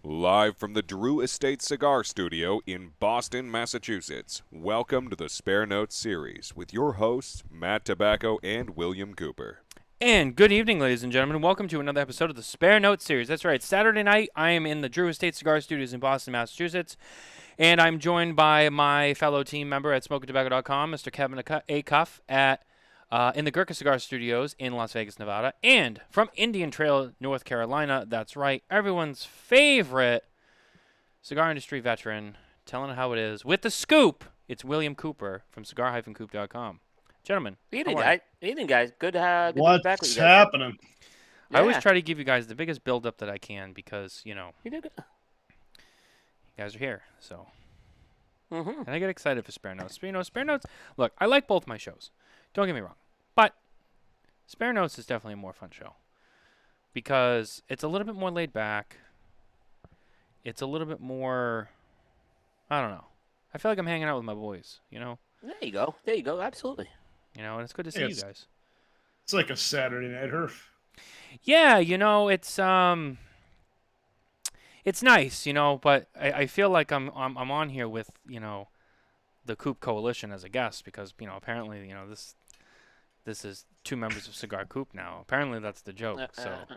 Live from the Drew Estate Cigar Studio in Boston, Massachusetts, welcome to the Spare Notes series with your hosts, Matt Tabacco and William Cooper. And good evening, ladies and gentlemen. Welcome to another episode of the Spare Notes series. That's right, Saturday night, I am in the Drew Estate Cigar Studios in Boston, Massachusetts, and I'm joined by my fellow team member at SmokingTobacco.com, Mr. Kevin Acuff in the Gurkha Cigar Studios in Las Vegas, Nevada, and from Indian Trail, North Carolina, that's right, everyone's favorite cigar industry veteran, telling it how it is, with the scoop, it's William Cooper from cigar-coop.com. Gentlemen, evening, guys. Good to be back with What's you guys. happening? I always try to give you guys the biggest build-up that I can because, you guys are here, so. Mm-hmm. And I get excited for Spare Notes. Spare Notes, look, I like both my shows. Don't get me wrong. But Spare Notes is definitely a more fun show because it's a little bit more laid back. It's a little bit more, I don't know. I feel like I'm hanging out with my boys, There you go. Absolutely. And it's good to see you guys. It's like a Saturday night herf. Yeah, it's nice, but I feel like I'm on here with, the Coop Coalition as a guest because, apparently, this is two members of Cigar Coop now. Apparently that's the joke. Well,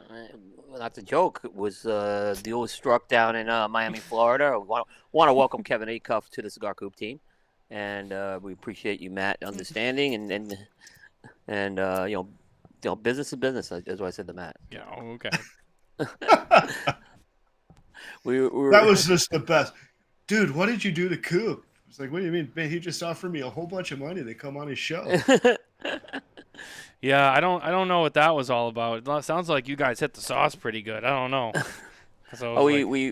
that's a joke. It was the deal was struck down in Miami, Florida. Want to welcome Kevin Acuff to the Cigar Coop team, and we appreciate you, Matt, understanding and business is business. That's what I said to Matt. Yeah. Okay. That was just the best. Dude, what did you do to Coop? It's like, what do you mean? Man, he just offered me a whole bunch of money to come on his show. Yeah, I don't know what that was all about. It sounds like you guys hit the sauce pretty good. I don't know. So we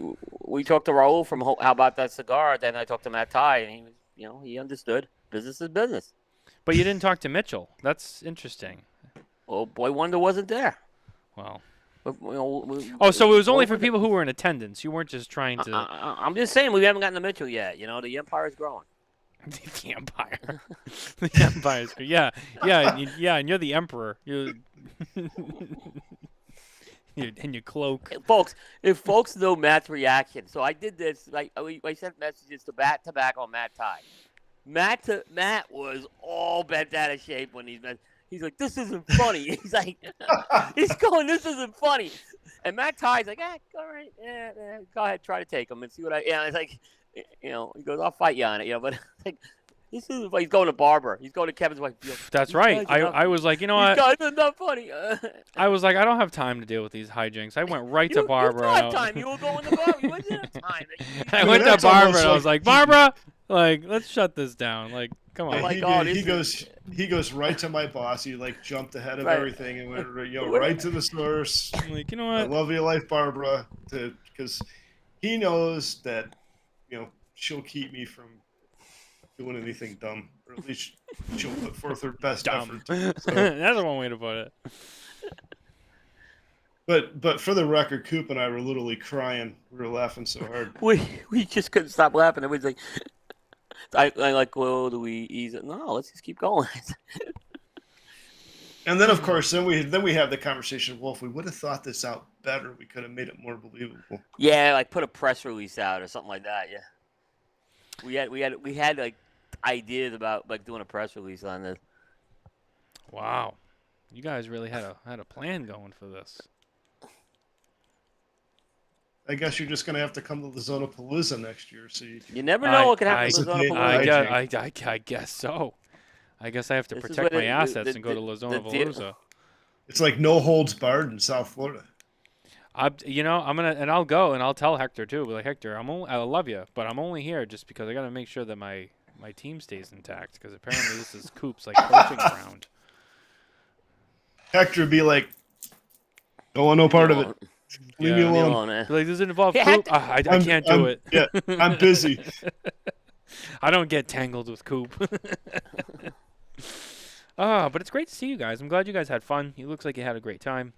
talked to Raul from How About That Cigar. Then I talked to Matt Ty, and he was, he understood. Business is business. But you didn't talk to Mitchell. That's interesting. Well, Boy Wonder wasn't there. Well. So it was only for people who were in attendance. You weren't just trying to. I'm just saying we haven't gotten to Mitchell yet. The Empire's growing. The Empire. The Empire's yeah, and you're the Emperor. And you cloak. Folks, if folks know Matt's reaction, so I did this. I sent messages to Tabacco and Matt Ty. Matt was all bent out of shape when he's like, this isn't funny. He's like, this isn't funny. And Matt Ty's like, all right, go ahead, try to take him and see what it's like, he goes, I'll fight you on it, but like, this is he's going to Barbara. He's going to Kevin's wife. That's right. I was like, what? These guys are not funny. I was like, I don't have time to deal with these hijinks. I went right to Barbara. You don't have time. You were going to Barbara. You didn't have time. I went to Barbara and I was like, Barbara, let's shut this down. Like, come on. He goes right to my boss. He jumped ahead of everything and went right to the source. I'm like, you know what? I love your life, Barbara, because he knows that she'll keep me from doing anything dumb, or at least she'll put forth her best effort. So. That's one way to put it. But for the record, Coop and I were literally crying. We were laughing so hard. We just couldn't stop laughing. It was like, I like, well, do we ease it? No, let's just keep going. And then, of course, then we have the conversation. Well, if we would have thought this out better, we could have made it more believable. Yeah, like put a press release out or something like that. Yeah, we had like ideas about doing a press release on this. Wow, you guys really had a plan going for this. I guess you're just going to have to come to the Zonapalooza next year. So you never know what could happen to the Zonapalooza. I guess so. I guess I have to protect my assets and go to La Zona Palooza. It's like no holds barred in South Florida. I'll go and I'll tell Hector too. Be like, Hector, I love you, but I'm only here just because I got to make sure that my team stays intact because apparently this is Coop's like coaching ground. Hector would be like, don't want no part of it. Leave me Yeah. Leave me alone. alone, man. Be like, does it involve Yeah, Coop? Hector- I can't do it. Yeah, I'm busy. I don't get tangled with Coop. But it's great to see you guys. I'm glad you guys had fun. It looks like you had a great time.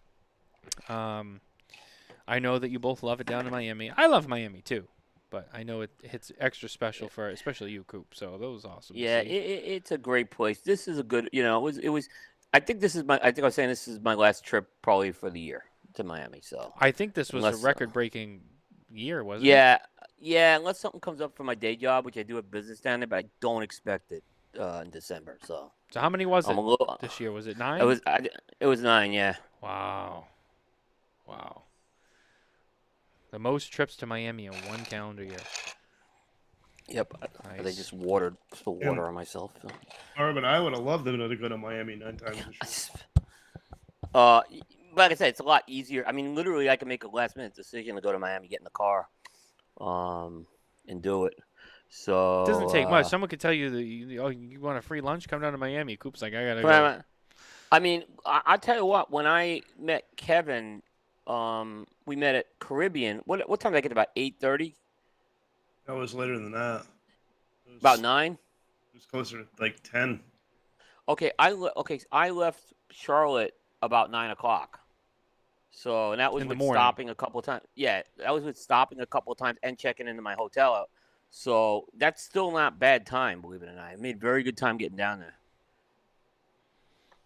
I know that you both love it down in Miami. I love Miami too, but I know it hits extra special for especially you, Coop. So that was awesome. Yeah, to see. it's a great place. This is a good, it was. I think I was saying this is my last trip probably for the year to Miami. So I think this was unless, a record-breaking year, wasn't it? yeah. Unless something comes up for my day job, which I do have business down there, but I don't expect it in December. So So how many was it I'm a little. this year? Was it 9? It was 9. Yeah. Wow. The most trips to Miami in one calendar year. Yep. Nice. They just spilled water on myself. So. Barb and I would have loved them to go to Miami 9 times this year. Like I said, it's a lot easier. I mean, literally, I can make a last-minute decision to go to Miami, get in the car, and do it. So It doesn't take much. Someone could tell you that you want a free lunch, come down to Miami. Coop's like, I gotta go. I mean, I'll tell you what. When I met Kevin, we met at Caribbean. What time did I get? About 8:30. That was later than that. About 9. It was closer to like 10. Okay, I left Charlotte about 9 o'clock. So, and that was In the with morning. stopping a couple of times. Yeah, that was with stopping a couple of times and checking into my hotel. So that's still not bad time, believe it or not. I made very good time getting down there.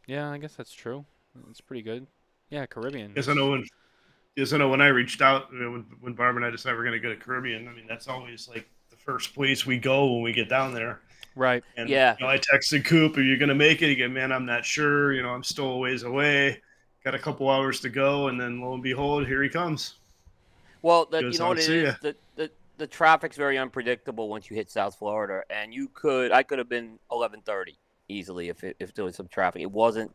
Yeah, I guess that's true. It's pretty good. Yeah, Caribbean. Yes, I know when I reached out, when Barb and I decided we're going to go to Caribbean, I mean, that's always like the first place we go when we get down there. Right. And Yeah. I texted Coop, are you going to make it? He goes, man, I'm not sure. I'm still a ways away. Got a couple hours to go. And then lo and behold, here he comes. Well, Goes you know on, what it see is? The traffic's very unpredictable once you hit South Florida. And I could have been 11:30 easily if there was some traffic. It wasn't.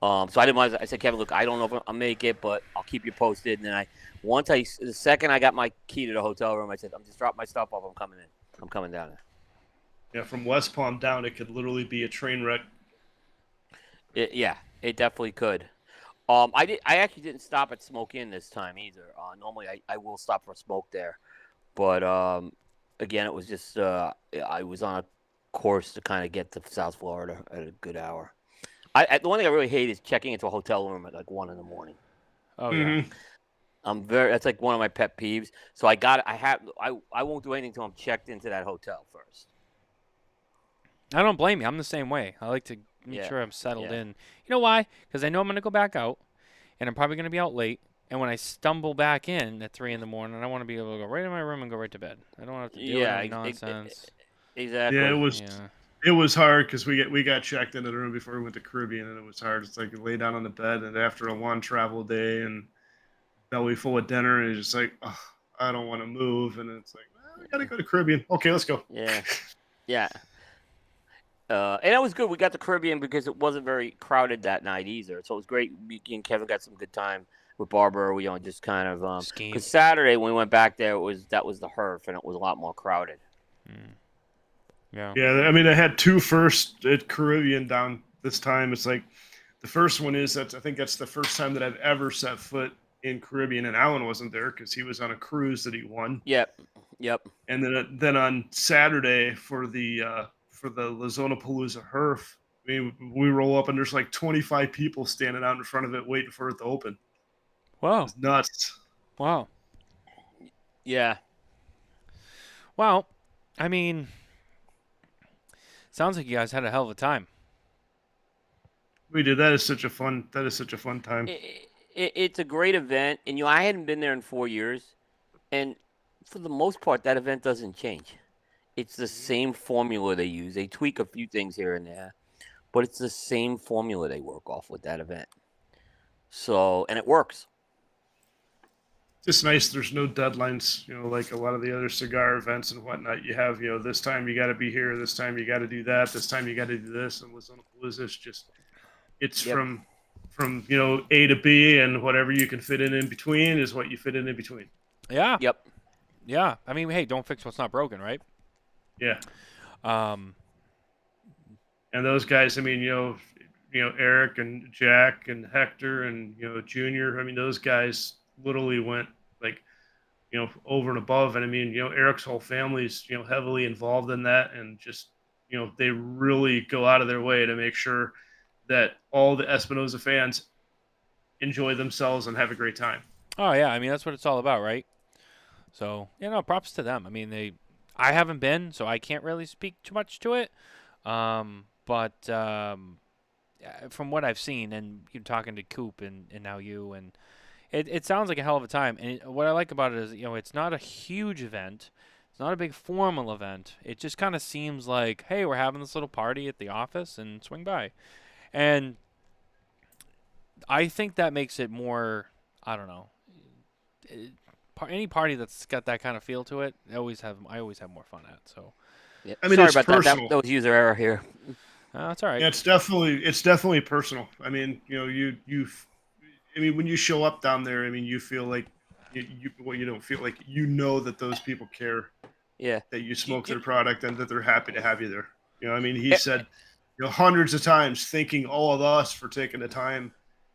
So I didn't want to, I said, Kevin, look, I don't know if I'll make it, but I'll keep you posted. And then the second I got my key to the hotel room, I said, I'm just dropping my stuff off. I'm coming in. I'm coming down there. Yeah, from West Palm down, it could literally be a train wreck. It definitely could. I actually didn't stop at Smoke Inn this time either. Normally I will stop for smoke there, but again, it was just I was on a course to kind of get to South Florida at a good hour. The one thing I really hate is checking into a hotel room at like 1 a.m. Oh yeah. That's like one of my pet peeves. So I won't do anything until I'm checked into that hotel first. I don't blame you. I'm the same way. I like to make sure I'm settled in. You know why? Because I know I'm going to go back out, and I'm probably going to be out late. And when I stumble back in at 3 a.m, I want to be able to go right in my room and go right to bed. I don't have to deal with any nonsense. Exactly. Yeah, it was hard because we got checked into the room before we went to Caribbean, and it was hard. It's like you lay down on the bed, and after a long travel day and belly full of dinner, and it's just like, oh, I don't want to move, and it's like, well, we got to go to Caribbean. Okay, let's go. Yeah. And it was good. We got the Caribbean because it wasn't very crowded that night either. So it was great. Me and Kevin got some good time with Barbara. We just kind of because Saturday when we went back there, that was the HERF, and it was a lot more crowded. Yeah. Yeah, I mean, I had 2 first at Caribbean down this time. It's like the first one I think that's the first time that I've ever set foot in Caribbean, and Alan wasn't there because he was on a cruise that he won. Yep. And then on Saturday for the Lazona-Palooza HERF, we roll up and there's like 25 people standing out in front of it waiting for it to open. Wow. It's nuts. Wow. Yeah. Well, I mean, sounds like you guys had a hell of a time. We did. That is such a fun time. It's a great event, and I hadn't been there in 4 years, and for the most part, that event doesn't change. It's the same formula they use. They tweak a few things here and there, but it's the same formula they work off with that event. So, and it works. It's nice. There's no deadlines, like a lot of the other cigar events and whatnot. You have, this time you got to be here. This time you got to do that. This time you got to do this. And Lazona-Palooza is just, it's from A to B, and whatever you can fit in between is what you fit in between. Yeah. Yep. Yeah. I mean, hey, don't fix what's not broken, right? Yeah. Um, And those guys, I mean, Eric and Jack and Hector and Junior. I mean, those guys literally went like over and above. And I mean, Eric's whole family's heavily involved in that, and just they really go out of their way to make sure that all the Espinosa fans enjoy themselves and have a great time. oh yeah, I mean that's what it's all about, right? So props to them. I mean I haven't been, so I can't really speak too much to it. But from what I've seen, and you talking to Coop and now you, and it sounds like a hell of a time. And what I like about it is, it's not a huge event. It's not a big formal event. It just kind of seems like, hey, we're having this little party at the office and swing by. And I think that makes it more, I don't know, any party that's got that kind of feel to it, I always have more fun at. So, Yep. I mean, Sorry it's about that. personal. That was user error here. that's all right. Yeah, it's definitely personal. I mean, I mean, when you show up down there, I mean, you feel like you don't feel like that those people care. Yeah. That you smoke their product and that they're happy to have you there. I mean, he said, hundreds of times, thanking all of us for taking the time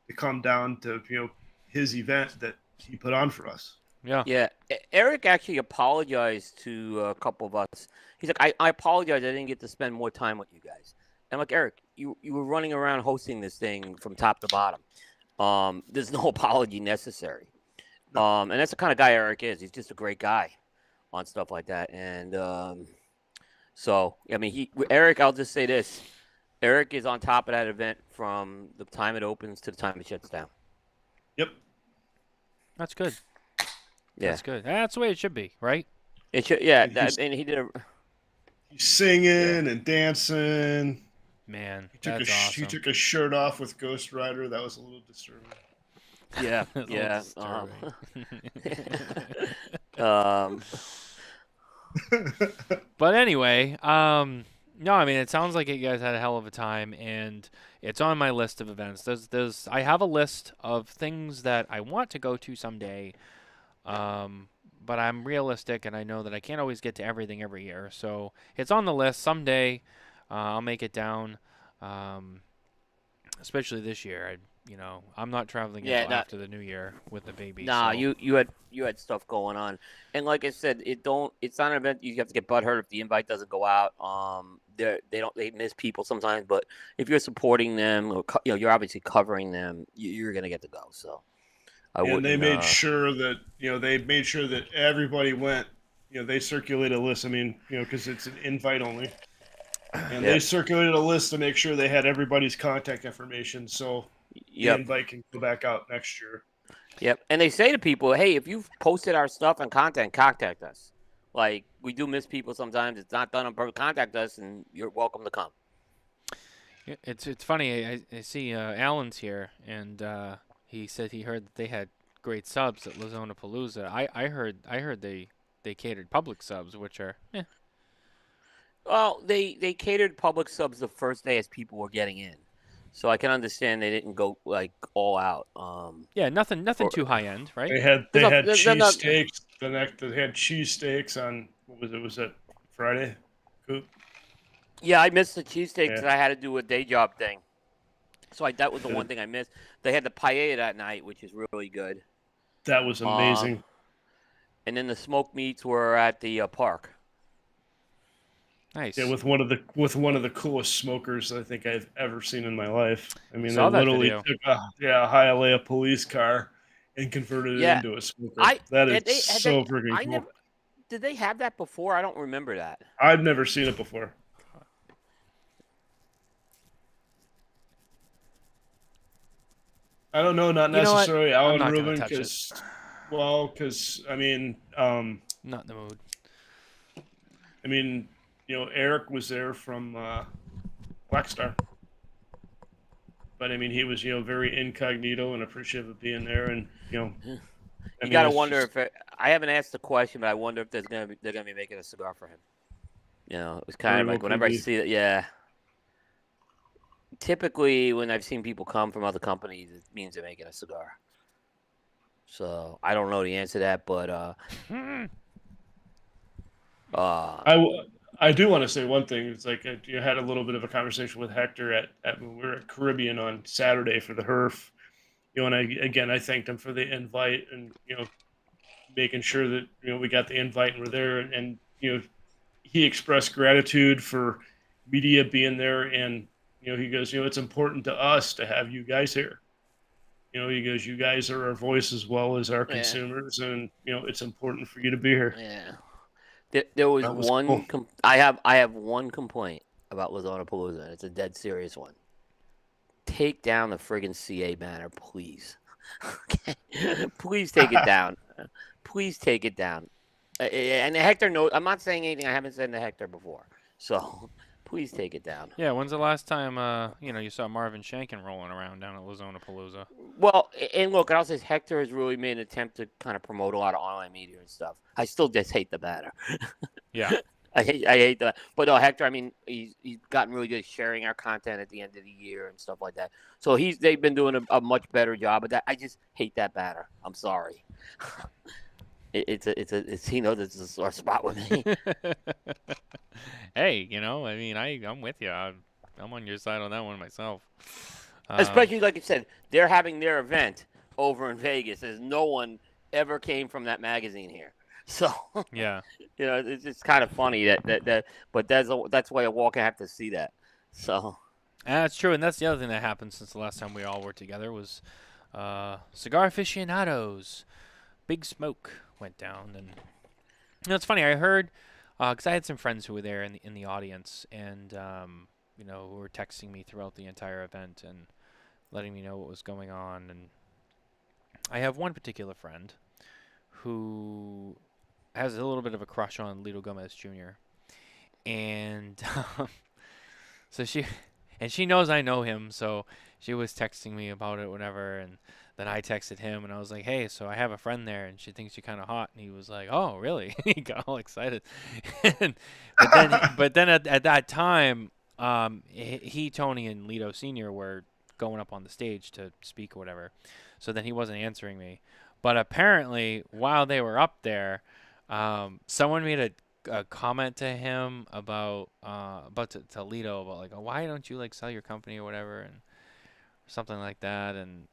to come down to his event that he put on for us. Yeah. Yeah. Eric actually apologized to a couple of us. He's like, I apologize. I didn't get to spend more time with you guys. And I'm like, Eric, you were running around hosting this thing from top to bottom. There's no apology necessary. And that's the kind of guy Eric is. He's just a great guy on stuff like that. And so, I mean, Eric, I'll just say this. Eric is on top of that event from the time it opens to the time it shuts down. Yep. That's good. Yeah. That's good. That's the way it should be, right? It should, yeah. And and he did a... He's singing and dancing. Man, He took awesome. He took a shirt off with Ghost Rider. That was a little disturbing. Yeah, That's a yeah. little But anyway, no, I mean it sounds like you guys had a hell of a time, and it's on my list of events. I have a list of things that I want to go to someday, but I'm realistic, and I know that I can't always get to everything every year. So it's on the list someday. I'll make it down, especially this year. I'm not traveling until after the new year with the baby. Nah, so. you had stuff going on, and like I said, it's not an event you have to get butthurt if the invite doesn't go out. They miss people sometimes, but if you're supporting them, or you're obviously covering them, you're gonna get to go. So, and they made sure that everybody went. They circulated a list. I mean, because it's an invite only. And they circulated a list to make sure they had everybody's contact information, so the invite can go back out next year. Yep, and they say to people, "Hey, if you've posted our stuff and contact us. Like we do miss people sometimes. It's not done on purpose. Contact us, and you're welcome to come." It's funny. I see Alan's here, and he said he heard that they had great subs at Lazona Palooza. I heard they catered public subs, which are. Well, they catered public subs the first day as people were getting in, so I can understand they didn't go like all out. Yeah, nothing too high end, right? They had cheesesteaks. They had cheesesteaks on was it Friday? Coop? Yeah, I missed the cheesesteaks because I had to do a day job thing, so that was the one thing I missed. They had the paella that night, which is really good. That was amazing. And then the smoked meats were at the park. Nice. Yeah, with one of the coolest smokers I think I've ever seen in my life. I mean, Saw they that literally video. took a Hialeah police car and converted it into a smoker. That is so freaking cool. Did they have that before? I don't remember that. I've never seen it before. I don't know, not necessarily Alan Rubin, because I mean, not in the mood. I mean, Eric was there from Black Star, but I mean, he was very incognito and appreciative of being there, and you gotta wonder if I haven't asked the question, but I wonder if they're gonna be making a cigar for him. It was kind of like whenever I see it, yeah. Very well could be. Yeah. And they had the paella. Did they have that before? I don't remember that. Yeah, nothing to typically when I've seen people come from other companies, it means they're making a cigar. So I don't know the answer to that, but I do want to say one thing. It's like you had a little bit of a conversation with Hector at when we were at Caribbean on Saturday for the HERF. And I thanked him for the invite and making sure that we got the invite and we're there and he expressed gratitude for media being there and he goes it's important to us to have you guys here. He goes, you guys are our voice as well as our consumers, and it's important for you to be here. Yeah. There was That was one. cool. I have one complaint about Palooza, and it's a dead serious one. Take down the friggin' CA banner, please. Okay? Please take it down. Please take it down. And Hector knows. I'm not saying anything I haven't said to Hector before. So please take it down. Yeah, when's the last time you saw Marvin Shankin rolling around down at Palooza? Well, and look, I'll say Hector has really made an attempt to kind of promote a lot of online media and stuff. I still just hate the banner. Yeah. I hate that. But no, Hector, I mean, he's gotten really good at sharing our content at the end of the year and stuff like that. So they've been doing a much better job of that. I just hate that banner. I'm sorry. It's he knows it's a sore spot with me. Hey, I mean, I'm with you. I'm on your side on that one myself. Especially like I said, they're having their event over in Vegas, as no one ever came from that magazine here. So yeah, it's just kind of funny that but that's why a walk I have to see that. So that's true, and that's the other thing that happened since the last time we all were together was Cigar Aficionados. Big Smoke went down, and it's funny. I heard because I had some friends who were there in the audience, and who were texting me throughout the entire event and letting me know what was going on. And I have one particular friend who has a little bit of a crush on Lito Gomez Jr. And so she knows I know him, so she was texting me about it, whatever, and then I texted him, and I was like, hey, so I have a friend there, and she thinks you're kind of hot. And he was like, oh, really? He got all excited. but then at that time, Tony, and Lito Sr. were going up on the stage to speak or whatever. So then he wasn't answering me. But apparently, while they were up there, someone made a comment to him about to Lito about like, oh, why don't you like sell your company or whatever, and something like that, and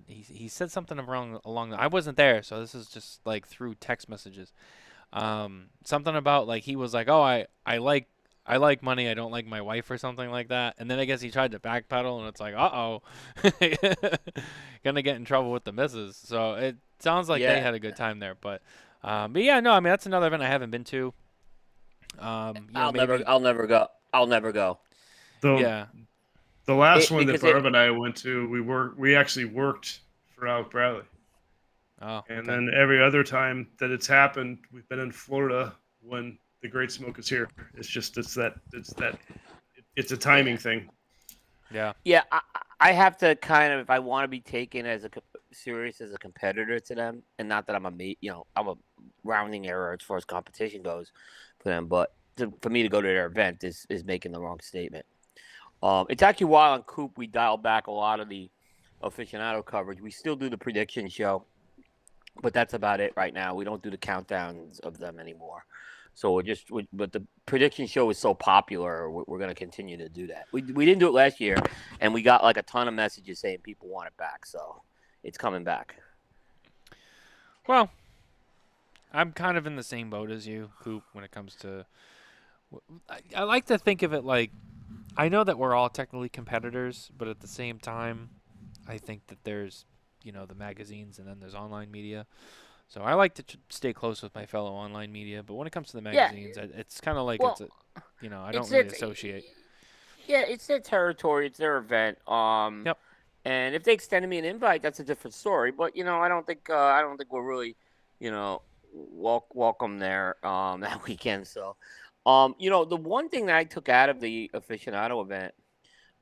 he said something along I wasn't there, so this is just like through text messages. Something about like he was like, oh, I like money, I don't like my wife, or something like that. And then I guess he tried to backpedal, and it's like, uh-oh, gonna get in trouble with the missus. So it sounds like they had a good time there. But yeah, no, I mean, that's another event I haven't been to. I'll never go. I'll never go. Yeah. The last one that Barb and I went to, we actually worked for Alec Bradley. Oh. And then every other time that it's happened, we've been in Florida when the Great Smoke is here. It's a timing thing. Yeah. Yeah, I have to kind of, if I want to be taken as serious as a competitor to them, and not that I'm I'm a rounding error as far as competition goes for them, but for me to go to their event is making the wrong statement. It's actually why on Coop we dialed back a lot of the aficionado coverage. We still do the prediction show, but that's about it right now. We don't do the countdowns of them anymore. So but the prediction show is so popular, we're going to continue to do that. We didn't do it last year, and we got like a ton of messages saying people want it back. So it's coming back. Well, I'm kind of in the same boat as you, Coop, when it comes to. I like to think of it like, I know that we're all technically competitors, but at the same time, I think that there's, the magazines, and then there's online media. So I like to stay close with my fellow online media, but when it comes to the magazines, it's kind of like I don't really associate. Yeah, it's their territory, it's their event. Yep. And if they extended me an invite, that's a different story. But I don't think we're really, welcome there that weekend. So, the one thing that I took out of the aficionado event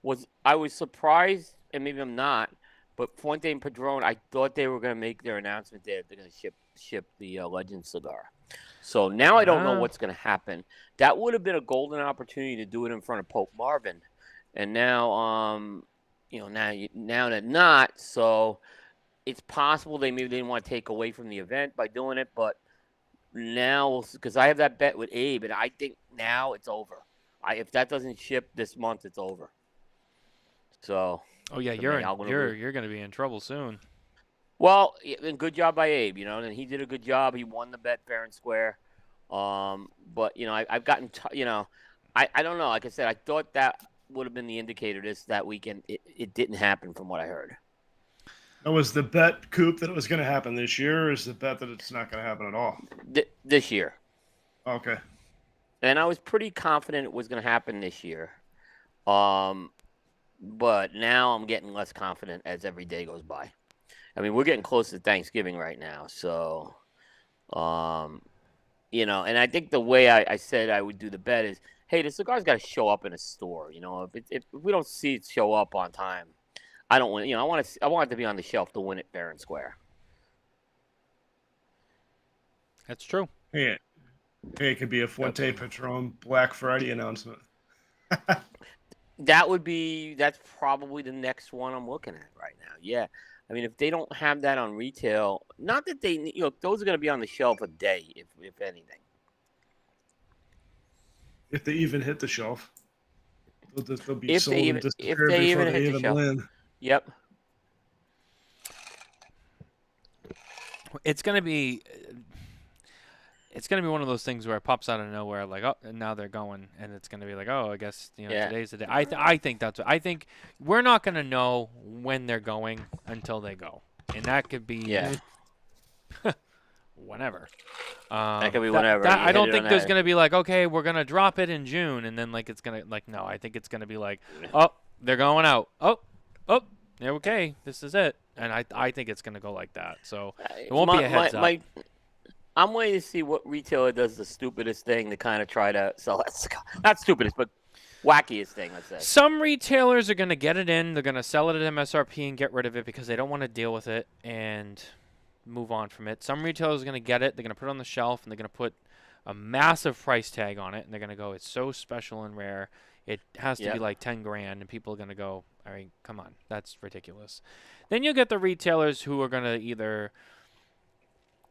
was I was surprised, and maybe I'm not, but Fuente and Padron, I thought they were going to make their announcement there. They're going to ship the Legend cigar. So now I don't know what's going to happen. That would have been a golden opportunity to do it in front of Pope Marvin and now now that not. So it's possible maybe they didn't want to take away from the event by doing it, but now because I have that bet with Abe, and I think now it's over. If that doesn't ship this month, it's over. So. Oh yeah, you're going to be in trouble soon. Well, good job by Abe, and he did a good job. He won the bet fair and square. But I've gotten, I don't know. Like I said, I thought that would have been the indicator that weekend. It didn't happen from what I heard. Was the bet, Coop, that it was going to happen this year, or is the bet that it's not going to happen at all? This year. Okay. And I was pretty confident it was going to happen this year. But now I'm getting less confident as every day goes by. I mean, we're getting close to Thanksgiving right now, so, and I think the way I said I would do the bet is, hey, the cigar's got to show up in a store. If we don't see it show up on time, I don't want. I want it to be on the shelf to win it fair and square. That's true. Yeah. Hey, it could be a Fuente Patron Black Friday announcement. That's probably the next one I'm looking at right now. Yeah. I mean, if they don't have that on retail, not that they, those are going to be on the shelf a day, if anything. If they even hit the shelf, they'll be if sold they and even, disappear if they before even they hit the even shelf. land. Yep. It's going to be one of those things where it pops out of nowhere, like, oh, and now they're going, and it's going to be like, oh, I guess today's the day. I think we're not going to know when they're going until they go, and that could be whenever. That could be whenever. I don't think there's going to be like, okay, we're going to drop it in June, and then like it's going to like no. I think it's going to be like, oh, they're going out. Oh, okay, this is it, and I think it's going to go like that. So it won't be a heads up. I'm waiting to see what retailer does the stupidest thing to kind of try to sell that cigar. Not stupidest, but wackiest thing, let's say. Some retailers are going to get it in. They're going to sell it at MSRP and get rid of it because they don't want to deal with it and move on from it. Some retailers are going to get it. They're going to put it on the shelf, and they're going to put a massive price tag on it, and they're going to go, it's so special and rare. It has to be like $10,000, and people are going to go, all right, come on, that's ridiculous. Then you'll get the retailers who are going to either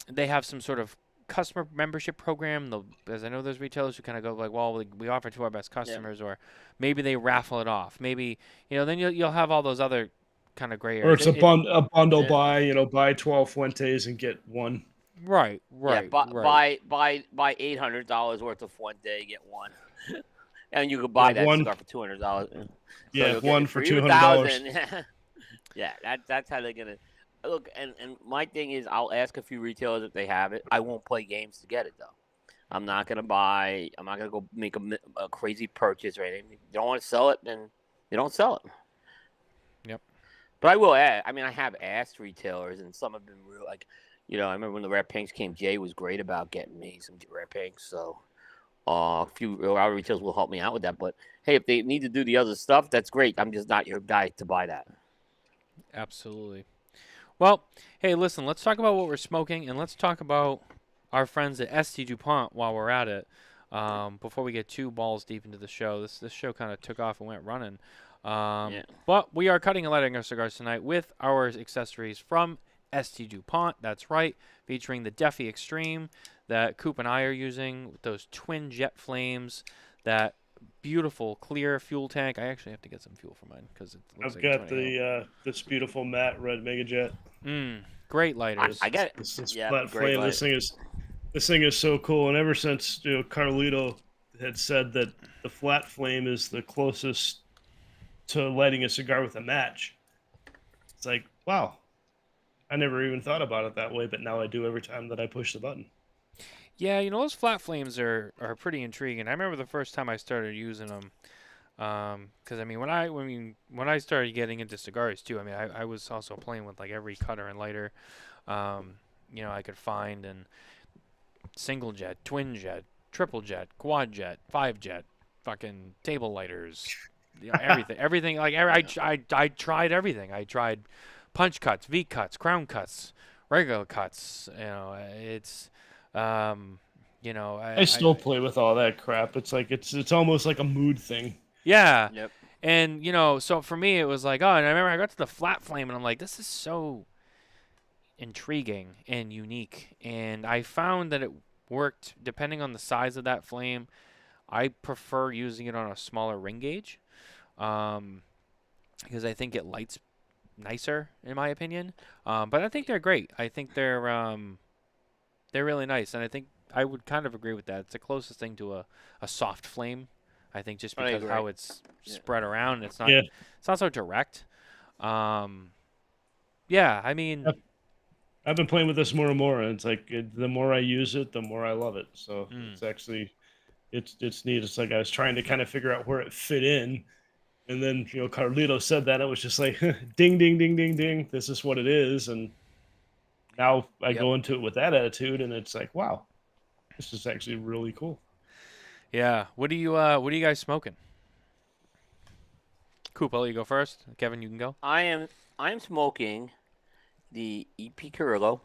they have some sort of customer membership program. As I know, there's retailers who kind of go like, well, we offer to our best customers, or maybe they raffle it off. Maybe, then you'll have all those other kind of gray areas. Or it's a bundle buy, buy 12 Fuentes and get one. Right. Yeah, buy $800 worth of Fuente, get one. And you could buy that cigar for $200. Yeah, one for $200. Yeah, that's how they're gonna look. And my thing is, I'll ask a few retailers if they have it. I won't play games to get it though. I'm not gonna go make a crazy purchase or anything. If you don't want to sell it, then you don't sell it. Yep. But I will add. I mean, I have asked retailers, and some have been real. Like, I remember when the Rare Pinks came. Jay was great about getting me some Rare Pinks. So, a few other retailers will help me out with that. But hey, if they need to do the other stuff, that's great. I'm just not your guy to buy that. Absolutely. Well, hey, listen, let's talk about what we're smoking, and let's talk about our friends at ST Dupont while we're at it. Before we get too balls deep into the show, this show kind of took off and went running. But we are cutting and lighting our cigars tonight with our accessories from ST Dupont. That's right, featuring the Defi Extreme that Coop and I are using, with those twin jet flames, that beautiful clear fuel tank. I actually have to get some fuel for mine because it looks I've got this beautiful matte red Mega Jet. Great lighters. I get it. This flat flame. Light. This thing is so cool. And ever since Carlito had said that the flat flame is the closest to lighting a cigar with a match, it's like, wow, I never even thought about it that way, but now I do every time that I push the button. Yeah, those flat flames are pretty intriguing. I remember the first time I started using them, because when I started getting into cigars too, I was also playing with like every cutter and lighter, I could find, and single jet, twin jet, triple jet, quad jet, 5 jet, fucking table lighters, everything. Like I tried everything. I tried punch cuts, V cuts, crown cuts, regular cuts. I still play with all that crap. It's like it's almost like a mood thing. Yeah. Yep. And so for me, it was like, oh, and I remember I got to the flat flame, and I'm like, this is so intriguing and unique. And I found that it worked depending on the size of that flame. I prefer using it on a smaller ring gauge, because I think it lights nicer, in my opinion. But I think they're great. I think they're really nice, and I think I would kind of agree with that. It's the closest thing to a soft flame. I think just I because agree. how it's Yeah. spread around, it's not Yeah. it's not so direct. Yeah, I mean, Yep. I've been playing with this more and more, and it's like the more I use it, the more I love it. So it's actually it's neat. It's like I was trying to kind of figure out where it fit in, and then Carlito said that it was just like ding ding ding ding ding. This is what it is, and now I Yep. go into it with that attitude, and it's like wow, this is actually really cool. yeah. What are you guys smoking? Coop, I'll let you go first. Kevin, you can go. I am smoking the E.P. Carrillo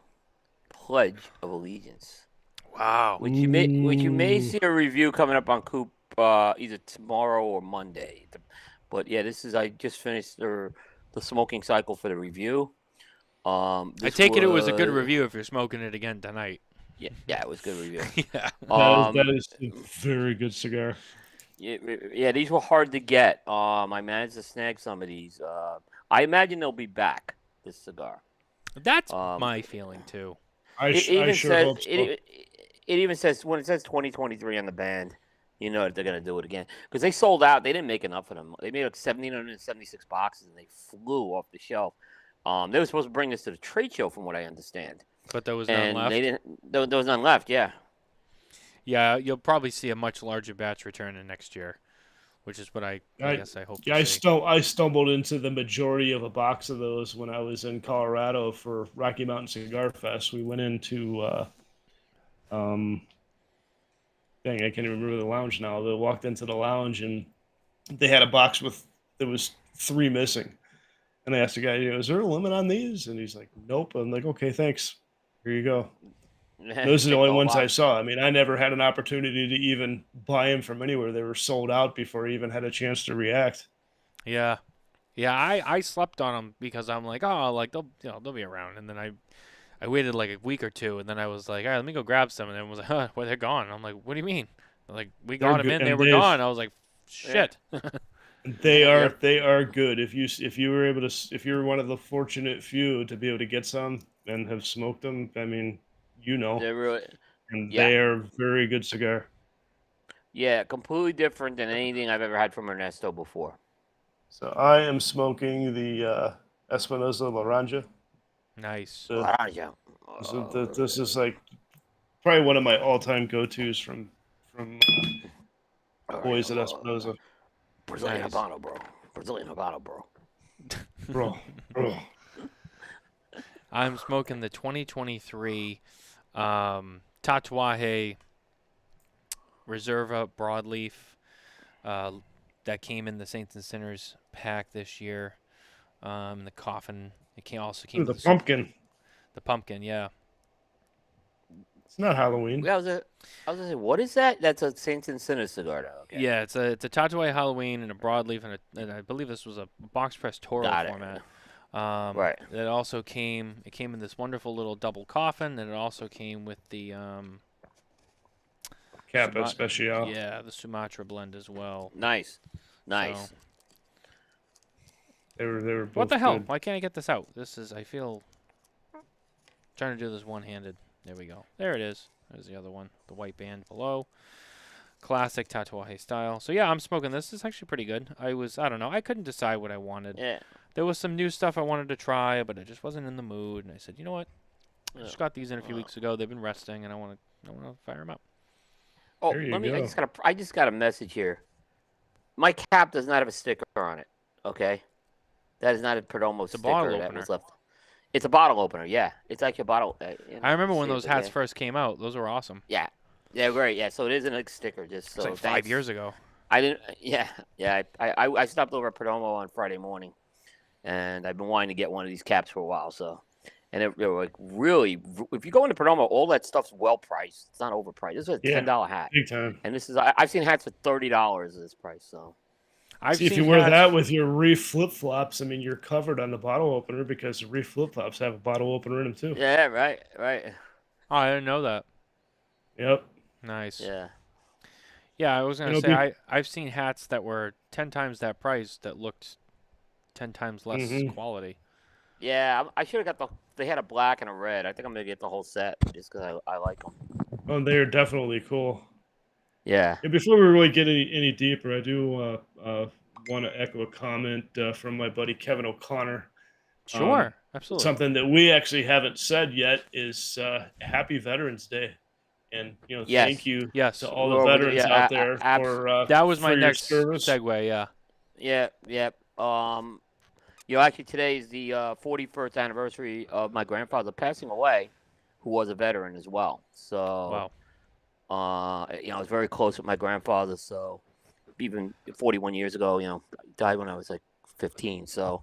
Pledge of Allegiance, Wow. which you may see a review coming up on Coop either tomorrow or Monday. But yeah, I just finished the smoking cycle for the review. I take it was a good review if you're smoking it again tonight. Yeah, it was a good review. Yeah. That is a very good cigar. Yeah, these were hard to get. I managed to snag some of these. I imagine they'll be back. This cigar. That's my feeling too. I It sure hope so. it even says when it says 2023 on the band, you know that they're gonna do it again because they sold out. They didn't make enough of them. They made like 1,776 boxes and they flew off the shelf. They were supposed to bring this to the trade show, from what I understand. But there was none left. They didn't. There was none left. Yeah. Yeah, you'll probably see a much larger batch return in next year, which is what I guess I hope to see. I stumbled into the majority of a box of those when I was in Colorado for Rocky Mountain Cigar Fest. We went into dang, I can't even remember the lounge now. They walked into the lounge and they had a box there was 3 missing. And I asked the guy, is there a limit on these? And he's like, nope. I'm like, okay, thanks. Here you go. Those are the only ones I saw. I mean, I never had an opportunity to even buy them from anywhere. They were sold out before I even had a chance to react. Yeah. I slept on them because I'm like, oh, like they'll be around, and then I waited like a week or two, and then I was like, all right, let me go grab some, and then was like, huh, well, they're gone. I'm like, what do you mean? They're like, we got them in, they were gone. I was like, shit. They are good. If you were one of the fortunate few to be able to get some and have smoked them, I mean, they're really, and they are very good cigar. Yeah, completely different than anything I've ever had from Ernesto before. So I am smoking the Espinosa Laranja. Nice. Laranja. This is like probably one of my all-time go-tos from boys at Espinosa. Brazilian Habano, bro. Brazilian Habano, bro. Bro. I'm smoking the 2023 Tatuaje Reserva Broadleaf that came in the Saints and Sinners pack this year. The coffin. Also came the with pumpkin. The pumpkin, yeah. It's not Halloween. Yeah, I was gonna say, what is that? That's a Saints and Sinners cigar, though. Okay. Yeah, it's a Tatuaje Halloween and a broadleaf, and I believe this was a box press Toro format. Right. It also came in this wonderful little double coffin, and it also came with the Capa Special. Yeah, the Sumatra blend as well. Nice. So, they were both what the hell? good. Why can't I get this out? I feel trying to do this one-handed. There we go. There it is. There's the other one. The white band below. Classic Tatuaje style. So yeah, I'm smoking this. It's actually pretty good. I don't know. I couldn't decide what I wanted. Yeah. There was some new stuff I wanted to try, but I just wasn't in the mood. And I said, you know what? I just got these in a few weeks ago. They've been resting, and I want to fire them up. Oh, There you go. I just got a message here. My cap does not have a sticker on it. Okay, that is not a Perdomo sticker bottle that opener. was left. It's a bottle opener. Yeah, it's like a bottle. I remember when those hats first came out. Those were awesome. Yeah, great. Yeah, so it isn't a sticker. Just so It's like 5 years ago. I didn't. Yeah. I stopped over at Perdomo on Friday morning, and I've been wanting to get one of these caps for a while. So, and they were like really. If you go into Perdomo, all that stuff's well priced. It's not overpriced. This is a $10 hat, Big time. and this is I've seen hats for $30 at this price. So, I've See, if seen you wear hats- that with your Reef flip-flops, I mean, you're covered on the bottle opener because the Reef flip-flops have a bottle opener in them too. Yeah, right, right. Oh, I didn't know that. Yep. Nice. Yeah. Yeah, I was You gonna know, say I've seen hats that were 10 times that price that looked 10 times less Mhm. quality. Yeah, I should have got the. They had a black and a red. I think I'm gonna get the whole set just because I like them. Oh, they're definitely cool. Yeah. And before we really get any deeper, I do want to echo a comment from my buddy Kevin O'Connor. Sure, absolutely. Something that we actually haven't said yet is Happy Veterans Day, and Yes. thank you Yes. to all We're the over veterans yeah, out there for That was my for your next service. segue, yeah. Yeah. Yep. Actually, today is the 41st anniversary of my grandfather passing away, who was a veteran as well. So, Wow. I was very close with my grandfather. So, even 41 years ago, he died when I was like 15. So,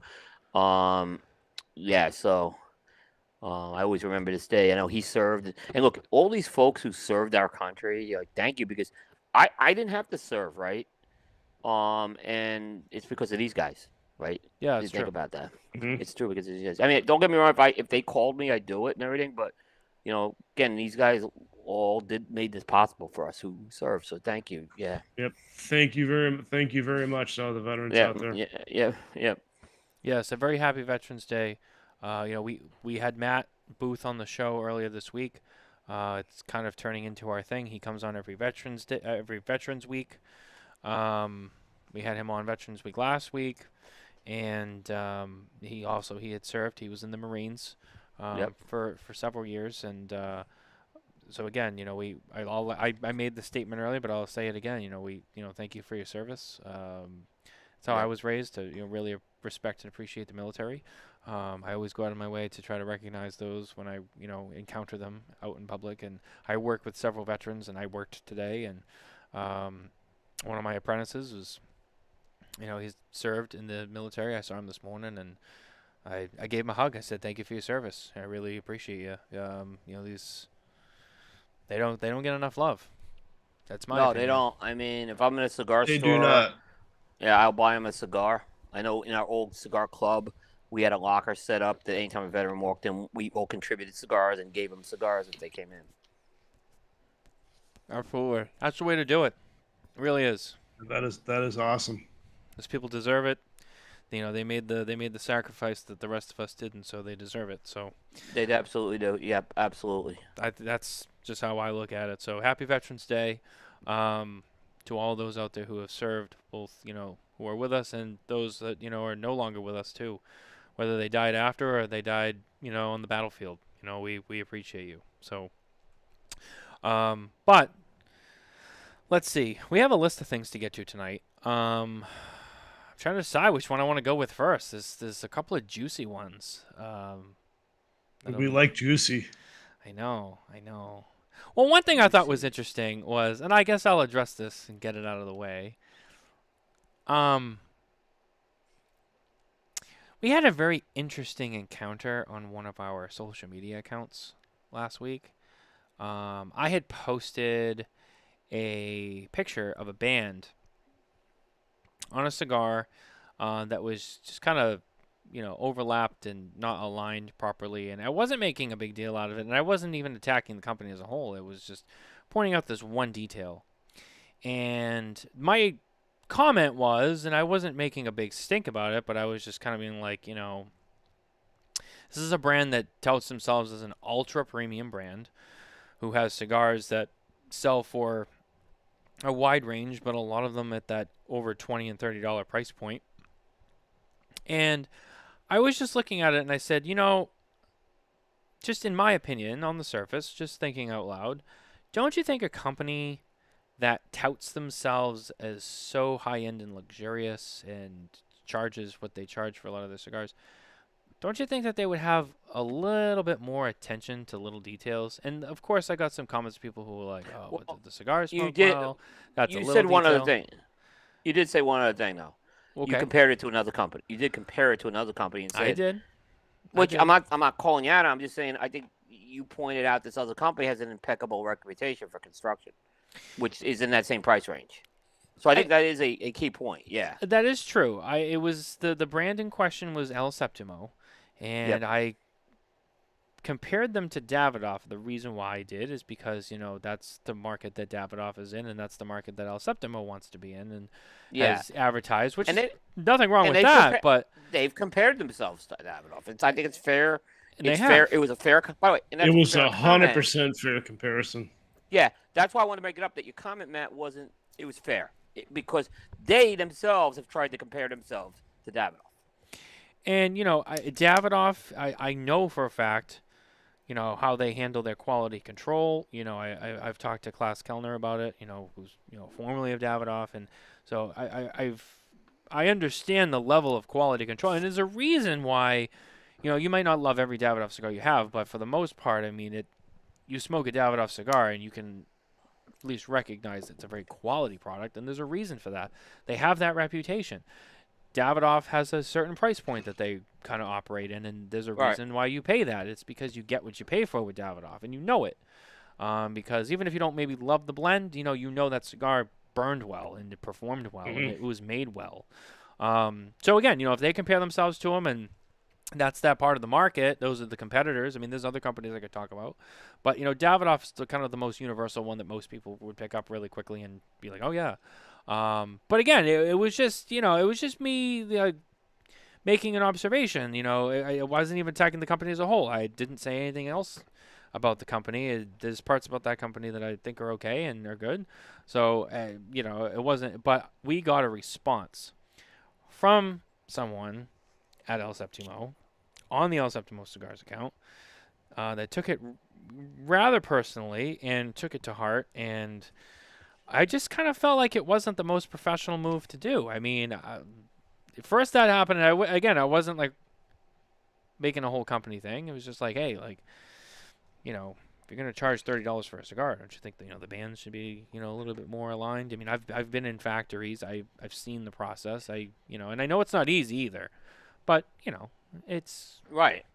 yeah. So, I always remember this day. I know he served, and look, all these folks who served our country, like, thank you, because I didn't have to serve, right? And it's because of these guys, right? Yeah, You it's think true. about that. Mhm. It's true because of these guys. I mean, don't get me wrong. If they called me, I'd do it and everything. But again, these guys all made this possible for us who served. So thank you. Yeah. Yep. Thank you very much to all the veterans Yeah. out there. Yeah. Yes, a very happy Veterans Day. We had Matt Booth on the show earlier this week. It's kind of turning into our thing. He comes on every Veterans Day, every Veterans Week. We had him on Veterans Week last week, and he had served. He was in the Marines Yep. for several years, and so again, I made the statement earlier, but I'll say it again. Thank you for your service. That's how I Yep. was raised, to really respect and appreciate the military. I always go out of my way to try to recognize those when I encounter them out in public. And I work with several veterans, and I worked today, and one of my apprentices was, he's served in the military. I saw him this morning, and I gave him a hug. I said, "Thank you for your service. I really appreciate you." These they don't get enough love. That's my No, opinion. they don't. I mean, if I'm in a cigar They store, do not. yeah, I'll buy them a cigar. I know in our old cigar club, we had a locker set up that anytime a veteran walked in, we all contributed cigars and gave them cigars if they came in. Absolutely, that's the way to do it. It really is. That is awesome. Those people deserve it. They made the sacrifice that the rest of us didn't, so they deserve it. So They absolutely do. Yep, absolutely. that's just how I look at it. So happy Veterans Day to all those out there who have served, both who are with us and those that are no longer with us too, whether they died after or they died on the battlefield. We appreciate you. So, but let's see. We have a list of things to get to tonight. I'm trying to decide which one I want to go with first. There's a couple of juicy ones. We like juicy. I know. Well, one thing I thought was interesting was, and I guess I'll address this and get it out of the way. We had a very interesting encounter on one of our social media accounts last week. I had posted a picture of a band on a cigar that was just kind of overlapped and not aligned properly, and I wasn't making a big deal out of it, and I wasn't even attacking the company as a whole. It was just pointing out this one detail. And my comment was, and I wasn't making a big stink about it, but I was just kind of being like, this is a brand that touts themselves as an ultra premium brand who has cigars that sell for a wide range, but a lot of them at that over $20 and $30 price point. And I was just looking at it and I said, just in my opinion, on the surface, just thinking out loud, don't you think a company that touts themselves as so high-end and luxurious and charges what they charge for a lot of their cigars, don't you think that they would have a little bit more attention to little details? And of course, I got some comments from people who were like, "Oh, Well, but the cigars you smoke did- well." That's a You little said one detail. other thing. You did say one other thing, though. You Okay, compared it to another company. You did compare it to another company and said, I did. which I'm not calling you out. I'm just saying I think you pointed out this other company has an impeccable reputation for construction, which is in that same price range. So I think that is a key point. Yeah. That is true. It was the brand in question was El Septimo, and Yep. I compared them to Davidoff. The reason why I did is because that's the market that Davidoff is in, and that's the market that El Septimo wants to be in, and Yeah. has advertised. Which And is nothing wrong and with they've that, but they've compared themselves to Davidoff. I think it's fair. and they It's have. fair. It was a fair. By the way, and It that's was fair 100% fair comparison. Yeah, that's why I want to make it up that your comment, Matt, wasn't. It was fair because they themselves have tried to compare themselves to Davidoff. And Davidoff, I know for a fact, how they handle their quality control. I've talked to Klaus Kellner about it. Who's formerly of Davidoff, and so I understand the level of quality control, and there's a reason why. You might not love every Davidoff cigar you have, but for the most part, I mean, you smoke a Davidoff cigar and you can at least recognize it's a very quality product, and there's a reason for that. They have that reputation. Davidoff has a certain price point that they kind of operate in, and there's a reason why you pay that. It's because you get what you pay for with Davidoff, and you know it. Because even if you don't maybe love the blend, you know that cigar burned well and it performed well and it was made well. So again, if they compare themselves to them, and that's that part of the market, those are the competitors. I mean, there's other companies I could talk about, but Davidoff is kind of the most universal one that most people would pick up really quickly and be like, oh yeah. But again, it was just me making an observation. I wasn't even attacking the company as a whole. I didn't say anything else about the company. There's parts about that company that I think are okay and are good. So it wasn't. But we got a response from someone at El Septimo on the El Septimo Cigars account that took it rather personally and took it to heart, and I just kind of felt like it wasn't the most professional move to do. I mean, first that happened, and I wasn't like making a whole company thing. It was just like, hey, like, if you're gonna charge $30 for a cigar, don't you think the bands should be a little bit more aligned? I mean, I've been in factories, I've seen the process, and I know it's not easy either, but it's Right.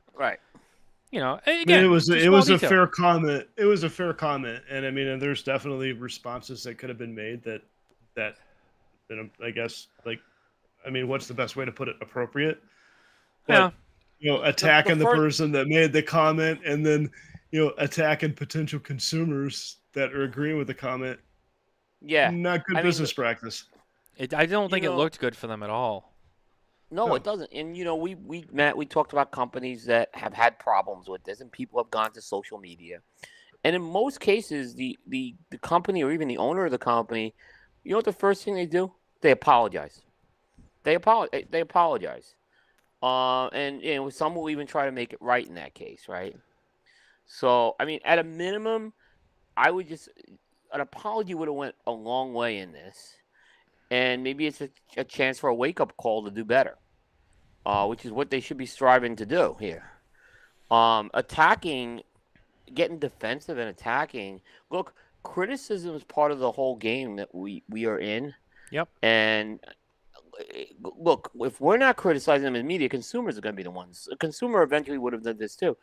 again, It was it's a a fair comment. It was a fair comment, and I mean, and there's definitely responses that could have been made that I guess, like, I mean, what's the best way to put it? Appropriate. But, attacking the person that made the comment, and then attacking potential consumers that are agreeing with the comment. Yeah. Not good business practice. I don't think it looked good for them at all. No, it doesn't. And Matt, we talked about companies that have had problems with this, and people have gone to social media. And in most cases, the company or even the owner of the company, what the first thing they do? They apologize. They apologize. And some will even try to make it right in that case, right? So, I mean, at a minimum, an apology would have went a long way in this. And maybe it's a chance for a wake-up call to do better, which is what they should be striving to do here. Getting defensive and attacking. Look, criticism is part of the whole game that we are in. Yep. And look, if we're not criticizing them in media, consumers are going to be the ones. A consumer eventually would have done this too.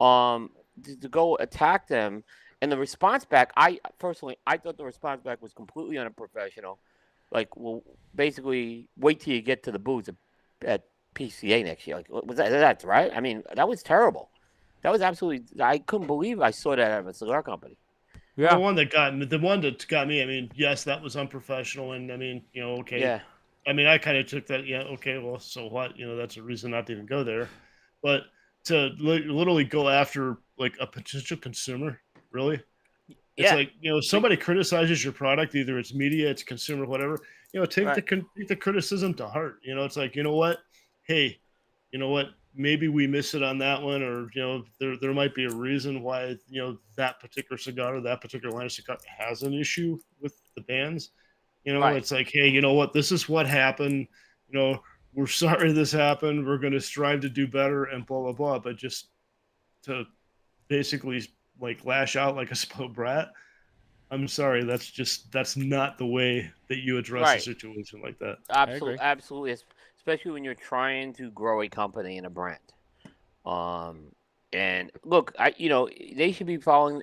To go attack them, and the response back, I thought the response back was completely unprofessional. Like, well, basically, wait till you get to the booths at PCA next year. Like, was that's right? I mean, that was terrible. That was absolutely. I couldn't believe I saw that out of a cigar company. Yeah. The one that got me. I mean, yes, that was unprofessional, and I mean, okay. Yeah. I mean, I kind of took that. Yeah, okay. Well, so what? That's a reason not to even go there. But to literally go after like a potential consumer, really. It's like, somebody criticizes your product, either it's media, it's consumer, whatever, take the criticism to heart. It's like, what? Hey, what? Maybe we miss it on that one, or, there might be a reason why, that particular cigar or that particular line of cigar has an issue with the bands. It's like, hey, what? This is what happened. We're sorry this happened. We're going to strive to do better and blah, blah, blah. But just to basically like lash out like a spoiled brat, I'm sorry, that's not the way that you address a situation like that. Absolutely, especially when you're trying to grow a company and a brand. And look, they should be following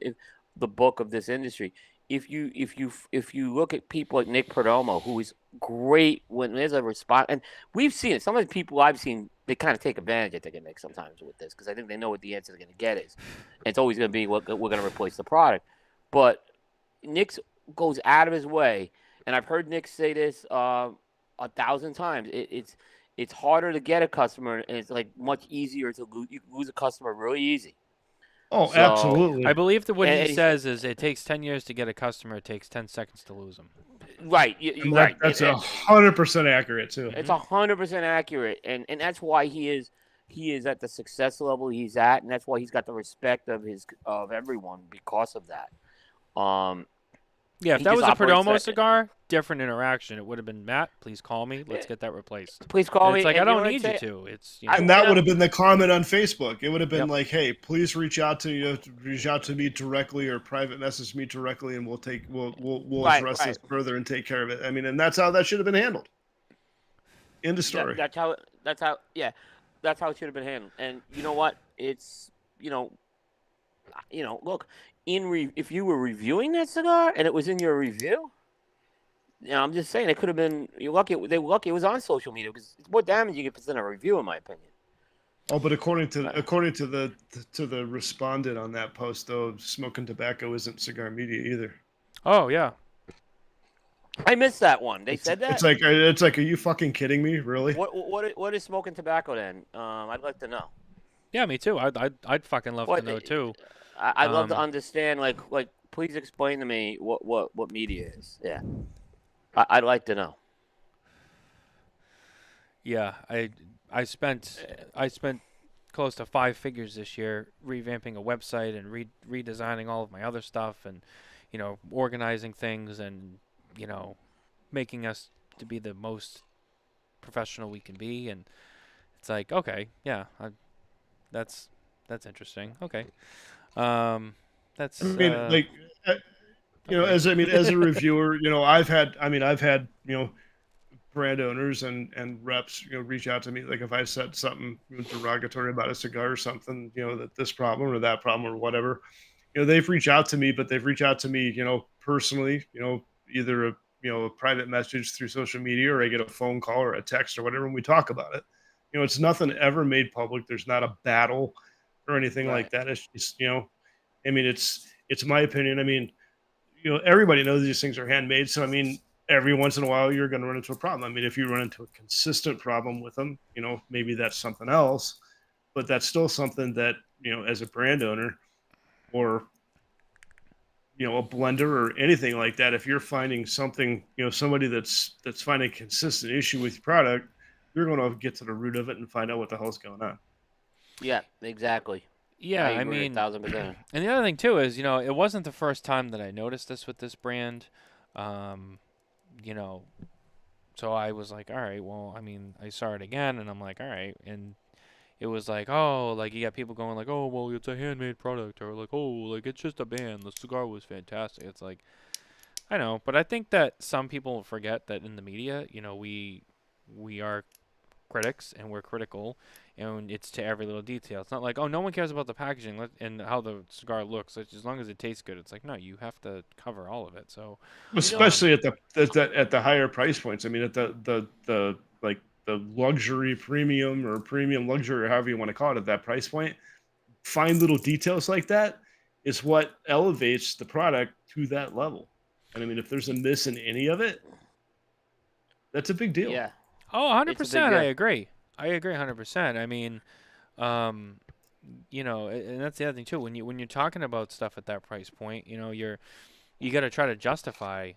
the book of this industry. if you look at people like Nick Perdomo, who is great when there's a response, and we've seen it. Some of the people I've seen, they kind of take advantage, I think, of Nick sometimes with this, because I think they know what the answer they're going to get is. And it's always going to be, we're going to replace the product. But Nick goes out of his way, and I've heard Nick say this 1,000 times. It's harder to get a customer, and it's like much easier to lose. You lose a customer really easy. Oh, So, absolutely. I believe that what And he says is it takes 10 years to get a customer. It takes 10 seconds to lose them. Right, right. That's 100% accurate too. It's 100% accurate, and that's why he is at the success level he's at, and that's why he's got the respect of everyone because of that. Yeah, if He that was just a operates Perdomo that- cigar, different interaction. It would have been, Matt, please call me. Let's get that replaced. Please call And me. it's like, and I you know don't what need I'd you say? to. It's, And that would have been the comment on Facebook. It would have been Yep. like, "Hey, please reach out to me directly or private message me directly, and we'll Right, address right. this further and take care of it." I mean, and that's how that should have been handled. End of story. That's how it should have been handled. And you know what? It's look, if you were reviewing that cigar and it was in your review, I'm just saying it could have been. You're lucky. They were lucky it was on social media, because it's more damaging if it's in a review, in my opinion. Oh, but according to the respondent on that post, though, smoking tobacco isn't cigar media either. Oh, yeah. I missed that one. They said that. It's like, are you fucking kidding me? Really? What is smoking tobacco then? I'd like to know. Yeah, me too. I'd fucking love to know, too. I'd love to understand. Like, please explain to me what media is. Yeah, I'd like to know. Yeah, I spent close to 5 figures this year revamping a website and redesigning all of my other stuff, and organizing things, and making us to be the most professional we can be. And it's like, okay, yeah, that's interesting. Okay, that's. I mean, okay. as a reviewer, I've had brand owners and reps, reach out to me. Like if I said something derogatory about a cigar or something, that this problem or that problem or whatever, they've reached out to me, but they've reached out to me, personally, either a private message through social media, or I get a phone call or a text or whatever, and we talk about it. It's nothing ever made public. There's not a battle or anything like that. It's just, I mean, it's my opinion. I mean, everybody knows these things are handmade. So, I mean, every once in a while you're going to run into a problem. I mean, if you run into a consistent problem with them, maybe that's something else, but that's still something that, as a brand owner or, a blender or anything like that, if you're finding something, somebody that's finding a consistent issue with your product, you're going to get to the root of it and find out what the hell's going on. Yeah, exactly. Yeah, I agree mean, 1,000%. and the other thing too is, it wasn't the first time that I noticed this with this brand. So I was like, all right, well, I mean, I saw it again, and I'm like, all right, and it was like, oh, like you got people going like, oh, well, it's a handmade product, or like, oh, like it's just a band. The cigar was fantastic. It's like, I know, but I think that some people forget that in the media, we are critics, and we're critical, and it's to every little detail. It's not like, oh, no one cares about the packaging and how the cigar looks. As long as it tastes good. It's like, no, you have to cover all of it. So, especially at the higher price points. I mean, at the luxury premium or premium luxury, or however you want to call it, at that price point, fine little details like that is what elevates the product to that level. And I mean, if there's a miss in any of it, that's a big deal. Yeah. Oh, 100%. It's a big I deal. agree. I agree 100%. I mean, and that's the other thing too. When you're talking about stuff at that price point, you got to try to justify,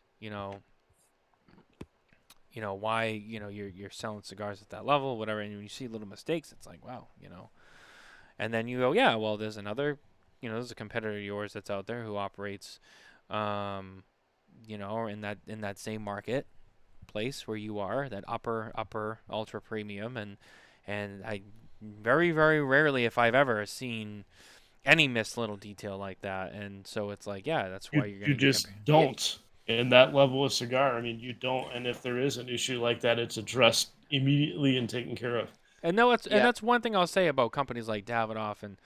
why, you're selling cigars at that level, whatever. And when you see little mistakes, it's like, wow, And then you go, yeah, well, there's another, there's a competitor of yours that's out there who operates, in that same market place where you are, that upper ultra premium, and I very, very rarely, if I've ever, seen any missed little detail like that. And so it's like, yeah, that's why you're gonna You just don't. In that level of cigar, I mean, you don't. And if there is an issue like that, it's addressed immediately and taken care of. And that's one thing I'll say about companies like Davidoff, and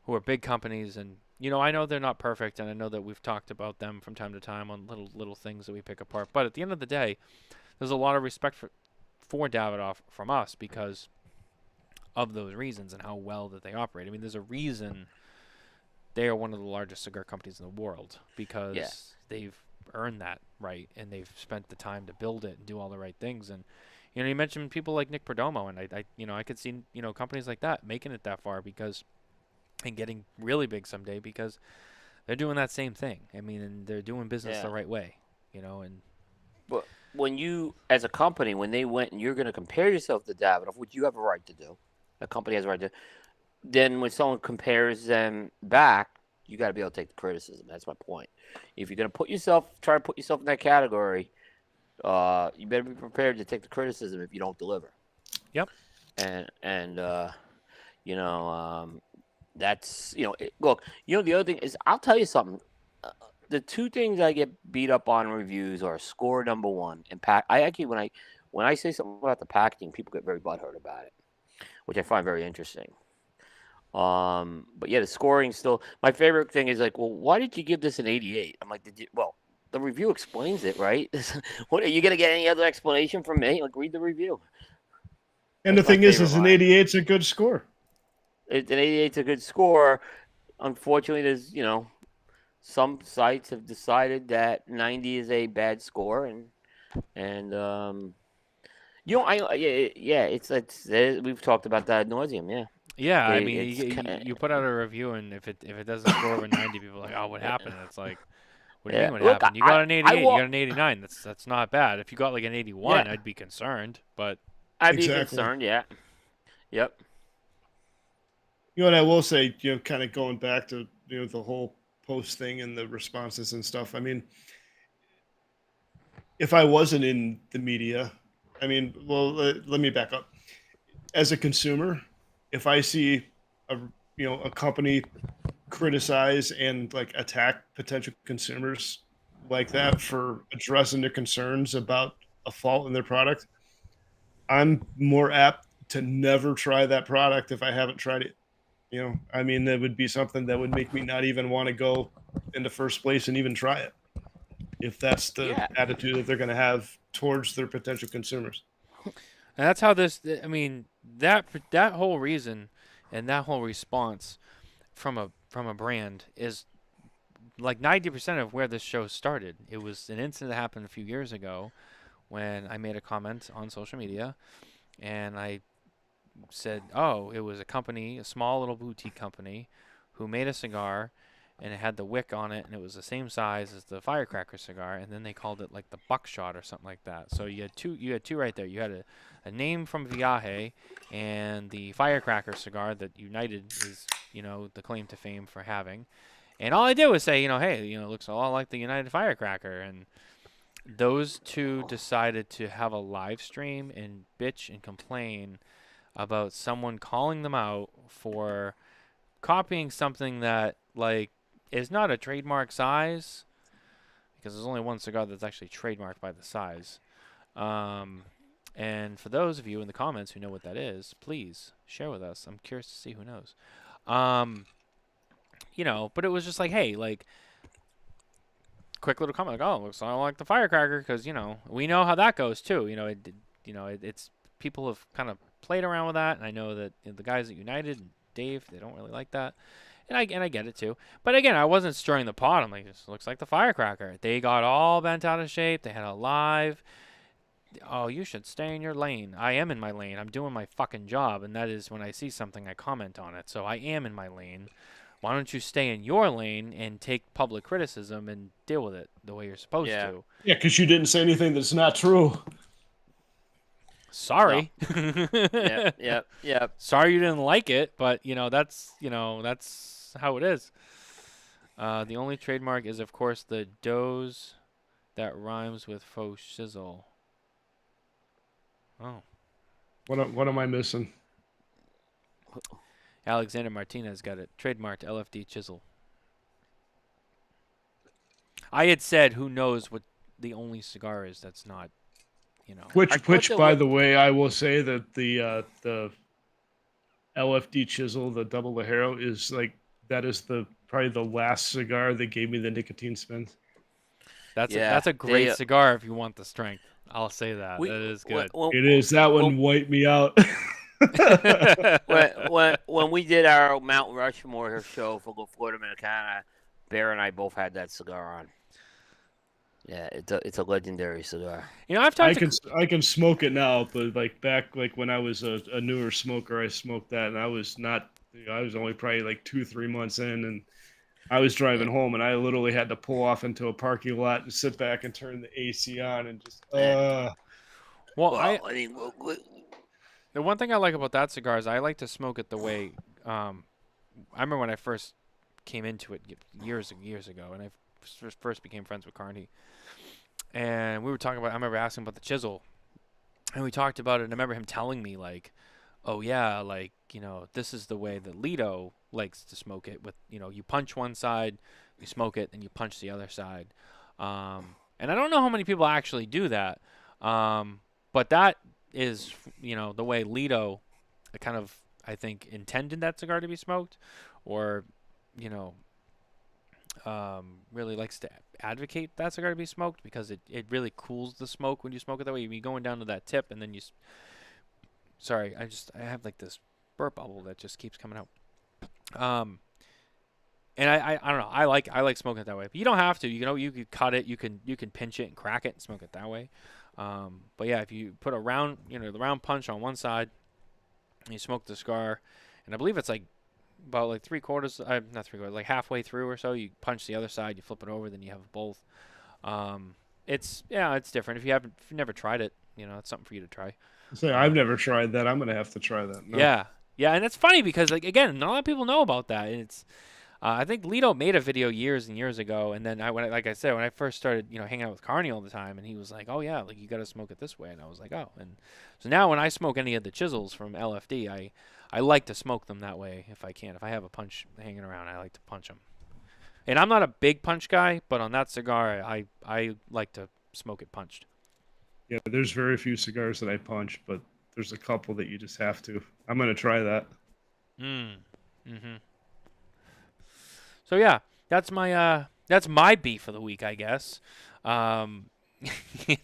who are big companies, and you know, I know they're not perfect, and I know that we've talked about them from time to time on little things that we pick apart. But at the end of the day, there's a lot of respect for Davidoff from us because of those reasons and how well that they operate. I mean, there's a reason they are one of the largest cigar companies in the world because Yeah. they've earned that right and they've spent the time to build it and do all the right things. And you know, you mentioned people like Nick Perdomo, and I could see, you know, companies like that making it that far because and getting really big someday because they're doing that same thing. I mean, and they're doing business the Yeah. right way, you know. And But when you, as a company, when they went and you're going to compare yourself to Davidoff, which you have a right to do, a company has a right to, then when someone compares them back, you got to be able to take the criticism. That's my point. If you're going to try to put yourself in that category, you better be prepared to take the criticism if you don't deliver. Yep. And you know, that's, you know, look, you know, the other thing is, I'll tell you something. The two things I get beat up on reviews are score number one and pack. I actually, when I say something about the packaging, people get very butthurt about it, which I find very interesting. But yeah, the scoring still. My favorite thing is like, well, why did you give this an 88? I'm like, well, the review explains it, right? What are you gonna get any other explanation from me? Like, read the review. And That's the my thing is favorite an line. 88's a good score. An 88's a good score. Unfortunately, there's, you know, some sites have decided that 90 is a bad score, and you know, it's we've talked about that ad nauseum, yeah. yeah, I mean, It's you put out a review, and if it doesn't score over 90, people are like, oh, what happened? And it's like, what do you yeah. mean what Look, happened? You got an I 88, you will. got an 89. That's not bad. If you got like an 81, Yeah, I'd be concerned. But I'd be Exactly. concerned. Yeah. Yep. You know, and I will say, you know, kind of going back to, you know, the whole post thing and the responses and stuff. I mean, if I wasn't in the media, I mean, well, let me back up. As a consumer, if I see a, you know, a company criticize and like attack potential consumers like that for addressing their concerns about a fault in their product, I'm more apt to never try that product if I haven't tried it. You know, I mean, that would be something that would make me not even want to go in the first place and even try it if that's the Yeah. attitude that they're going to have towards their potential consumers. and that's how this. I mean, that whole reason and that whole response from a brand is like 90% of where this show started. It was an incident that happened a few years ago when I made a comment on social media, and I said, "Oh, it was a company, a small little boutique company, who made a cigar, and it had the wick on it, and it was the same size as the firecracker cigar, and then they called it like the buckshot or something like that." So you had two right there. You had a name from Viaje, and the firecracker cigar that United is, you know, the claim to fame for having. And all I did was say, you know, hey, you know, it looks a lot like the United Firecracker, and those two decided to have a live stream and bitch and complain about someone calling them out for copying something that like is not a trademark size, because there's only one cigar that's actually trademarked by the size. And for those of you in the comments who know what that is, please share with us. I'm curious to see who knows. You know, but it was just like, hey, like, quick little comment, like, oh, looks a lot like the firecracker, because, you know, we know how that goes too. You know, it's people have kind of played around with that, and I know that, you know, the guys at United and Dave, they don't really like that, and I get it too. But again, I wasn't stirring the pot. I'm like, this looks like the firecracker. They got all bent out of shape. They had a live. Oh, you should stay in your lane. I am in my lane. I'm doing my fucking job, and that is when I see something, I comment on it. So I am in my lane. Why don't you stay in your lane and take public criticism and deal with it the way you're supposed Yeah. to? Yeah, because you didn't say anything that's not true. Sorry. Yep. Sorry you didn't like it, but that's how it is. The only trademark is, of course, the doze that rhymes with faux shizzle. Oh. What am I missing? Alexander Martinez got it. Trademarked LFD chisel. I had said, who knows what the only cigar is that's not, Which by the way, I will say that the LFD chisel, the double Lajero, is like that is probably the last cigar that gave me the nicotine spins. That's a great cigar if you want the strength. I'll say that. That is good. It is. That one wiped me out. when we did our Mount Rushmore show for Florida Americana, Bear and I both had that cigar on. Yeah, it's a legendary cigar. You know, I can smoke it now, but like back when I was a newer smoker, I smoked that, and I was not. I was only probably like 2-3 months in, and I was driving home, and I literally had to pull off into a parking lot and sit back and turn the AC on and just. The one thing I like about that cigar is I like to smoke it the way. I remember when I first came into it years ago, and I first became friends with Carney, and we were talking about. I remember asking about the chisel, and we talked about it. And I remember him telling me like, "Oh yeah, like this is the way that Lido likes to smoke it. With you punch one side, you smoke it, and you punch the other side." And I don't know how many people actually do that, but that is the way Lido kind of I think intended that cigar to be smoked, or really likes to advocate that cigar to be smoked because it really cools the smoke when you smoke it that way. You're going down to that tip and then sorry, I have like this burp bubble that just keeps coming out. And I don't know. I like smoking it that way. But you don't have to. You can cut it. You can pinch it and crack it and smoke it that way. But yeah, if you put a round, the round punch on one side, and you smoke the cigar, and I believe it's like about like not 3/4, like halfway through or so, you punch the other side, you flip it over, then you have both. It's different. If you've never tried it, it's something for you to try. I've never tried that. I'm gonna have to try that. No. Yeah, and it's funny because like again, not a lot of people know about that. And it's I think Lido made a video years and years ago, and then when I first started, hanging out with Carney all the time, and he was like, "Oh yeah, like you got to smoke it this way," and I was like, "Oh," and so now when I smoke any of the chisels from LFD, I like to smoke them that way if I can. If I have a punch hanging around, I like to punch them. And I'm not a big punch guy, but on that cigar, I like to smoke it punched. Yeah, there's very few cigars that I punch, but there's a couple that you just have to. I'm gonna try that. So yeah, that's my beef for the week, I guess.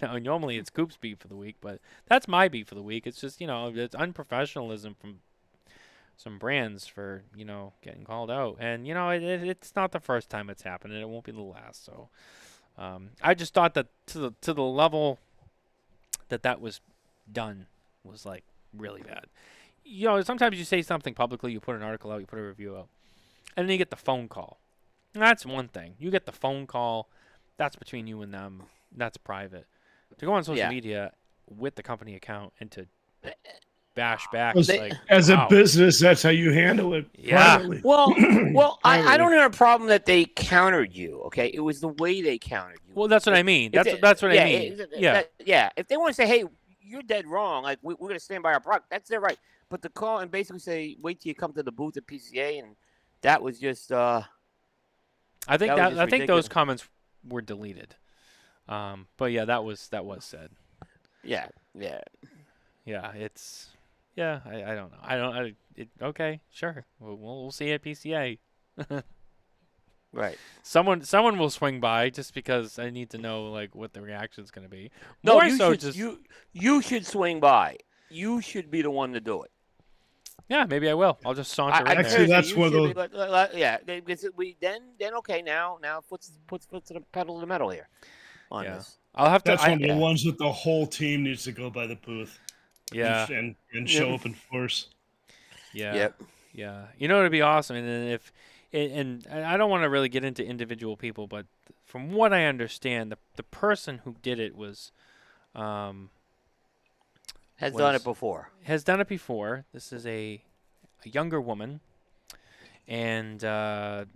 Normally it's Coop's beef for the week, but that's my beef for the week. It's just it's unprofessionalism from some brands for getting called out, and it's not the first time it's happened, and it won't be the last. So I just thought that to the level that was done was like really bad. Sometimes you say something publicly, you put an article out, you put a review out, and then you get the phone call. And that's one thing. You get the phone call, that's between you and them. That's private. To go on social media with the company account and to bash back, as a business, that's how you handle it. Yeah. Privately. Well, I don't have a problem that they countered you. Okay, it was the way they countered you. Well, that's what I mean. That's what I mean. If they want to say, "Hey, you're dead wrong," like we're going to stand by our product, that's their right. But to call and basically say, "Wait till you come to the booth at PCA," and that was just. I think those comments were deleted. But yeah, that was said. Yeah. It's. Yeah, I don't know. Okay, sure. We'll see at PCA. Right. Someone will swing by just because I need to know like what the reaction's going to be. No, you should swing by. You should be the one to do it. Yeah, maybe I will. I'll just saunter in there. Actually, that's one of those. Because then okay now puts the pedal to the metal here on this. I'll have to. That's one of the ones that the whole team needs to go by the booth. Yeah. And show up in force. Yeah. Yep. Yeah. It'd be awesome. And then and I don't want to really get into individual people, but from what I understand, the person who did it was done it before. Has done it before. This is a younger woman. And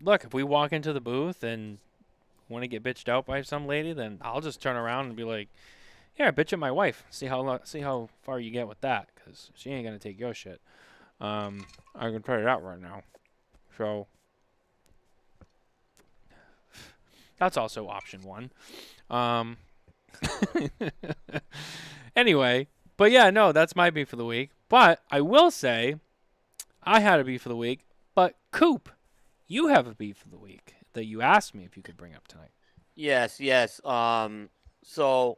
look, if we walk into the booth and want to get bitched out by some lady, then I'll just turn around and be like, "Yeah, bitch at my wife. See how far you get with that, because she ain't gonna take your shit." I can tell you that right now. So that's also option one. Anyway, but yeah, no, that's my beef for the week. But I will say, I had a beef for the week. But Coop you have a beef of the week that you asked me if you could bring up tonight. Yes. So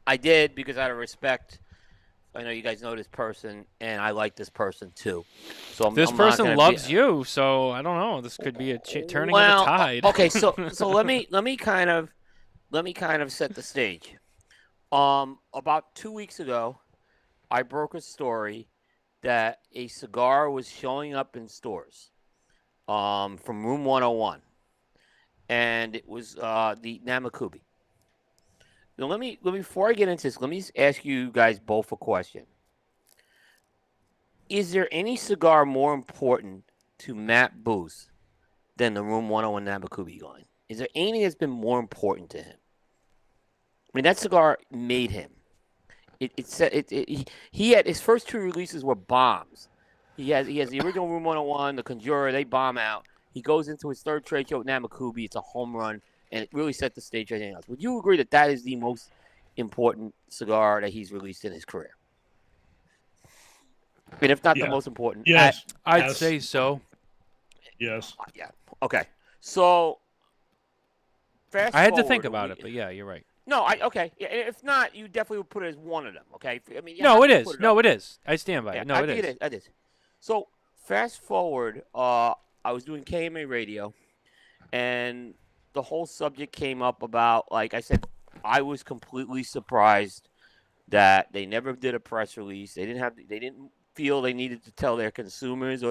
I did because out of respect. I know you guys know this person, and I like this person too. So This I'm not person gonna loves you, so I don't know. This could be a turning of Well, the tide. okay, so let me kind of set the stage. About 2 weeks ago, I broke a story that a cigar was showing up in stores, from Room 101, and it was the Namakubi. Now, let me before I get into this, let me ask you guys both a question. Is there any cigar more important to Matt Booth than the Room 101 Namakubi line? Is there anything that's been more important to him? I mean, that cigar made him. He had his first 2 releases were bombs. He has the original Room 101, the Conjurer, they bomb out. He goes into his 3rd trade show with Namakubi. It's a home run, and it really set the stage for anything else. Would you agree that that is the most important cigar that he's released in his career? I mean, if not the most important. Yes. I'd say so. Yes. Yeah. Okay. So, fast I had to forward think a about week- it, but yeah, you're right. No, okay. Yeah, if not, you definitely would put it as one of them. Okay. I mean, you No, have it to is. put No, up. it is. I stand by Yeah, it. No, I it think is. It is. So fast forward, I was doing KMA radio, and the whole subject came up about, like I said, I was completely surprised that they never did a press release. They didn't feel they needed to tell their consumers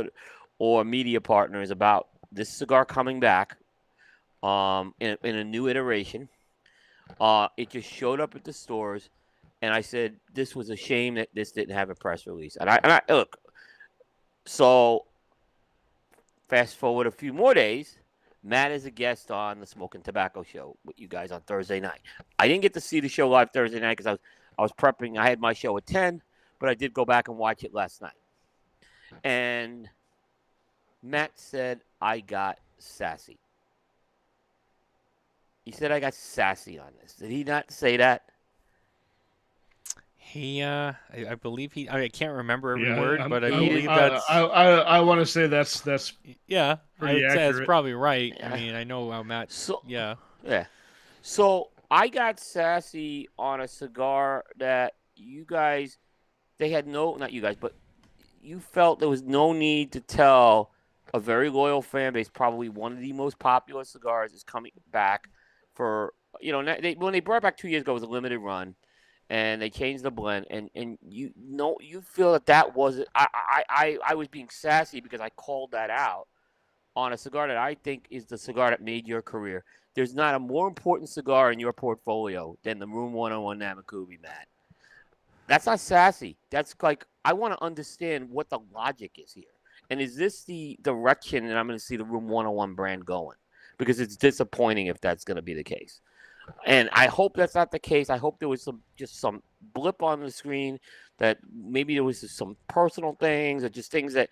or media partners about this cigar coming back, in a new iteration. It just showed up at the stores, and I said this was a shame that this didn't have a press release. And I look. So fast forward a few more days, Matt is a guest on the Smoking Tobacco show with you guys on Thursday night. I didn't get to see the show live Thursday night because I was prepping. I had my show at 10, but I did go back and watch it last night. And Matt said I got sassy. He said I got sassy on this. Did he not say that? He, I believe he. I can't remember every word, but I he- believe that's. I want to say that's Yeah, I pretty would say that's accurate. probably right. Yeah. I mean, I know how Matt. So Yeah. yeah. So I got sassy on a cigar that you guys, they had not you guys, but you felt there was no need to tell a very loyal fan base, probably one of the most popular cigars is coming back for, when they brought it back 2 years ago, it was a limited run, and they changed the blend, and you feel that wasn't, I was being sassy because I called that out on a cigar that I think is the cigar that made your career. There's not a more important cigar in your portfolio than the Room 101 Namakubi, Matt. That's not sassy. That's like, I want to understand what the logic is here. And is this the direction that I'm going to see the Room 101 brand going? Because it's disappointing if that's going to be the case. And I hope that's not the case. I hope there was just some blip on the screen, that maybe there was just some personal things or just things that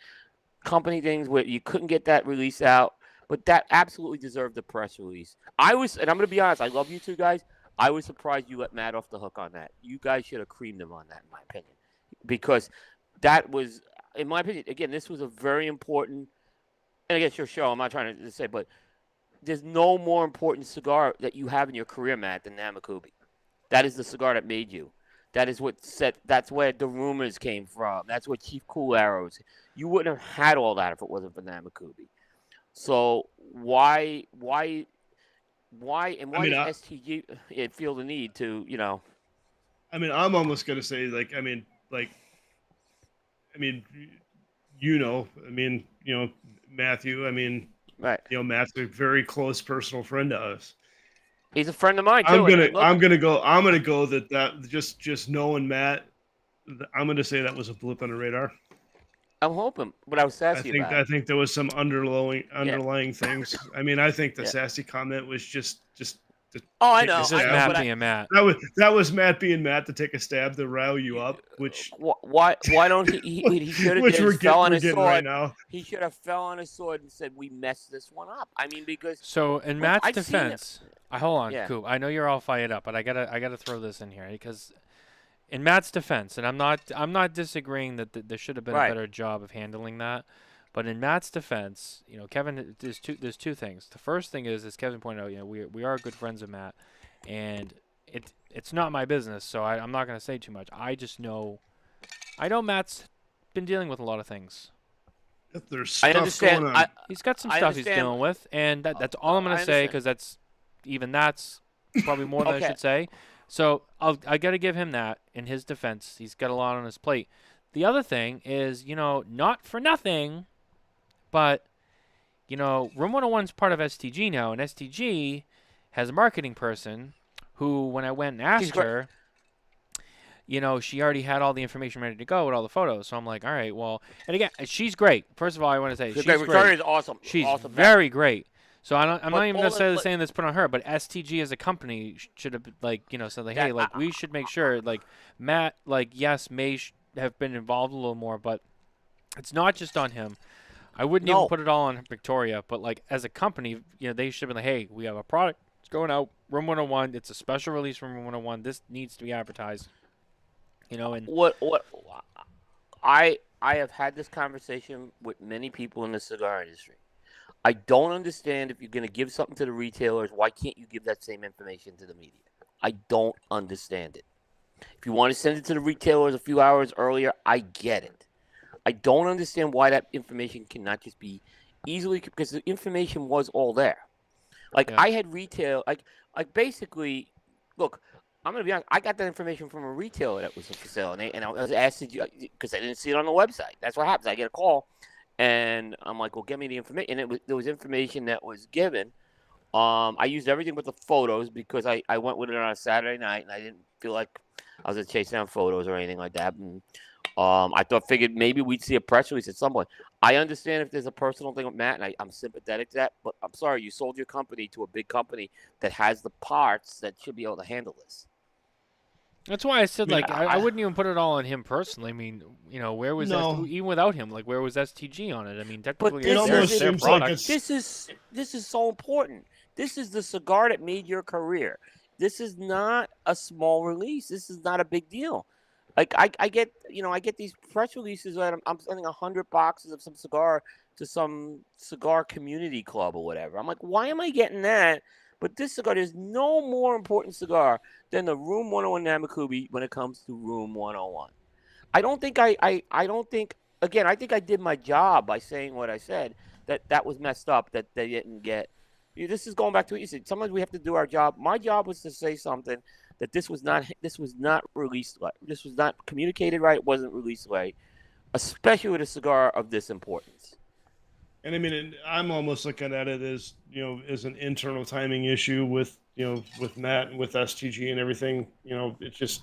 company things where you couldn't get that release out. But that absolutely deserved the press release. And I'm going to be honest, I love you two guys. I was surprised you let Matt off the hook on that. You guys should have creamed him on that, in my opinion. Because that was, in my opinion, again, this was a very important, and I guess your show, I'm not trying to say, but there's no more important cigar that you have in your career, Matt, than Namakubi. That is the cigar that made you. That is that's where the rumors came from. That's where Chief Cool Arrows. You wouldn't have had all that if it wasn't for Namakubi. So why does STG feel the need to, I mean, I'm almost gonna say Matthew. right? Matt's a very close personal friend to us. He's a friend of mine too. I'm gonna go that just knowing Matt, I'm gonna say that was a blip on the radar. I'm hoping, but I was sassy about it. I think there was some underlying things. I mean, I think the sassy comment was just Oh, I know. This is I know, Matt but being Matt. that was Matt being Matt to take a stab to rile you up, which why don't he should have which we're fell on getting his sword right now. He should have fell on his sword and said, "We messed this one up." I mean, because So in Look, Matt's I've seen it. defense, hold on, Yeah. Coop. I know you're all fired up, but I gotta throw this in here because in Matt's defense, and I'm not disagreeing that there should have been Right. a better job of handling that, But in Matt's defense, Kevin, there's two things. The first thing is, as Kevin pointed out, we are good friends of Matt, and it's not my business, so I'm not going to say too much. I know Matt's been dealing with a lot of things. If there's I stuff understand. going on. He's got some I stuff he's understand. dealing with, and that's all I'm going I to say, understand. because that's probably more than I Okay. should say. So I got to give him that in his defense. He's got a lot on his plate. The other thing is, not for nothing, but Room 101 is part of STG now, and STG has a marketing person who, when I went and asked her, she already had all the information ready to go with all the photos. So I'm like, all right, well, and again, she's great. First of all, I want to say she's Victoria great. is awesome. She's awesome. very great. So I'm But not even all necessarily the- saying this put on her, but STG as a company should have said like, hey, like we should make sure like Matt, like yes, may have been involved a little more, but it's not just on him. I wouldn't even No. put it all on Victoria, but like as a company, they should have been like, hey, we have a product. It's going out. Room 101. It's a special release from Room 101. This needs to be advertised. And what I have had this conversation with many people in the cigar industry. I don't understand, if you're going to give something to the retailers, why can't you give that same information to the media? I don't understand it. If you want to send it to the retailers a few hours earlier, I get it. I don't understand why that information cannot just be easily, because the information was all there. Like Yeah. I had retail, like basically, look, I'm gonna be honest. I got that information from a retailer that was for sale, and I was asked because I didn't see it on the website. That's what happens. I get a call, and I'm like, "Well, give me the information." And there was information that was given. I used everything but the photos because I went with it on a Saturday night, and I didn't feel like I was gonna chase down photos or anything like that. And figured maybe we'd see a press release at some point. I understand if there's a personal thing with Matt, and I'm sympathetic to that. But I'm sorry, you sold your company to a big company that has the parts that should be able to handle this. that's why I said I mean, like I wouldn't even put it all on him personally. I mean, where was No. even without him? Like where was STG on it? I mean, But technically, this it's almost their seems like product. it's- This is so important. This is the cigar that made your career. This is not a small release. This is not a big deal. Like I get these press releases that I'm sending 100 boxes of some cigar to some cigar community club or whatever. I'm like, why am I getting that? But this cigar, there's no more important cigar than the Room 101 Namakubi when it comes to Room 101. I don't think I don't think, again, I think I did my job by saying what I said, that was messed up, that they didn't get. This is going back to what you said. Sometimes we have to do our job. My job was to say something that this was not released right. This was not communicated right. It wasn't released right, especially with a cigar of this importance. And I mean, I'm almost looking at it as as an internal timing issue with with Matt and with STG and everything. It just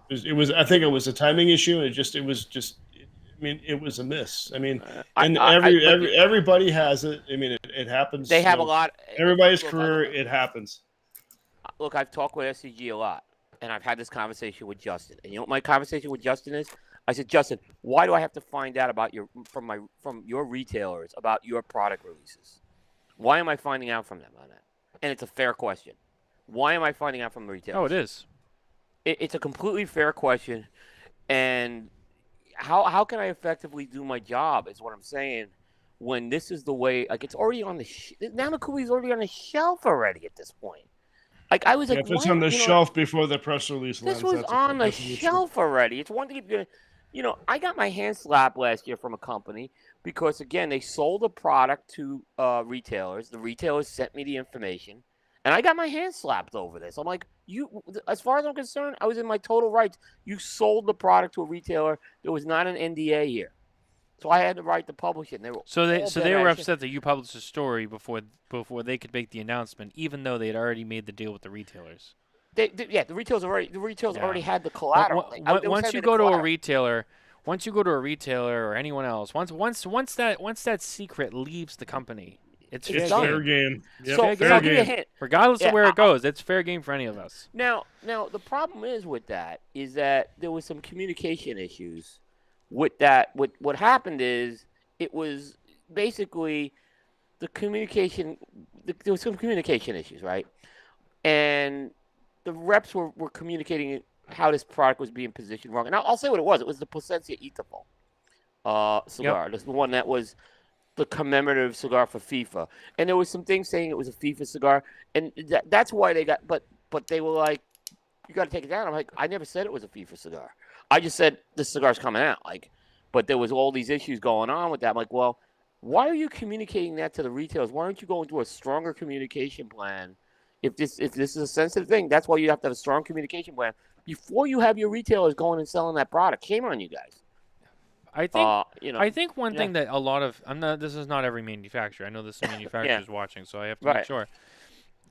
it was. I think it was a timing issue. It was just. I mean, it was a miss. I mean, and everybody has it. I mean, it happens. They have a lot. Everybody's Look, career, it happens. Look, I've talked with SCG a lot, and I've had this conversation with Justin. And you know what my conversation with Justin is? I said, Justin, why do I have to find out about from your retailers about your product releases? Why am I finding out from them on that? And it's a fair question. Why am I finding out from the retailers? Oh, it is. It's a completely fair question, and how can I effectively do my job is what I'm saying. When this is the way, like it's already on the Namakubi's already on the shelf already at this point. Like I was like, If it's on the shelf before the press release lands, this was on the shelf already. It's one thing if you're, I got my hand slapped last year from a company because again they sold a product to retailers. The retailers sent me the information, and I got my hand slapped over this. I'm like, as far as I'm concerned, I was in my total rights. You sold the product to a retailer. There was not an NDA here. So I had the right to publish it. And they were they were upset that you published a story before they could make the announcement, even though they had already made the deal with the retailers. The retailers already had the collateral. Once you go to a retailer or anyone else, once that secret leaves the company, it's fair game. Yep. So fair I'll give you a game. hint. Regardless of where it goes, it's fair game for any of us. Now the problem is with that is that there was some communication issues with that. What happened is it was basically the communication. There was some communication issues, right? And the reps were communicating how this product was being positioned wrong. And I'll say what it was. It was the Plasencia Etafol. cigar. That's the one that was the commemorative cigar for FIFA. And there was some things saying it was a FIFA cigar, and that's why they got. But they were like, you got to take it down. I'm like, I never said it was a FIFA cigar. I just said this cigar's coming out. Like, but there was all these issues going on with that. I'm like, well, why are you communicating that to the retailers? Why aren't you going through a stronger communication plan? If this is a sensitive thing, that's why you have to have a strong communication plan before you have your retailers going and selling that product. Shame on you guys. I think You know, I think one thing that a lot of this is not every manufacturer. I know there's some manufacturers watching, so I have to make sure.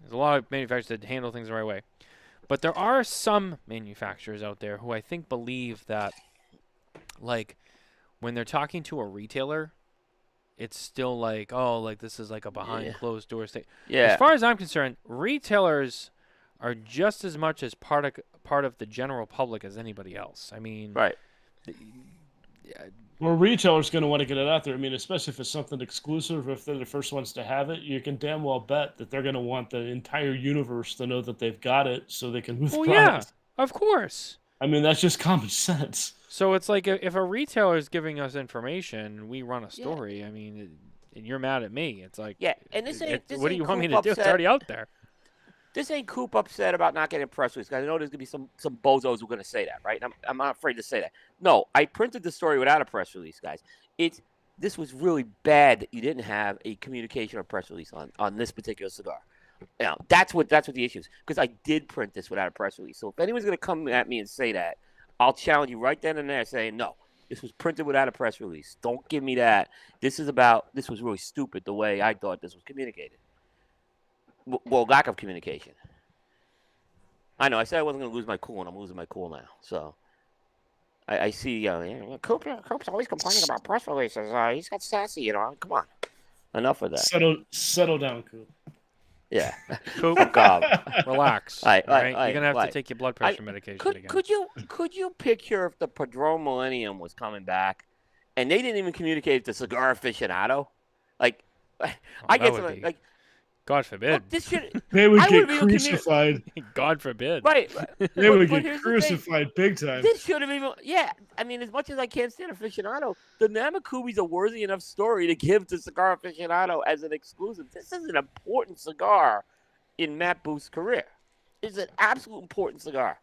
There's a lot of manufacturers that handle things the right way. But there are some manufacturers out there who I think believe that, like, when they're talking to a retailer, it's still like, oh, like this is like a behind closed door state. Yeah. As far as I'm concerned, retailers are just as much as part of the general public as anybody else. I mean, right. Well, retailers going to want to get it out there. I mean, especially if it's something exclusive, if they're the first ones to have it, you can damn well bet that they're going to want the entire universe to know that they've got it so they can move the product. Yeah, of course. I mean, that's just common sense. So it's like if a retailer is giving us information, we run a story. I mean, and you're mad at me. It's like, and this ain't. What do you want me to do? It's already out there. This ain't Coop upset about not getting press release. I know there's gonna be some bozos who are gonna say that, right? I'm not afraid to say that. No, I printed the story without a press release, guys. This was really bad that you didn't have a communication or press release on this particular cigar. Now that's what the issue is, because I did print this without a press release. So if anyone's gonna come at me and say that, I'll challenge you right then and there, saying no. This was printed without a press release. Don't give me that. This was really stupid the way I thought this was communicated. Well, lack of communication. I know. I said I wasn't going to lose my cool, and I'm losing my cool now. So I see. Coop's always complaining about press releases. He's got sassy, you know. Come on, enough of that. Settle down, Coop. Yeah, Coop, relax. All right? You're gonna have to take your blood pressure medication again. Could you picture if the Padron Millennium was coming back, and they didn't even communicate it to Cigar Aficionado? Like, I get something like. God forbid. They would get crucified. God forbid. Right. They would get crucified big time. This should have even. Yeah. I mean, as much as I can't stand Aficionado, the Namakubi's a worthy enough story to give to Cigar Aficionado as an exclusive. This is an important cigar in Matt Booth's career. It's an absolute important cigar.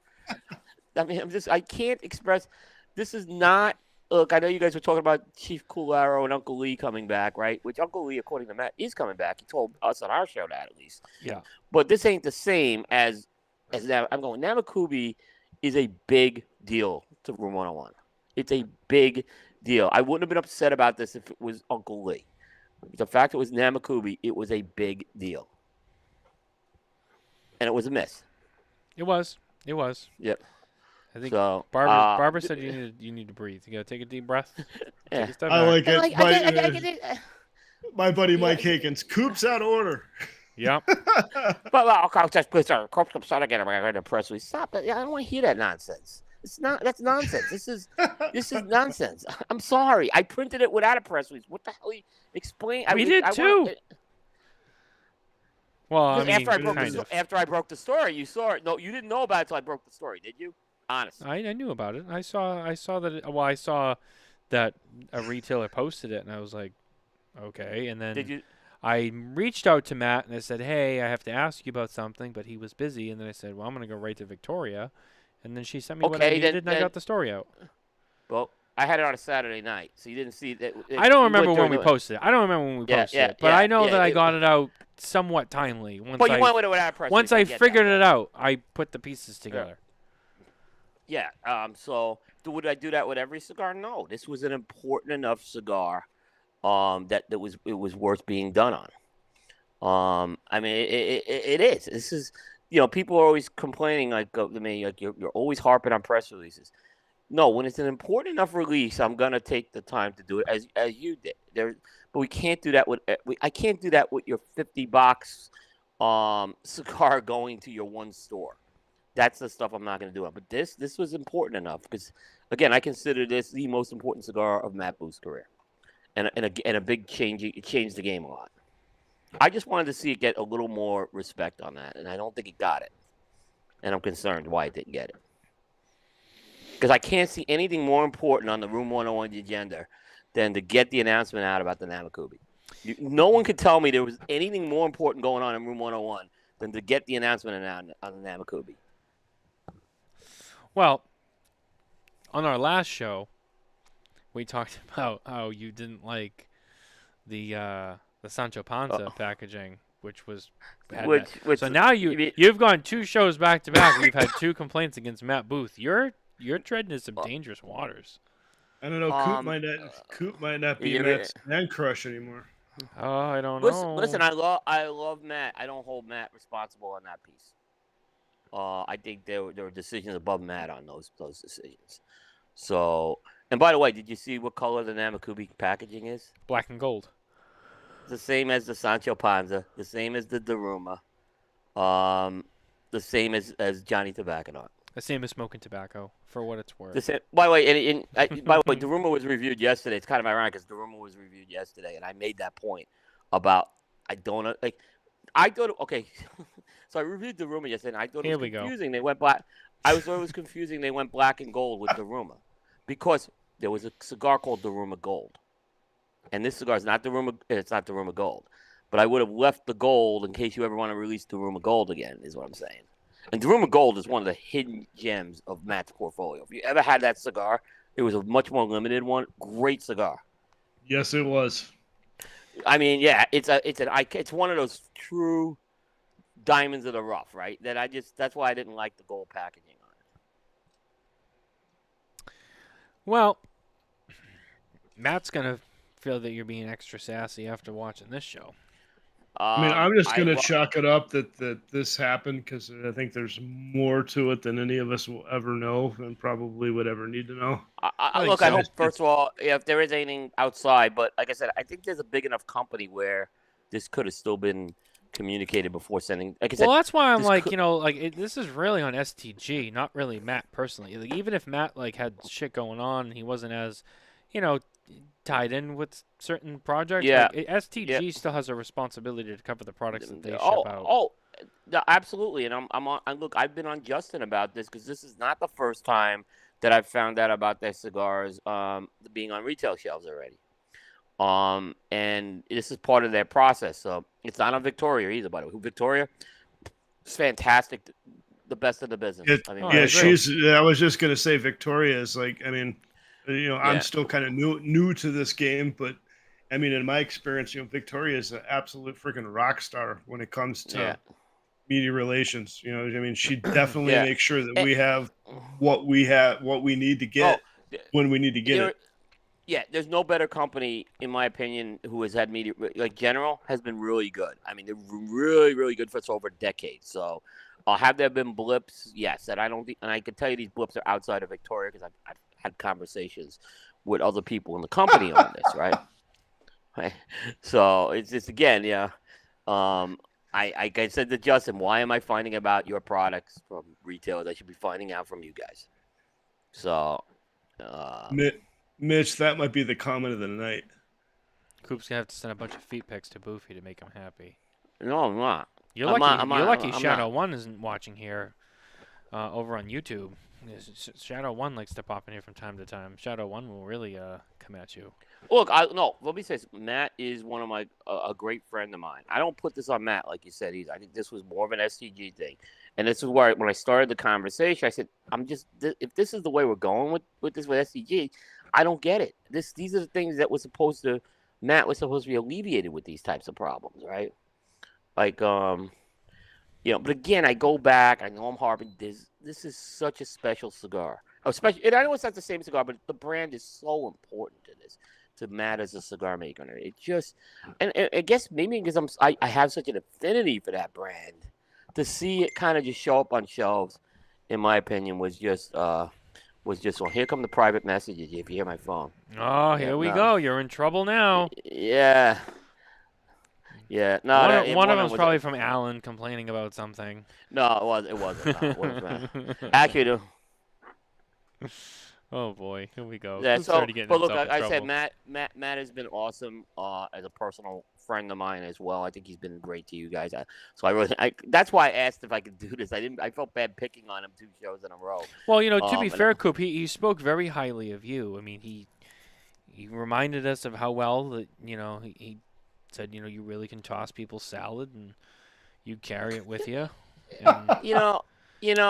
I mean, I can't express. This is not. Look, I know you guys were talking about Chief Cularo and Uncle Lee coming back, right? Which Uncle Lee, according to Matt, is coming back. He told us on our show that, at least. Yeah. But this ain't the same as that. I'm going, Namakubi is a big deal to Room 101. It's a big deal. I wouldn't have been upset about this if it was Uncle Lee. The fact it was Namakubi, it was a big deal. And it was a miss. It was. Yep. I think so, Barbara said you need to breathe. You got to take a deep breath. Yeah. I like it. My buddy Mike Hakens. Coop's out of order. Yep. But Coop's upset again. I'm going to press release. Stop it. I don't want to hear that nonsense. That's nonsense. This is nonsense. I'm sorry. I printed it without a press release. What the hell? Explain. We did too. Well, I mean, after I broke the story, you saw it. No, you didn't know about it until I broke the story, did you? Honestly. I knew about it. I saw that. I saw that a retailer posted it, and I was like, okay. And then did you? I reached out to Matt and I said, hey, I have to ask you about something, but he was busy. And then I said, well, I'm going to go right to Victoria. And then she sent me what I needed, and I got the story out. Well, I had it on a Saturday night, so you didn't see that. I don't remember when we posted it. But I know that I got it out somewhat timely. But you went with it without a press release. Once I figured it out, I put the pieces together. Yeah. So would I do that with every cigar? No. This was an important enough cigar that it was worth being done on. I mean, it is. This is, people are always complaining to me, like you're always harping on press releases. No, when it's an important enough release, I'm gonna take the time to do it as you did. But we can't do that with. I can't do that with your $50 cigar going to your one store. That's the stuff I'm not going to do. But this was important enough because, again, I consider this the most important cigar of Matt Booth's career, and a big change. It changed the game a lot. I just wanted to see it get a little more respect on that, and I don't think it got it. And I'm concerned why it didn't get it, because I can't see anything more important on the Room 101 agenda than to get the announcement out about the Namakubi. No one could tell me there was anything more important going on in Room 101 than to get the announcement out on the Namakubi. Well, on our last show, we talked about how you didn't like the Sancho Panza packaging, which was so now you've gone 2 shows back to back. We've had 2 complaints against Matt Booth. You're treading in some dangerous waters. I don't know. Coop might not be Matt's man crush anymore. Oh, I don't know. Listen, I love Matt. I don't hold Matt responsible on that piece. I think there were decisions above Matt on those decisions. So, and by the way, did you see what color the Namakubi packaging is? Black and gold. The same as the Sancho Panza, the same as the Daruma, the same as Johnny Tobacco. The same as smoking tobacco, for what it's worth. By the way, by the way, Daruma was reviewed yesterday. It's kind of ironic because Daruma was reviewed yesterday, and I made that point about I thought okay. So I reviewed Daruma yesterday, and I thought it was confusing. They went black. I thought it was confusing. They went black and gold with Daruma because there was a cigar called Daruma Gold, and this cigar is not Daruma. It's not Daruma Gold, but I would have left the gold in case you ever want to release Daruma Gold again. Is what I'm saying. And Daruma Gold is one of the hidden gems of Matt's portfolio. If you ever had that cigar, it was a much more limited one. Great cigar. Yes, it was. I mean, yeah, it's one of those true diamonds of the rough, right? That's why I didn't like the gold packaging on it. Well, Matt's gonna feel that you're being extra sassy after watching this show. I mean, I'm just going to chalk it up that this happened because I think there's more to it than any of us will ever know and probably would ever need to know. I hope, first of all, if there is anything outside, but like I said, I think there's a big enough company where this could have still been communicated before sending. Like I said, well, that's why I'm like, this is really on STG, not really Matt personally. Like, even if Matt had shit going on, and he wasn't as, tied in with certain projects. Yeah. STG still has a responsibility to cover the products that they ship out. Oh, absolutely. And look, I've been on Justin about this because this is not the first time that I've found out about their cigars being on retail shelves already. And this is part of their process. So it's not on Victoria either, by the way. Victoria is fantastic. The best of the business. I was just going to say Victoria is I'm still kind of new to this game, but I mean, in my experience, Victoria is an absolute freaking rock star when it comes to media relations. She definitely makes sure that we have what we need to get when we need to get it. Yeah, there's no better company, in my opinion, who has had media. Like General has been really good. I mean, they're really, really good for us over decades. So, have there been blips? Yes, and I can tell you these blips are outside of Victoria because I've had conversations with other people in the company on this, right? So it's just again, I said to Justin, why am I finding about your products from retailers? I should be finding out from you guys. So, Mitch, that might be the comment of the night. Coop's gonna have to send a bunch of feet pics to Boofy to make him happy. No, I'm not. You're lucky Shadow One isn't watching here over on YouTube. Shadow One likes to pop in here from time to time. Shadow One will really come at you. Look, let me say this. Matt is one of a great friend of mine. I don't put this on Matt like you said either. I think this was more of an STG thing, and this is where when I started the conversation, I said, if this is the way we're going with STG, I don't get it. These are the things that Matt was supposed to be alleviated with these types of problems, right? Like, but again, I go back. I know I'm harping. This is such a special cigar. And I know it's not the same cigar, but the brand is so important to Matt as a cigar maker. It just, and I guess maybe because I have such an affinity for that brand, to see it kind of just show up on shelves, in my opinion, was just well, here come the private messages if you hear my phone. Oh, here we go. You're in trouble now. Yeah. Yeah, no. One of them was probably from Alan complaining about something. No, it wasn't. No, it wasn't. Actually, oh boy, here we go. Yeah, but look, like I said, Matt has been awesome as a personal friend of mine as well. I think he's been great to you guys. That's why I asked if I could do this. I felt bad picking on him 2 shows in a row. Well, to be fair, Coop, he spoke very highly of you. I mean, he reminded us of how well that he said you really can toss people's salad and you carry it with you. And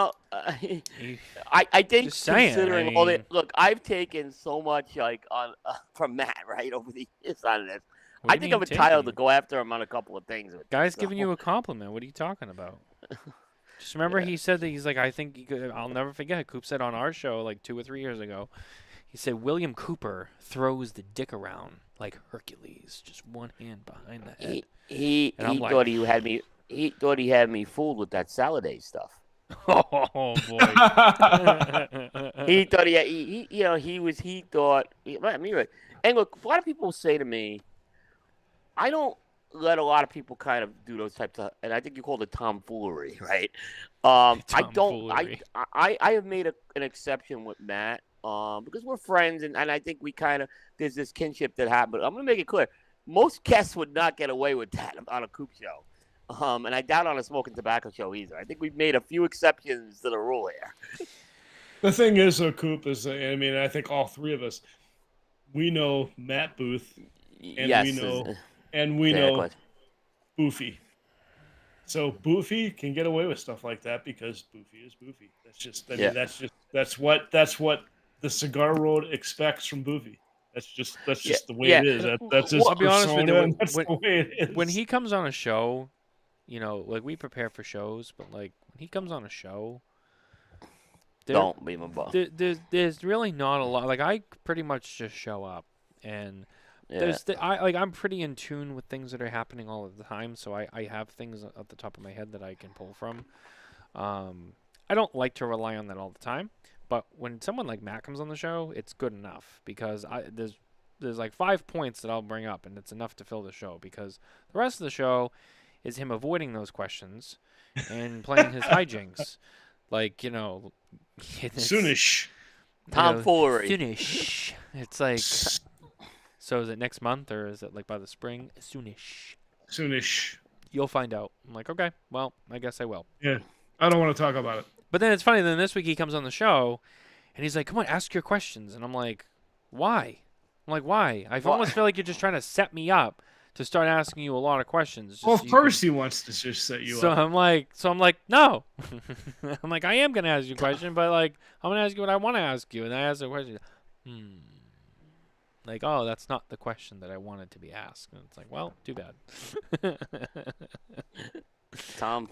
I think just saying, considering all the look, I've taken so much on from Matt right over the years on this. I think I'm entitled to go after him on a couple of things. Guy's giving you a compliment. What are you talking about? Just remember, he said that he's like, I think I'll never forget. Coop said on our show like 2 or 3 years ago. He said William Cooper throws the dick around like Hercules, just one hand behind the head. He thought he had me. He thought he had me fooled with that Saladay stuff. Oh boy! He thought he thought. I mean, and look, a lot of people say to me, I don't let a lot of people kind of do those types of, and I think you call it tomfoolery, right? I don't. I have made an exception with Matt because we're friends, and I think we kind of there's this kinship that happened. But I'm gonna make it clear, most guests would not get away with that on a Coop show. And I doubt on a Smoking Tobacco show either. I think we've made a few exceptions to the rule here. The thing is, though, Coop, is, I mean, I think all three of us, we know Matt Booth, and we know Boofy. So Boofy can get away with stuff like that because Boofy is Boofy. That's just, I mean, that's what the cigar world expects from Boofy. That's just the way it is. That's his I'll be honest with you. That's the way it is. When he comes on a show, like we prepare for shows, but like when he comes on a show, don't leave him alone. There's really not a lot. Like I pretty much just show up, and I'm pretty in tune with things that are happening all of the time. So I have things at the top of my head that I can pull from. I don't like to rely on that all the time, but when someone like Matt comes on the show, it's good enough because there's like 5 points that I'll bring up, and it's enough to fill the show because the rest of the show is him avoiding those questions and playing his hijinks. Like, soonish. Tomfoolery. Soonish. It's like, so is it next month or is it like by the spring? Soonish. Soonish. You'll find out. I'm like, okay, well, I guess I will. Yeah. I don't want to talk about it. But then it's funny, then this week he comes on the show and he's like, come on, ask your questions. And I'm like, why? Why? I almost feel like you're just trying to set me up to start asking you a lot of questions. Well, of course he wants to just set you up. I'm like, no. I'm like, I am going to ask you a question, but like, I'm going to ask you what I want to ask you. And I ask the question, like, oh, that's not the question that I wanted to be asked. And it's like, well, too bad.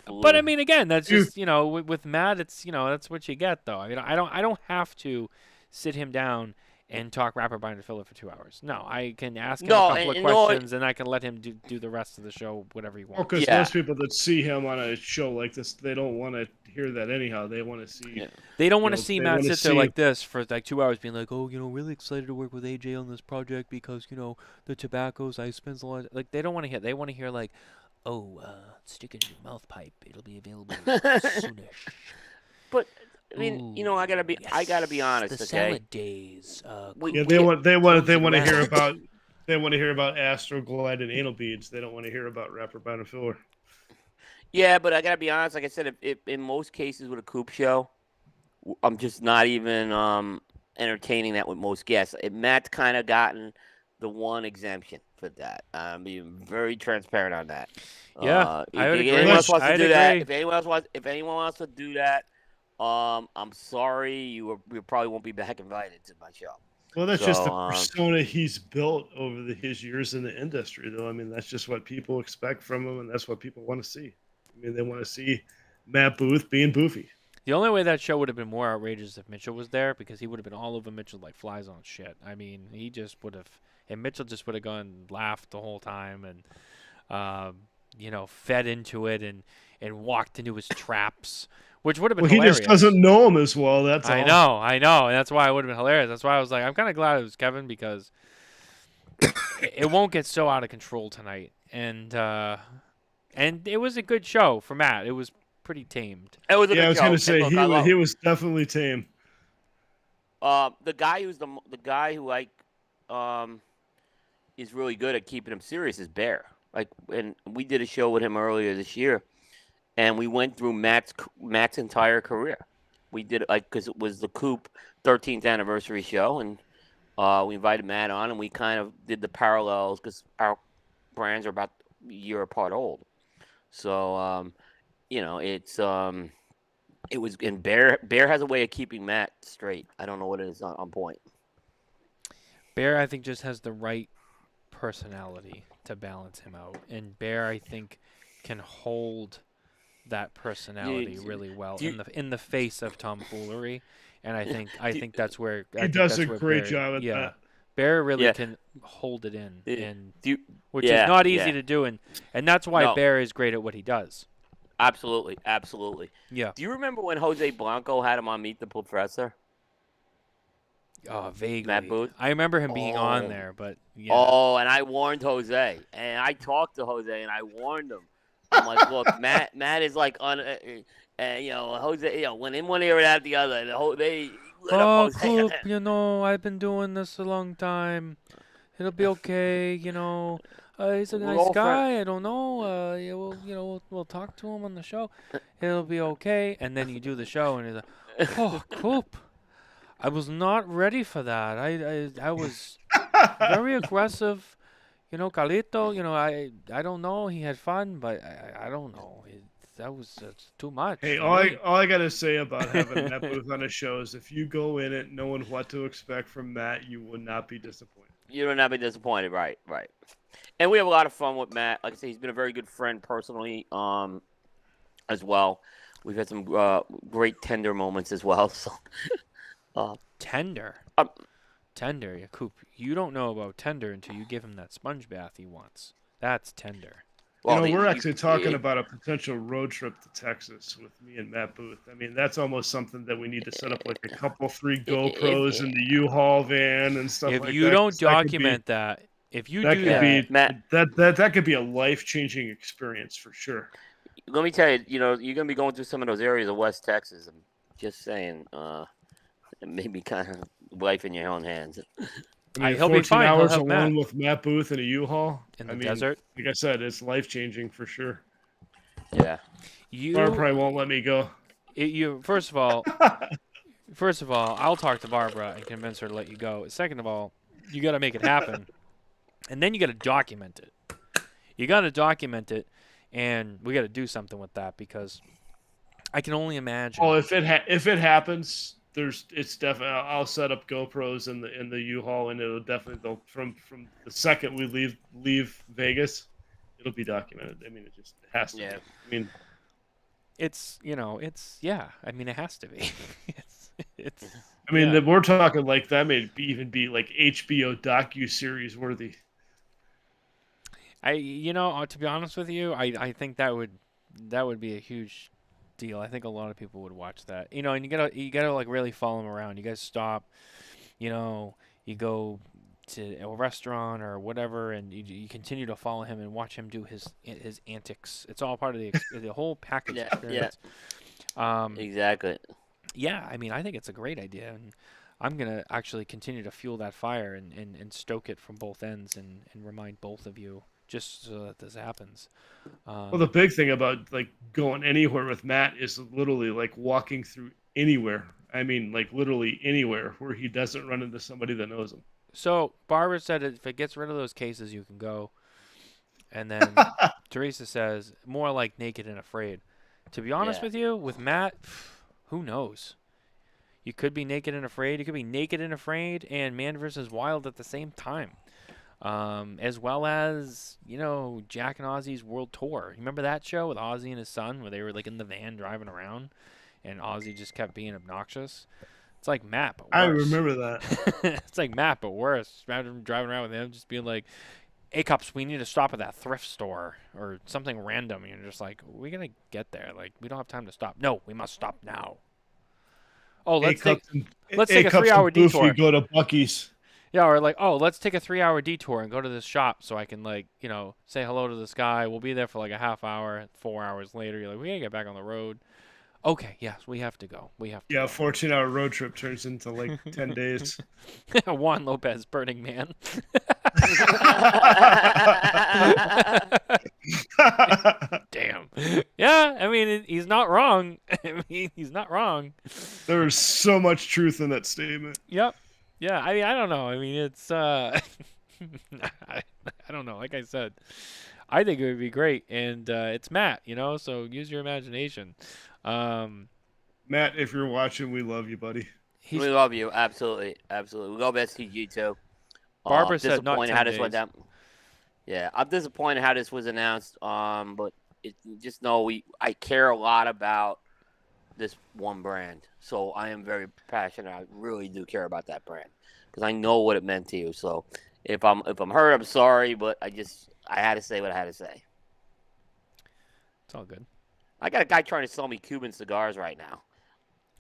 But I mean, again, that's just, with Matt, it's, that's what you get though. I mean, I don't have to sit him down and talk rapper binder filler for 2 hours. No, I can ask him a couple of questions, and I can let him do the rest of the show, whatever he wants. Well, because most people that see him on a show like this, they don't want to hear that anyhow. They want to see. Yeah. They don't want to see Matt sit there like this for like 2 hours, being like, "Oh, really excited to work with AJ on this project because the tobaccos I spent a lot." Like they don't want to hear. They want to hear like, "Oh, stick it in your mouth pipe. It'll be available soonish." But I mean, I gotta be honest. The okay? salad days. They want to hear about Astroglide and anal beads. They don't want to hear about rapper binder filler. Yeah, but I gotta be honest. Like I said, if in most cases with a Coop show, I'm just not even entertaining that with most guests. Matt's kind of gotten the one exemption for that. I'm being very transparent on that. Yeah, I would agree. If anyone else wants to do that, if anyone wants to do that. I'm sorry, you probably won't be back invited to my show. Well, that's just the persona he's built over his years in the industry, though. I mean, that's just what people expect from him, and that's what people want to see. I mean, they want to see Matt Booth being Boofy. The only way that show would have been more outrageous if Mitchell was there, because he would have been all over Mitchell like flies on shit. I mean, he just would have, and Mitchell just would have gone and laughed the whole time and, fed into it and walked into his traps. Which would have been hilarious. He just doesn't know him as well. That's all. I know, and that's why it would have been hilarious. That's why I was like, I'm kind of glad it was Kevin because it won't get so out of control tonight. And it was a good show for Matt. It was pretty tamed. It was a good show. I was going to say he was definitely tame. The guy who is really good at keeping him serious is Bear. Like, and we did a show with him earlier this year. And we went through Matt's entire career. We did because it was the Coop 13th anniversary show, and We invited Matt on, and we kind of did the parallels because our brands are about a year apart old. So, it was, and Bear has a way of keeping Matt straight. I don't know what it is on point. Bear, I think, just has the right personality to balance him out, and Bear, I think, can hold that personality really well in the face of tomfoolery, and I think that's where He does a great job at that. Bear really can hold it in, which is Yeah, not easy yeah. to do, and that's why No. Bear is great at what he does. Absolutely, absolutely. Yeah. Do you remember when Jose Blanco had him on Meet the Professor? Oh, vaguely. Matt Booth? I remember him being on Oh. there, but yeah. Oh, and I warned Jose, and I talked to Jose, and I warned him. I'm like, look, Matt is like Jose, went in one ear and out the other, and they lit Oh, up Jose. Coop, I've been doing this a long time. It'll be okay, he's a We're nice all guy. I don't know. Yeah, we'll talk to him on the show. It'll be okay. And then you do the show, and he's like, oh, Coop, I was not ready for that. I was very aggressive. Carlito, I don't know. He had fun, but I don't know. That was too much. Hey, for all me. I gotta say about having Matt Booth on a show is if you go in it knowing what to expect from Matt, you will not be disappointed. You will not be disappointed, right? And we have a lot of fun with Matt. Like I say, he's been a very good friend personally, as well. We've had some great tender moments as well. So, Tender. Tender, yeah, Coop. You don't know about tender until you give him that sponge bath he wants. That's tender. We're actually talking about a potential road trip to Texas with me and Matt Booth. I mean, that's almost something that we need to set up, like a couple, 3 GoPros in the U-Haul van and stuff like that. If you don't document that, if you do that, Matt, that could be a life-changing experience for sure. let me tell you, you're going to be going through some of those areas of West Texas. I'm just saying, maybe kind of life in your own hands. I mean, he'll be 14 fine. He'll hours have alone Matt. with Matt Booth in a U-Haul In the desert? Like I said, it's life-changing for sure. Yeah. Barbara probably won't let me go. First of all, I'll talk to Barbara and convince her to let you go. Second of all, you got to make it happen, and then you got to document it. You got to document it, and we got to do something with that because I can only imagine. Oh, if it happens, it's definitely. I'll set up GoPros in the U-Haul, and it'll definitely from the second we leave Vegas, it'll be documented. I mean, it has to. Yeah. I mean, it's I mean, it has to be. it's. I mean, we're talking like that may even be like HBO docu-series worthy. To be honest with you, I think that would be a huge deal. I think a lot of people would watch that. And you gotta like really follow him around. You guys stop, you go to a restaurant or whatever, and you continue to follow him and watch him do his antics. It's all part of the whole package experience. Exactly. Yeah, I mean, I think it's a great idea, and I'm gonna actually continue to fuel that fire and stoke it from both ends and remind both of you just so that this happens. Well, the big thing about like going anywhere with Matt is literally like walking through anywhere. I mean, like literally anywhere where he doesn't run into somebody that knows him. So Barbara said if it gets rid of those cases, you can go. And then Teresa says more like naked and afraid. To be honest with you, with Matt, who knows? You could be naked and afraid. You could be naked and afraid and Man vs. Wild at the same time. As well as, Jack and Ozzy's World Tour. You remember that show with Ozzy and his son where they were like in the van driving around and Ozzy just kept being obnoxious? It's like Matt, but worse. I remember that. It's like Matt, but worse. Imagine driving around with him just being like, hey, cops, we need to stop at that thrift store or something random. And you're just like, we're going to get there. Like, we don't have time to stop. No, we must stop now. Oh, let's take a 3-hour detour. We go to Buc-ee's. Yeah, or like, oh, let's take a 3-hour detour and go to this shop so I can, like, say hello to this guy. We'll be there for like a half hour. 4 hours later, you're like, we got to get back on the road. Okay, yes, we have to go. Yeah, a 14-hour road trip turns into like 10 days. Juan Lopez, Burning Man. Damn. Yeah, I mean, he's not wrong. He's not wrong. There's so much truth in that statement. Yep. Yeah, I mean, I don't know. I mean, it's I don't know. Like I said, I think it would be great, and it's Matt, so use your imagination. Um, Matt, if you're watching, we love you, buddy. he's We love you, absolutely, absolutely. We love STG too. Barbara said not Disappointed 10 how this went days. down. Yeah, I'm disappointed how this was announced. But just know I care a lot about this one brand, so I am very passionate. I really do care about that brand because I know what it meant to you. So if I'm hurt, I'm sorry, but I had to say what I had to say. It's all good. I got a guy trying to sell me Cuban cigars right now.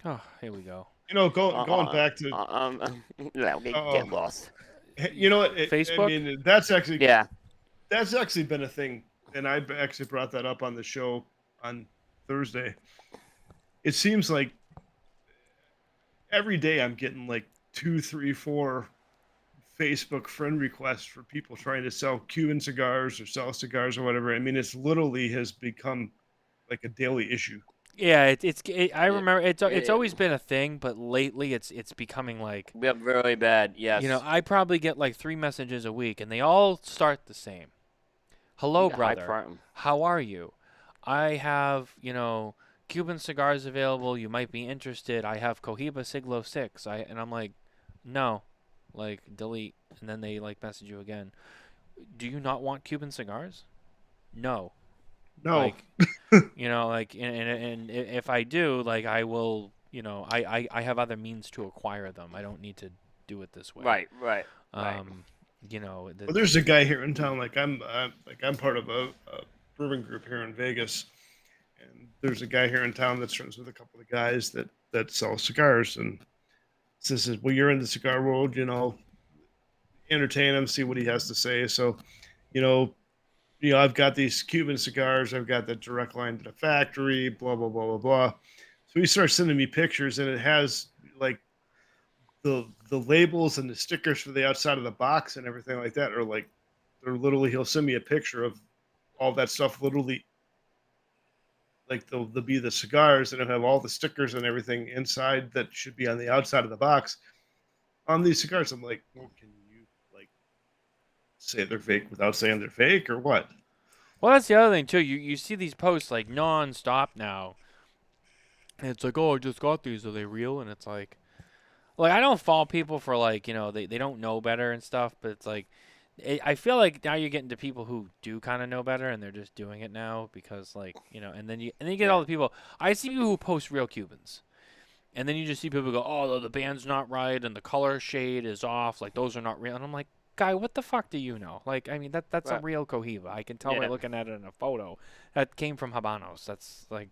Oh, here we go. Going back to Yeah, get lost. you know what? Facebook? I mean, that's actually been a thing, and I actually brought that up on the show on Thursday. It seems like every day I'm getting like 2, 3, 4 Facebook friend requests for people trying to sell Cuban cigars or sell cigars or whatever. I mean, it's literally has become like a daily issue. Yeah, I remember it's always been a thing, but lately it's becoming like very bad. Yes. I probably get like 3 messages a week, and they all start the same. Hello, brother. How are you? I have Cuban cigars available. You might be interested. I have Cohiba Siglo 6. And I'm like, no, like delete, and then they like message you again. Do you not want Cuban cigars? No. No. Like, and if I do, like, I will, I have other means to acquire them. I don't need to do it this way. Right. Well, there's a guy here in town. Like I'm part of a bourbon group here in Vegas, and there's a guy here in town that's friends with a couple of guys that sell cigars, and says, "Well, you're in the cigar world, entertain him, see what he has to say." So, I've got these Cuban cigars. I've got the direct line to the factory, blah, blah, blah, blah, blah. So he starts sending me pictures, and it has like the labels and the stickers for the outside of the box and everything like that are like, they're literally, he'll send me a picture of all that stuff, literally like they'll be the cigars, and it'll have all the stickers and everything inside that should be on the outside of the box on these cigars. I'm like, well, can you like say they're fake without saying they're fake or what? Well, that's the other thing too. You see these posts like non-stop now. And it's like, oh, I just got these. Are they real? And it's like I don't fault people for like they don't know better and stuff. But it's like I feel like now you're getting to people who do kind of know better, and they're just doing it now because like and then you get all the people. I see people who post real Cubans. And then you just see people go, oh, the band's not right, and the color shade is off. Like, those are not real. And I'm like, guy, what the fuck do you know? Like, I mean, that's a real Cohiba. I can tell by looking at it in a photo. That came from Habanos. That's like,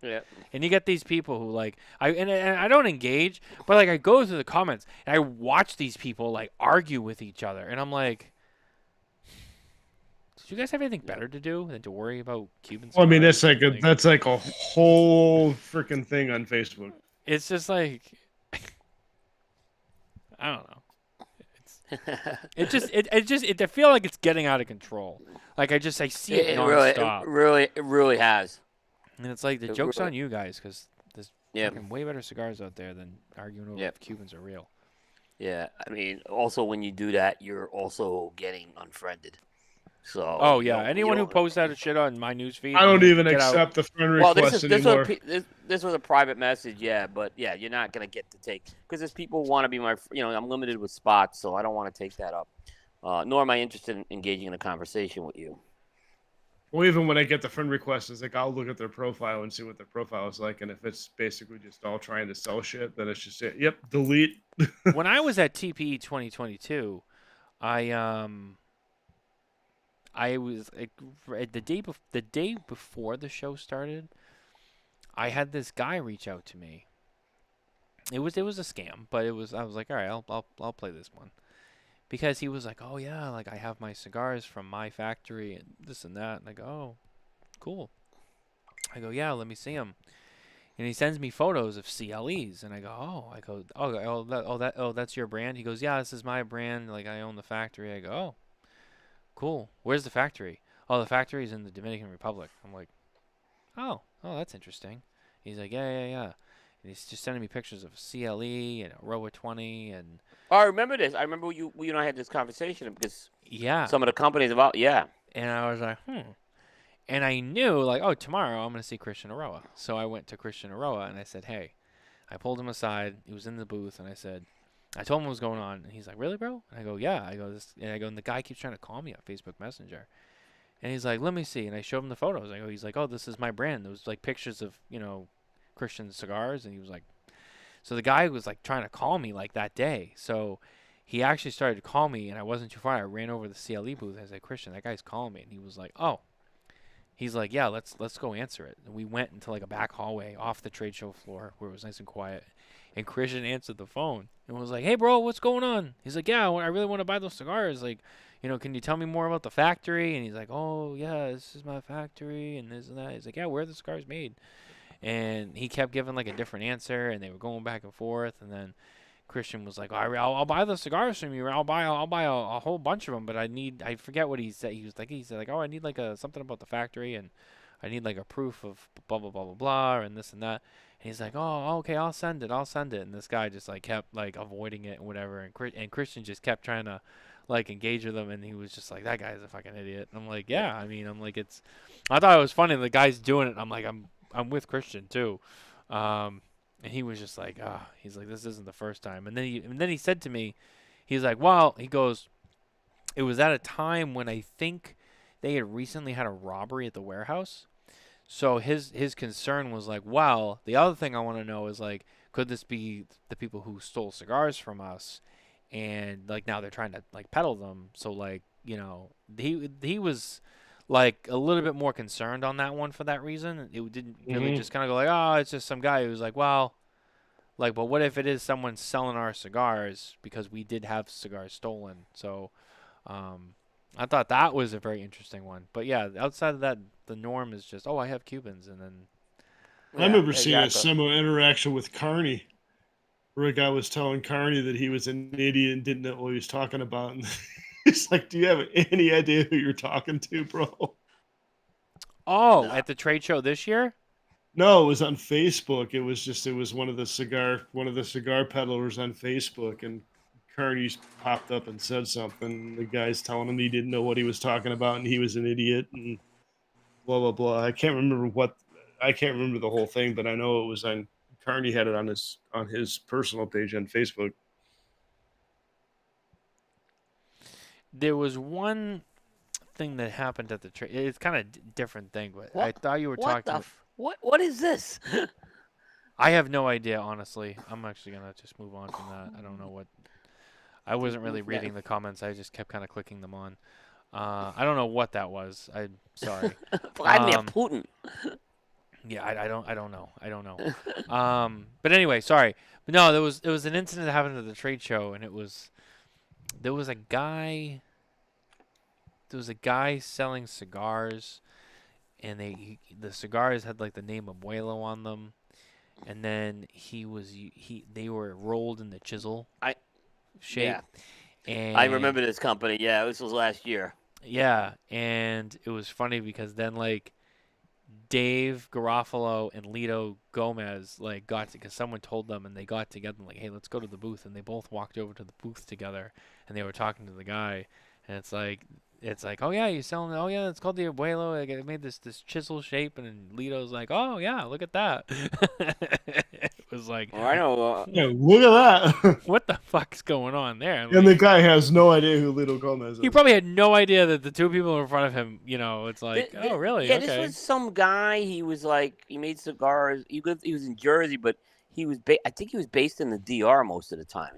and you get these people who like, and I don't engage, but like I go through the comments and I watch these people like argue with each other, and I'm like, do you guys have anything better to do than to worry about Cubans? Well, I mean, that's like a whole freaking thing on Facebook. It's just like, I don't know. I feel like it's getting out of control. Like I see it nonstop. It really has. And it's like the joke's on you guys because there's fucking way better cigars out there than arguing over if Cubans are real. Yeah, I mean, also when you do that, you're also getting unfriended. So. Oh yeah, anyone who posts that shit on my newsfeed, I don't even accept the friend request anymore. This was a private message, but you're not gonna get to take because there's people who want to be my. I'm limited with spots, so I don't want to take that up. Nor am I interested in engaging in a conversation with you. Well, even when I get the friend request, it's like I'll look at their profile and see what their profile is like, and if it's basically just all trying to sell shit, then it's just yep, delete. When I was at TPE 2022, I was the day before the show started. I had this guy reach out to me. It was a scam, but I was like, all right, I'll play this one, because he was like, oh yeah, like I have my cigars from my factory and this and that, and I go, oh, cool. I go, yeah, let me see them. And he sends me photos of CLEs, and I go, that's your brand. He goes, yeah, this is my brand. Like I own the factory. I go, oh. Cool. Where's the factory? Oh, the factory's in the Dominican Republic. I'm like, oh, that's interesting. He's like, yeah. And he's just sending me pictures of CLE and a Rowa 20 and Oh, I remember this. I remember you and I had this conversation because Yeah. some of the companies about And I was like, And I knew, like, oh, tomorrow I'm going to see Christian Aroa. So I went to Christian Aroa and I said, hey, I pulled him aside. He was in the booth, and I told him what was going on. And he's like, really, bro? And I go, yeah. And the guy keeps trying to call me on Facebook Messenger. And he's like, let me see. And I showed him the photos. He's like, oh, this is my brand. There was like pictures of, Christian cigars. And he was like, so the guy was like trying to call me like that day. So he actually started to call me, and I wasn't too far. I ran over to the CLE booth. I said, Christian, that guy's calling me. And he was like, oh. He's like, yeah, let's go answer it. And we went into like a back hallway off the trade show floor where it was nice and quiet. And Christian answered the phone and was like, hey, bro, what's going on? He's like, yeah, I really want to buy those cigars. Like, can you tell me more about the factory? And he's like, oh, yeah, this is my factory and this and that. He's like, yeah, where are the cigars made? And he kept giving like a different answer, and they were going back and forth. And then Christian was like, I'll buy the cigars from you. I'll buy a whole bunch of them, but I forget what he said. He said like, oh, I need like something about the factory, and I need like a proof of blah blah blah blah blah, and this and that. And he's like, oh, okay, I'll send it. And this guy just like kept like avoiding it and whatever. And Christian just kept trying to like engage with him, and he was just like, that guy's a fucking idiot. And I'm like, yeah, I'm like, I thought it was funny. The guy's doing it. I'm like, I'm with Christian too. And he was just like, he's like, this isn't the first time. And then he said to me, he's like, well, he goes, it was at a time when I think they had recently had a robbery at the warehouse. So his concern was like, well, the other thing I want to know is like, could this be the people who stole cigars from us? And like now they're trying to like peddle them. So like, he was like a little bit more concerned on that one for that reason. It didn't really just kind of go like, oh, it's just some guy who's like, well, like, but what if it is someone selling our cigars because we did have cigars stolen? So I thought that was a very interesting one. But yeah, outside of that, the norm is just, oh, I have Cubans. And then I remember seeing a similar interaction with Carney, where a guy was telling Carney that he was an idiot and didn't know what he was talking about. And he's like, do you have any idea who you're talking to, bro? Oh, at the trade show this year? No, it was on Facebook. It was one of the cigar peddlers on Facebook, and Carney's popped up and said something. The guy's telling him he didn't know what he was talking about and he was an idiot and blah blah blah. I can't remember the whole thing, but I know it was on Carney had it on his personal page on Facebook. There was one thing that happened at the trade. It's kind of different thing, but I thought you were talking. What is this? I have no idea, honestly. I'm actually gonna just move on from that. I don't know what. I wasn't really reading the comments. I just kept kind of clicking them on. I don't know what that was. I'm sorry. Vladimir Putin. Yeah, I don't know. But anyway, sorry. But no, there was an incident that happened at the trade show, and there was a guy selling cigars, and the cigars had like the name Abuelo on them, and then they were rolled in the chisel shape. Yeah. And I remember this company. Yeah, this was last year. Yeah, and it was funny because then like Dave Garofalo and Lito Gomez like because someone told them, and they got together and like, hey, let's go to the booth, and they both walked over to the booth together, and they were talking to the guy, and it's like, oh yeah, you're selling it. Oh yeah, it's called the Abuelo. Like, it made this chisel shape, and Lito's like, oh yeah, look at that. It was like, I know. Yeah, look at that. What the fuck's going on there? And the guy has no idea who Lito Gomez is. He probably had no idea that the two people in front of him, it's like, oh really? Yeah, okay. This was some guy. He was like, he made cigars. He was in Jersey, but he was I think he was based in the DR most of the time.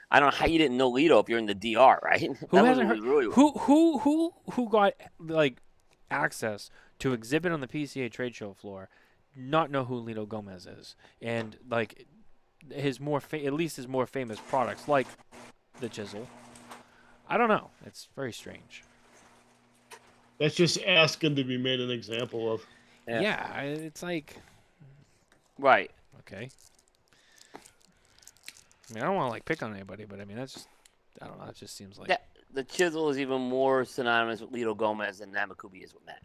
I don't know how you didn't know Lito if you're in the DR, right? Who hasn't heard? Who got like access to exhibit on the PCA trade show floor, not know who Lito Gomez is, and like his more famous products like the chisel. I don't know. It's very strange. That's just asking to be made an example of. Yeah, it's like, right. Okay. I mean, I don't want to like pick on anybody, but I mean, that's just, I don't know. It just seems like the chisel is even more synonymous with Lito Gomez than Namakubi is with Matt.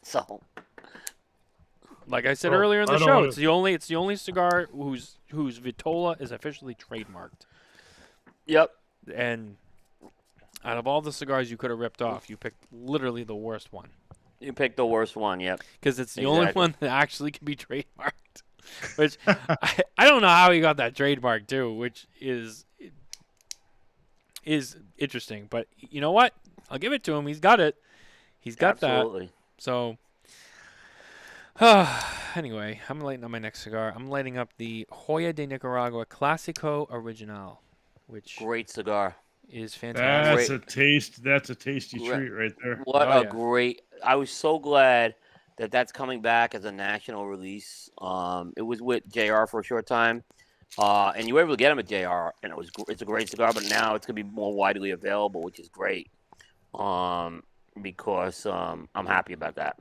So, like I said earlier in the show, it's the only cigar whose Vitola is officially trademarked. Yep. And out of all the cigars you could have ripped off, you picked literally the worst one. You picked the worst one. Yep. Because it's the only Exactly. one that actually can be trademarked. Which, I don't know how he got that trademark, too, which is interesting. But you know what? I'll give it to him. He's got it. He's got Absolutely. that. So, anyway, I'm lighting up my next cigar. I'm lighting up the Joya de Nicaragua Clásico Original, which Great cigar. is fantastic. That's a tasty Great. treat right there. What Oh, a yeah. great! I was so glad that that's coming back as a national release. It was with JR for a short time, and you were able to get them at JR, and it's a great cigar. But now it's gonna be more widely available, which is great. Because I'm happy about that.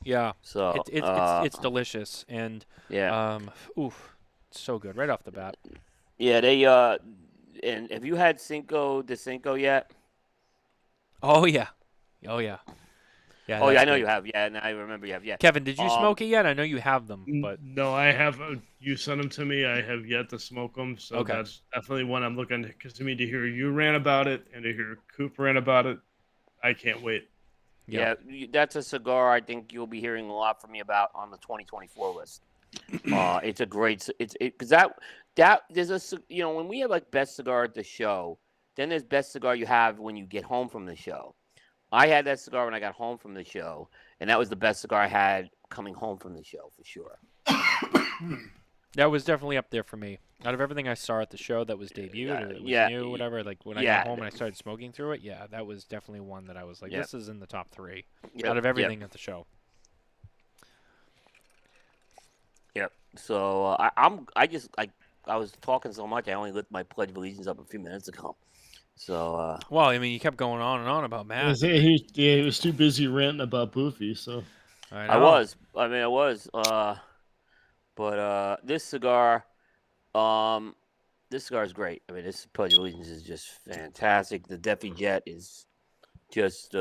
Yeah. So It's delicious and yeah, oof, so good right off the bat. yeah. They and have you had Cinco de Cinco yet? Oh yeah, oh yeah, yeah. Oh yeah, that's I know great. you have. Yeah, and I remember you have. Yeah. Kevin, did you Um, smoke it yet? I know you have them, but No, I have. You sent them to me. I have yet to smoke them, so Okay. that's definitely one I'm looking to. Because to me, to hear you rant about it and to hear Coop rant about it, I can't wait. Yeah, that's a cigar I think you'll be hearing a lot from me about on the 2024 list. It's a great, because that there's when we have like best cigar at the show, then there's best cigar you have when you get home from the show. I had that cigar when I got home from the show, and that was the best cigar I had coming home from the show for sure. that was definitely up there for me. Out of everything I saw at the show that was debuted, or that was yeah, new, whatever. Like when I yeah. got home and I started smoking through it, yeah, that was definitely one that I was like, Yep. this is in the top 3 Yep, out of everything at the show. Yep. So I was talking so much I only lit my Pledge of Allegiance up a few minutes ago. So Well, I mean, you kept going on and on about Matt. He was too busy ranting about Boofy, so I was. But this cigar is great. I mean, this Pledge of Allegiance is just fantastic. The Defi Jet is just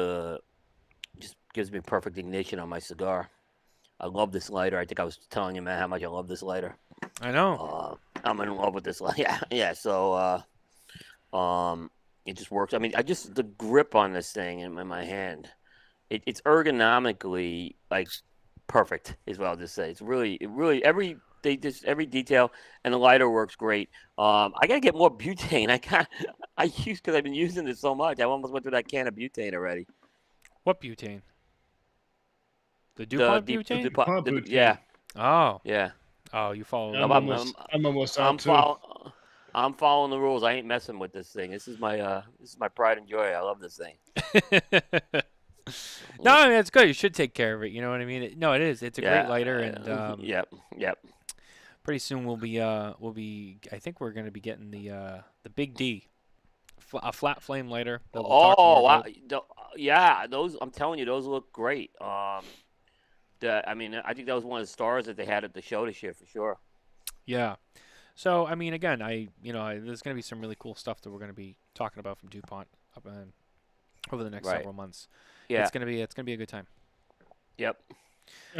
gives me perfect ignition on my cigar. I love this lighter. I think I was telling you, man, how much I love this lighter. I know. I'm in love with this lighter. Yeah. So it just works. I mean, the grip on this thing in my hand, it's ergonomically like perfect. Is what I'll just say. It's really every detail, and the lighter works great. I gotta get more butane. Because I've been using this so much. I almost went through that can of butane already. What butane? The Dupont The butane? DuPont butane. Yeah. Oh. Yeah. Oh, you follow. I'm almost out too. I'm following the rules. I ain't messing with this thing. This is my pride and joy. I love this thing. No, I mean, it's good. You should take care of it. You know what I mean? It is. It's a great lighter, and Yep. pretty soon we'll be. I think we're going to be getting the Big D, a flat flame lighter. That we'll talk more wow. about. Yeah, those. I'm telling you, those look great. I think that was one of the stars that they had at the show this year for sure. Yeah. So I mean, again, there's going to be some really cool stuff that we're going to be talking about from Dupont over the next several months. Yeah. It's gonna be a good time. Yep.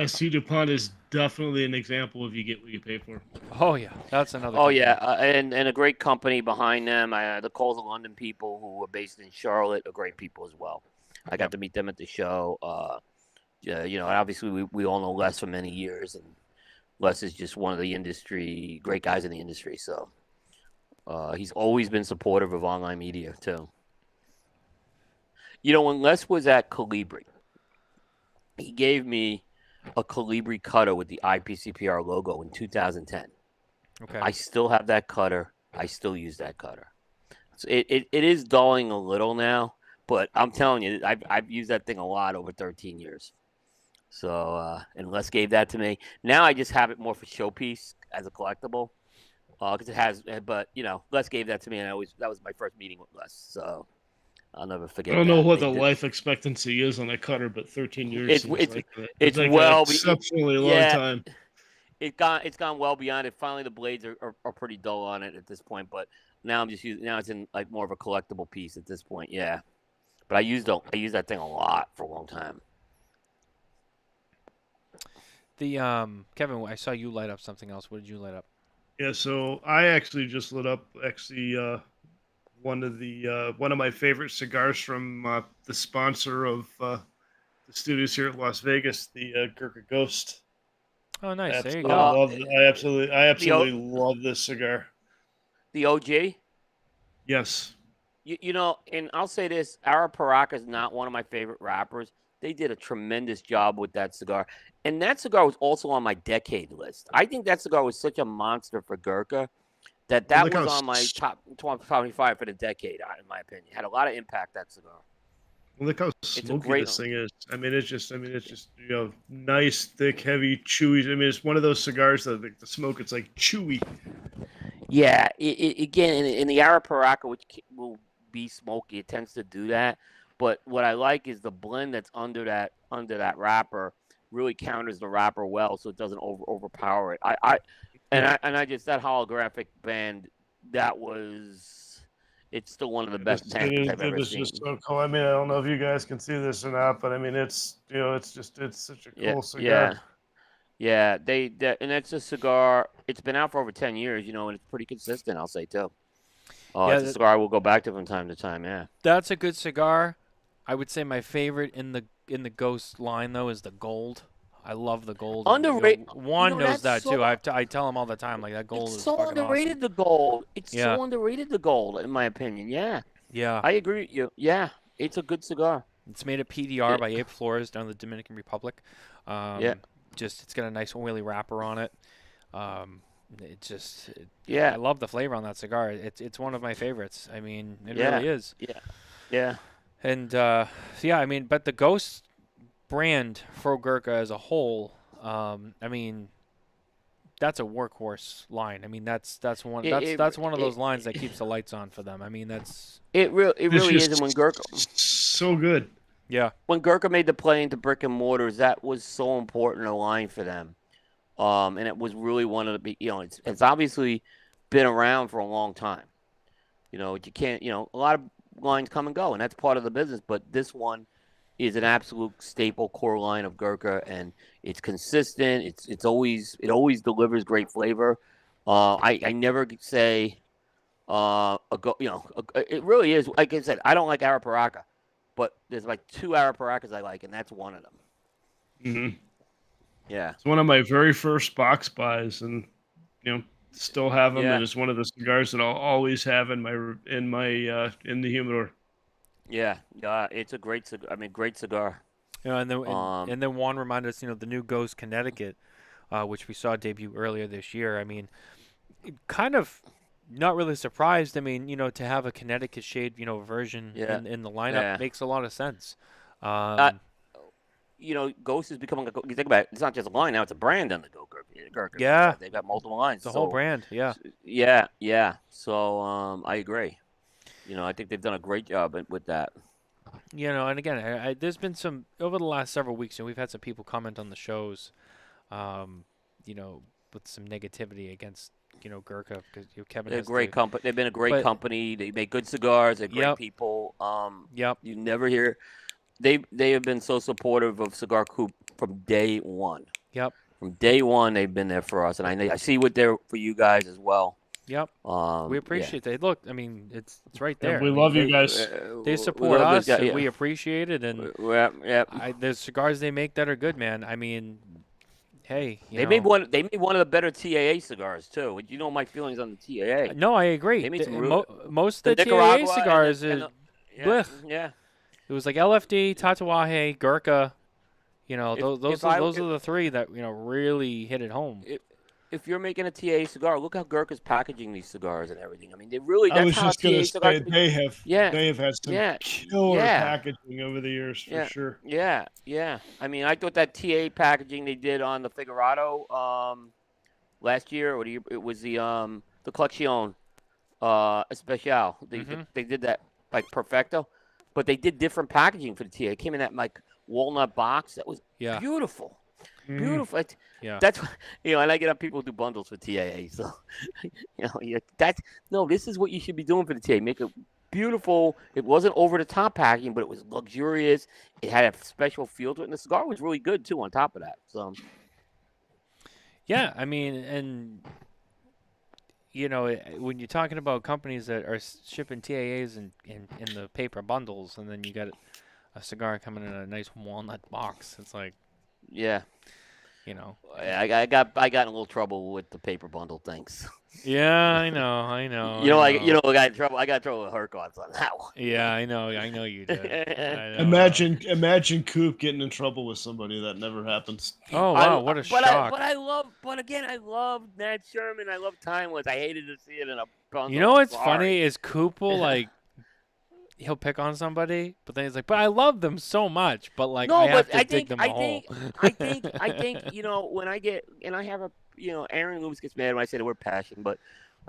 SC DuPont is definitely an example of you get what you pay for. Oh yeah, that's another. Oh company. yeah, and a great company behind them. The Coles of London people who are based in Charlotte are great people as well. I got to meet them at the show. Obviously we all know Les for many years, and Les is just one of the great guys in the industry. So he's always been supportive of online media too. When Les was at Colibri, he gave me a Colibri cutter with the IPCPR logo in 2010. Okay. I still have that cutter. I still use that cutter. So it is dulling a little now, but I'm telling you, I've used that thing a lot over 13 years. So, and Les gave that to me. Now I just have it more for showpiece as a collectible, because it has. But Les gave that to me, and that was my first meeting with Les. So I'll never forget. I don't know what the life expectancy is on a cutter, but 13 years seems like an exceptionally long time. It's gone well beyond it. Finally, the blades are pretty dull on it at this point, but now I'm just using. Now it's in like more of a collectible piece at this point. Yeah, but I used that thing a lot for a long time. The Kevin, I saw you light up something else. What did you light up? Yeah, so I actually just lit up one of my favorite cigars from the sponsor of the studios here at Las Vegas, the Gurkha Ghost. Oh, nice. There you I go. absolutely love this cigar. The OG. Yes. You know, and I'll say this: Arapiraca is not one of my favorite wrappers. They did a tremendous job with that cigar, and that cigar was also on my decade list. I think that cigar was such a monster for Gurkha that Look was how on my top 25 for the decade, in my opinion. Had a lot of impact, that cigar. Look how smoky this thing is. I mean, it's just nice, thick, heavy, chewy. I mean, it's one of those cigars that the smoke, it's like chewy. Yeah, again, in the Arapiraca, which will be smoky, it tends to do that. But what I like is the blend that's under that wrapper really counters the wrapper well, so it doesn't overpower it. I just that holographic band, it's still one of the best bands I've ever seen. Just so cool. I mean, I don't know if you guys can see this or not, but I mean, it's such a cool cigar. Yeah, and it's a cigar. It's been out for over 10 years, and it's pretty consistent, I'll say too. It's a cigar I will go back to from time to time. Yeah, that's a good cigar. I would say my favorite in the Ghost line though is the Gold. I love the Gold. Underrated. Juan knows that too. I tell him all the time, like, that Gold is fucking underrated. Awesome. The Gold. It's so underrated. The Gold, in my opinion. Yeah. Yeah. I agree with you. Yeah, it's a good cigar. It's made at PDR by Abe Flores down in the Dominican Republic. It's got a nice oily wrapper on it. I love the flavor on that cigar. It's one of my favorites. I mean, it really is. Yeah. And I mean, but the Ghost brand for Gurkha as a whole, I mean, that's a workhorse line. I mean, that's one of those lines that keeps the lights on for them. I mean, it really is. And when Gurkha, so good. Yeah. When Gurkha made the play into brick and mortars, that was so important a line for them. And it was really one of the, it's obviously been around for a long time. You can't, a lot of lines come and go, and that's part of the business. But this one is an absolute staple core line of Gurkha, and it's consistent. It always delivers great flavor. I never say, it really is. Like I said, I don't like Arapiraca, but there's like 2 Araparacas I like, and that's one of them. Mm-hmm. Yeah, it's one of my very first box buys, and still have them. And it's one of the cigars that I'll always have in the humidor. Yeah, it's a great cigar. I mean, great cigar. And then Juan reminded us, the new Ghost Connecticut, which we saw debut earlier this year. I mean, kind of not really surprised. I mean, to have a Connecticut shade, version in the lineup makes a lot of sense. Ghost is becoming you think about it, it's not just a line now, it's a brand on the Gurkha. Yeah. They've got multiple lines. It's a whole brand, yeah. Yeah. So, I agree. I think they've done a great job with that. And again, there's been some, over the last several weeks, we've had some people comment on the shows, with some negativity against, Gurkha, because Kevin They're a great company. They've been a great company. They make good cigars. They're great people. You never hear... They have been so supportive of Cigar Coop from day one. Yep. From day one, they've been there for us, and I see what they're for you guys as well. Yep. We appreciate that. Look, I mean, it's right there. We love you guys. They support us, and we appreciate it. And there's cigars they make that are good, man. I mean, hey, they made one of the better TAA cigars too. You know my feelings on the TAA. No, I agree. They made most of the TAA cigars yeah. It was like LFD, Tatuaje, Gurkha. Those are the 3 that really hit it home. If you're making a TAA cigar, look how Gurkha's packaging these cigars and everything. I mean, they really. I was just going to say they have had some killer packaging over the years for sure. Yeah. I mean, I thought that TA packaging they did on the Figurado last year, it was the Collection Especial. They did that like perfecto. But they did different packaging for the TA. It came in that like walnut box. That was beautiful. Beautiful. That's and I get up people who do bundles for TAA. So this is what you should be doing for the TA. Make it beautiful. It wasn't over the top packaging, but it was luxurious. It had a special feel to it, and the cigar was really good too. On top of that, so yeah, I mean, and you know, when you're talking about companies that are shipping TAAs in the paper bundles, and then you got a cigar coming in a nice walnut box, it's like, Yeah. you know. I got in a little trouble with the paper bundle things. Yeah, I know. I got in trouble. I got in trouble with Hercots on that one. Yeah, I know you did. I know. Imagine Coop getting in trouble with somebody. That never happens. Oh wow, what a shock! I love Nat Sherman. I love Timeless. I hated to see it in a bundle. You know what's funny is Coop will like he'll pick on somebody, but then he's like, "But I love them so much." But like, I have to dig them a hole. I think you know when I get and I have a Aaron Loomis gets mad when I say the word passion, but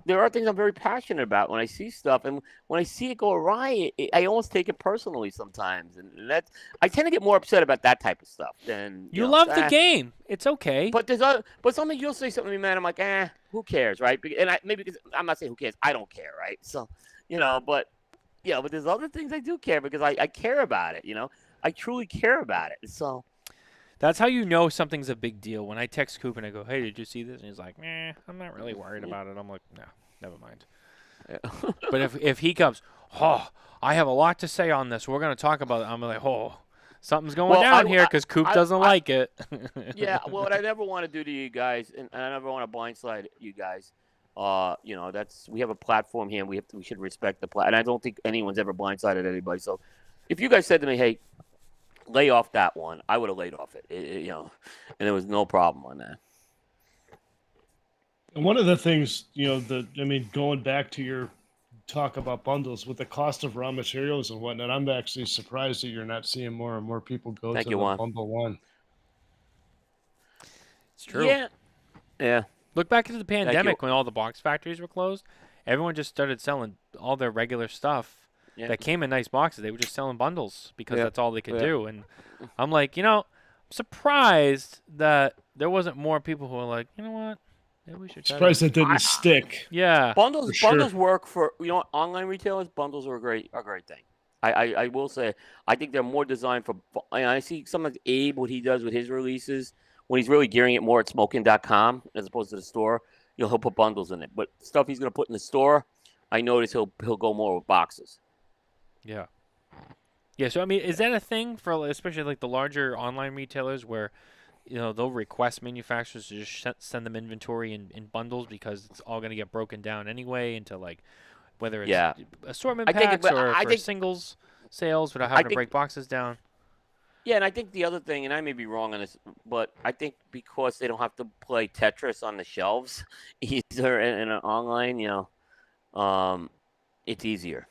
there are things I'm very passionate about when I see stuff, and when I see it go awry, I almost take it personally sometimes, and that's I tend to get more upset about that type of stuff than you love the game. It's okay. But something you'll say something to me, man. I'm like, who cares, right? And maybe because I'm not saying who cares, I don't care, right? So, but there's other things I do care because I care about it, I truly care about it. So. That's how you know something's a big deal. When I text Coop and I go, "Hey, did you see this?" And he's like, I'm not really worried about it." I'm like, "No, never mind." Yeah. But if he comes, I have a lot to say on this. We're going to talk about it. I'm like, something's going down here because Coop doesn't like it. Yeah, well, what I never want to do to you guys, and I never want to blindside you guys. We have a platform here, and we should respect the platform. And I don't think anyone's ever blindsided anybody. So, if you guys said to me, "Hey, lay off that one," I would have laid off it, and there was no problem on that. And one of the things, going back to your talk about bundles with the cost of raw materials and whatnot, I'm actually surprised that you're not seeing more and more people go to the bundle one. It's true. Yeah. Look back into the pandemic when all the box factories were closed. Everyone just started selling all their regular stuff. Yeah. That came in nice boxes. They were just selling bundles because that's all they could do. And I'm like, I'm surprised that there wasn't more people who were like, you know what? Maybe we should try surprised that didn't stick. Yeah. Bundles work for online retailers. Bundles are a great thing. I will say I think they're more designed for. I see some of Abe what he does with his releases when he's really gearing it more at smoking.com as opposed to the store. He'll put bundles in it, but stuff he's going to put in the store, I notice he'll go more with boxes. Yeah. Yeah, so, is that a thing for especially like the larger online retailers where, they'll request manufacturers to just send them inventory in bundles because it's all going to get broken down anyway into like whether it's assortment packs or singles sales without having to break boxes down? Yeah, and I think the other thing, and I may be wrong on this, but I think because they don't have to play Tetris on the shelves either in an online, it's easier.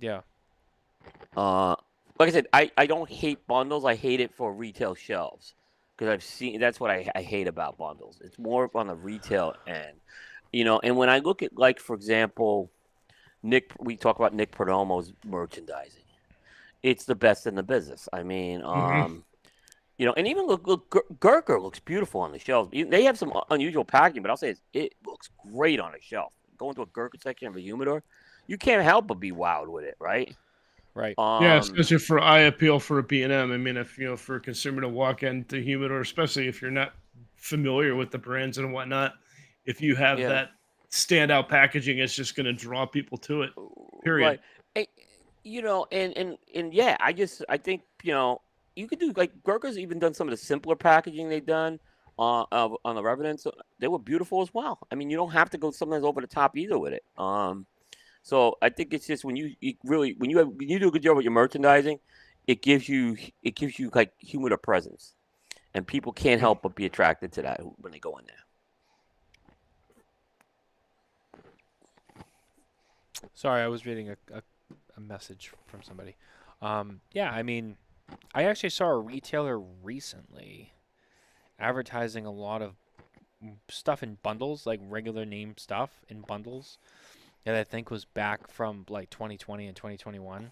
Yeah. Like I said, I don't hate bundles. I hate it for retail shelves because I've seen that's what I hate about bundles. It's more on the retail end, And when I look at, like, for example, we talk about Nick Perdomo's merchandising. It's the best in the business. And even look, Gurkha looks beautiful on the shelves. They have some unusual packaging, but I'll say it looks great on a shelf. Go into a Gurkha section of a humidor, you can't help but be wowed with it, right? Right. Especially for eye appeal for a B&M. If for a consumer to walk into humidor, especially if you're not familiar with the brands and whatnot, if you have that standout packaging, it's just going to draw people to it. Period. Right. I think you could do, like, Gurkha's even done some of the simpler packaging they've done on the Revenant. So they were beautiful as well. You don't have to go sometimes over the top either with it. So I think it's just when you do a good job with your merchandising, it gives you like humidor presence, and people can't help but be attracted to that when they go in there. Sorry, I was reading a message from somebody. I actually saw a retailer recently advertising a lot of stuff in bundles, like regular name stuff in bundles. That I think was back from like 2020 and 2021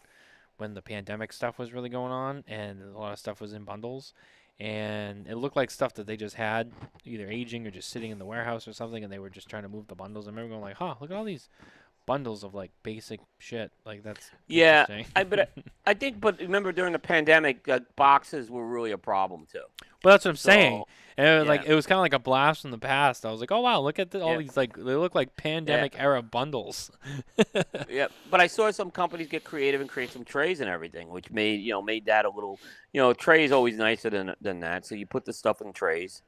when the pandemic stuff was really going on and a lot of stuff was in bundles. And it looked like stuff that they just had either aging or just sitting in the warehouse or something, and they were just trying to move the bundles. I remember going like, look at all these bundles of like basic shit. Like that's Yeah, interesting. I think, but remember during the pandemic, boxes were really a problem too. Well, that's what I'm saying. So, And it was yeah, like it was kind of like a blast from the past. I was like, oh wow, look at all yeah, these like they look like yeah, pandemic era bundles. yeah. But I saw some companies get creative and create some trays and everything, which made that a little, tray is always nicer than that. So you put the stuff in trays.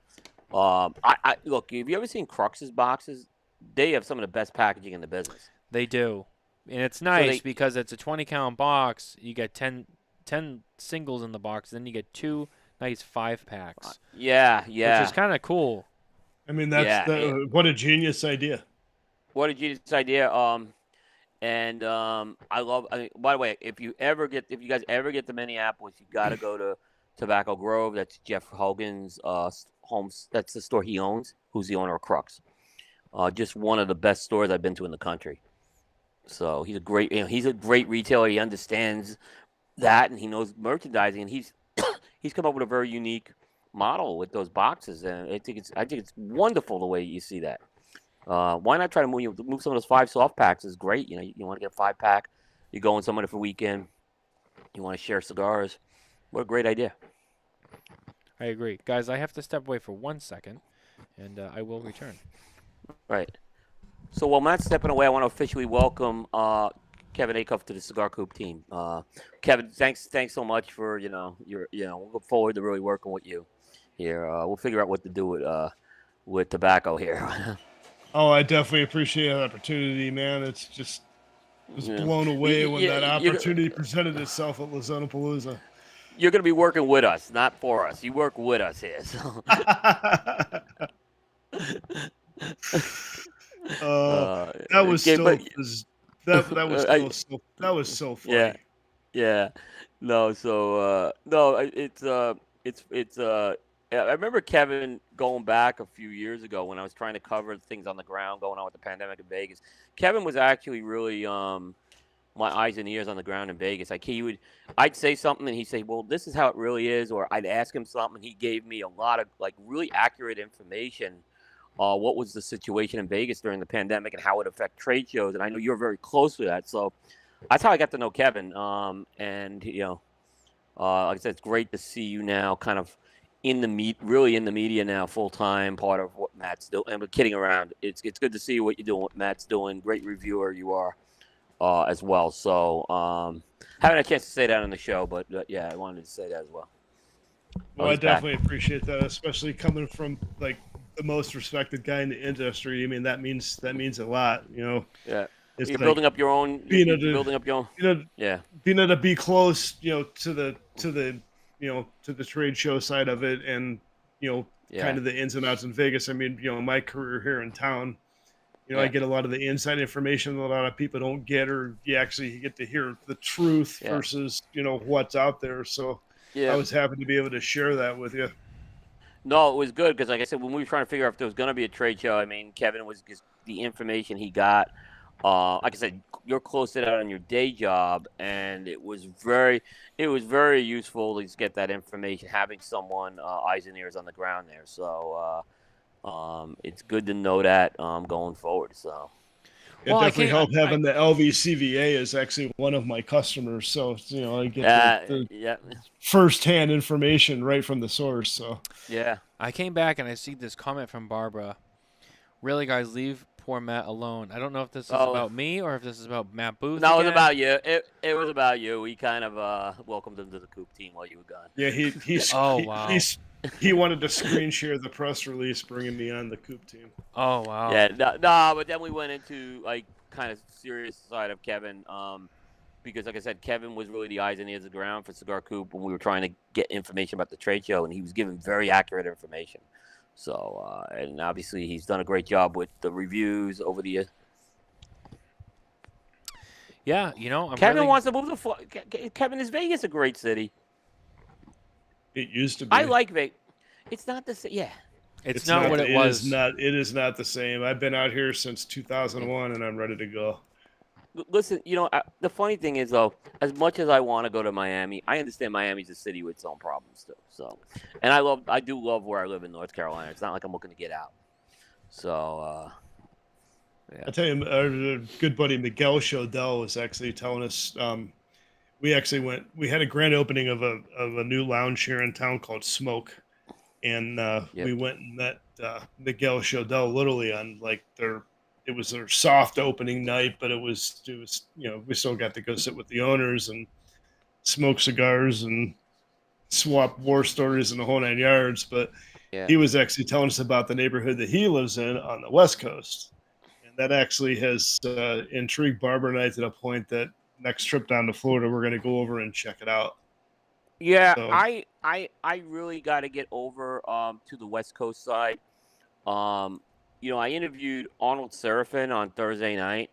I look. Have you ever seen Crux's boxes? They have some of the best packaging in the business. They do, and it's So nice because it's a 20-count box. You get 10 singles in the box, then you get 2 nice 5-packs, yeah, which yeah, is kind of cool. I mean, yeah. what a genius idea. What a genius idea. And I love. I mean, by the way, if you guys ever get to Minneapolis, you got to go to Tobacco Grove. That's Jeff Hogan's home. That's the store he owns. Who's the owner of Crux? Just one of the best stores I've been to in the country. So he's a great retailer. He understands that, and he knows merchandising, and he's come up with a very unique model with those boxes, and I think it's wonderful the way you see that. Why not try to move some of those 5 soft packs? Is great. You want to get a 5-pack. You're going somewhere for a weekend. You want to share cigars. What a great idea. I agree, guys. I have to step away for 1 second, and I will return. Right. So while Matt's stepping away, I want to officially welcome Kevin Acuff to the Cigar Coop team. Kevin, thanks so much for we'll look forward to really working with you here. We'll figure out what to do with tobacco here. Oh, I definitely appreciate that opportunity, man. It's just was blown away when that opportunity presented itself at Lazona-Palooza. You're going to be working with us, not for us. You work with us here. So. That was so funny. Yeah. No, so I remember Kevin going back a few years ago when I was trying to cover things on the ground going on with the pandemic in Vegas. Kevin was actually really my eyes and ears on the ground in Vegas. Like I'd say something and he'd say, "Well, this is how it really is," or I'd ask him something and he gave me a lot of like really accurate information. What was the situation in Vegas during the pandemic and how it affect trade shows? And I know you're very close to that, so that's how I got to know Kevin. And like I said, it's great to see you now, kind of really in the media now, full time, part of what Matt's doing. And we're kidding around. It's good to see what you're doing, what Matt's doing. Great reviewer you are as well. So haven't had a chance to say that on the show, but yeah, I wanted to say that as well. Well, I definitely appreciate that, especially coming from like the most respected guy in the industry. I mean, that means a lot, Yeah. It's You're like building up your own. Building up your own. Yeah. Being able to be close, to the trade show side of it, and kind of the ins and outs in Vegas. I mean, my career here in town, I get a lot of the inside information that a lot of people don't get, or you get to hear the truth versus what's out there. So I was happy to be able to share that with you. No, it was good because, like I said, when we were trying to figure out if there was going to be a trade show, I mean, Kevin was just the information he got. Like I said, you're close to that on your day job, and it was very useful to just get that information, having someone eyes and ears on the ground there. So it's good to know that going forward. So. It definitely helped having the LVCVA is actually one of my customers, so I get the first-hand information right from the source. So yeah, I came back and I see this comment from Barbara. Really, guys, leave poor Matt alone. I don't know if this is about me or if this is about Matt Booth. No, it was about you. It was about you. We kind of welcomed him to the Coop team while you were gone. Yeah, he wanted to screen share the press release bringing me on the Coop team. Oh, wow. Yeah, no, but then we went into like kind of serious side of Kevin, because like I said, Kevin was really the eyes and ears of the ground for Cigar Coop when we were trying to get information about the trade show, and he was giving very accurate information. So, and obviously he's done a great job with the reviews over the years. Yeah, Kevin wants to move to Kevin, is Vegas a great city? It used to be. I like Vegas. It's not the same. Yeah. It's not what it was. It is not the same. I've been out here since 2001, and I'm ready to go. Listen, the funny thing is, though, as much as I want to go to Miami, I understand Miami's a city with its own problems, too. So, and I do love where I live in North Carolina. It's not like I'm looking to get out. So, I tell you, our good buddy Miguel Shodell was actually telling us. We actually we had a grand opening of a new lounge here in town called Smoke, and we went and met Miguel Shodell literally on like it was their soft opening night, but it was we still got to go sit with the owners and smoke cigars and swap war stories and the whole 9 yards. But he was actually telling us about the neighborhood that he lives in on the West Coast, and that actually has intrigued Barbara and I to the point that next trip down to Florida, we're going to go over and check it out. Yeah, so. I really got to get over to the West Coast side. I interviewed Arnold Serafin on Thursday night.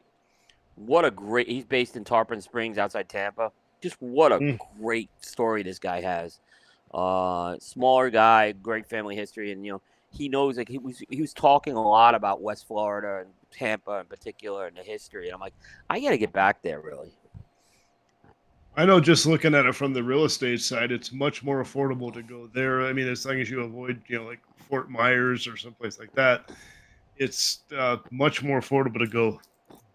He's based in Tarpon Springs outside Tampa. Just what a great story this guy has. Smaller guy, great family history, and he knows, like, he was talking a lot about West Florida and Tampa in particular and the history. And I'm like, I got to get back there, really. I know, just looking at it from the real estate side, it's much more affordable to go there. I mean, as long as you avoid, like Fort Myers or someplace like that, it's much more affordable to go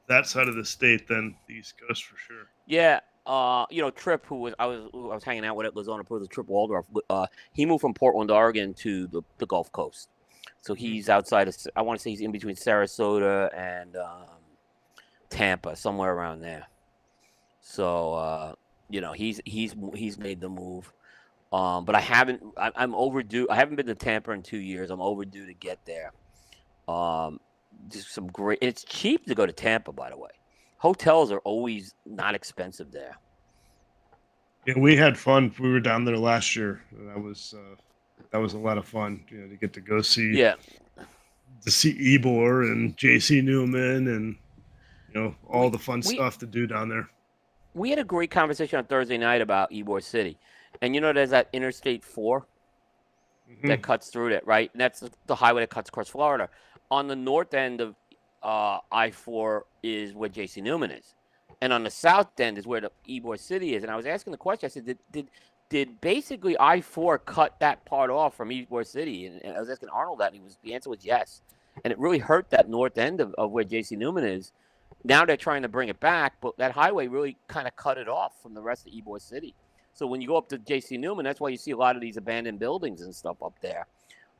that side of the state than the East Coast for sure. Yeah. Tripp, I was hanging out with at Lizona Pools, Tripp Waldorf. He moved from Portland, Oregon to the Gulf Coast. So he's outside of, I want to say he's in between Sarasota and Tampa, somewhere around there. So, he's made the move. But I'm overdue. I haven't been to Tampa in 2 years. I'm overdue to get there. Just some great, it's cheap to go to Tampa, by the way. Hotels are always not expensive there. Yeah, we had fun. We were down there last year. That was a lot of fun. To get to go see. Yeah. To see Ybor and J.C. Newman and all the fun stuff to do down there. We had a great conversation on Thursday night about Ybor City, and there's that Interstate 4 that cuts through that, right? And that's the highway that cuts across Florida. On the north end of I-4 is where J.C. Newman is. And on the south end is where the Ybor City is. And I was asking the question, I said, did basically I-4 cut that part off from Ybor City? And I was asking Arnold that, and the answer was yes. And it really hurt that north end of where J.C. Newman is. Now they're trying to bring it back, but that highway really kind of cut it off from the rest of Ybor City. So when you go up to J.C. Newman, that's why you see a lot of these abandoned buildings and stuff up there.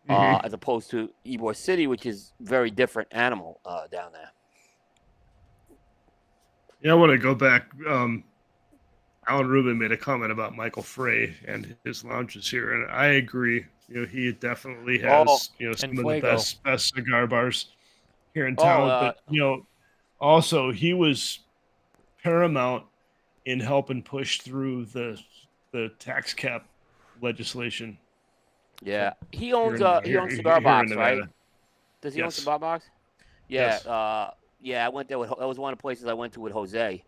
As opposed to Ybor City, which is very different animal down there. Yeah, I want to go back. Alan Rubin made a comment about Michael Frey and his lounges here, and I agree. He definitely has some of the best cigar bars here in town. But also he was paramount in helping push through the tax cap legislation. Yeah, he owns Cigar Box, right? Does he own Cigar Box? Yeah, yes. I went there that was one of the places I went to with Jose,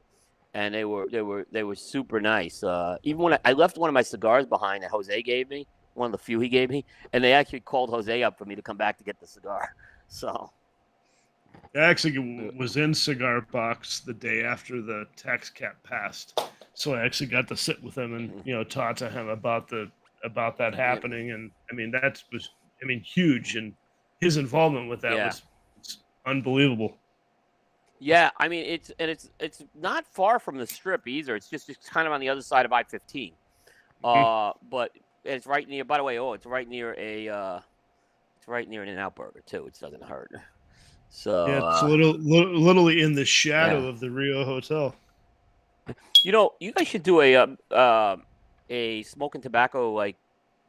and they were super nice. Even when I left one of my cigars behind that Jose gave me, one of the few he gave me, and they actually called Jose up for me to come back to get the cigar. So I actually was in Cigar Box the day after the tax cap passed, so I actually got to sit with him and talk to him about that happening. And I mean that was huge, and his involvement with that was unbelievable. Yeah, I mean it's not far from the Strip either. It's kind of on the other side of I-15. But it's right near. By the way, it's right near an In-N-Out Burger too, which doesn't hurt. So yeah, it's literally in the shadow of the Rio Hotel. You guys should do a smoke and tobacco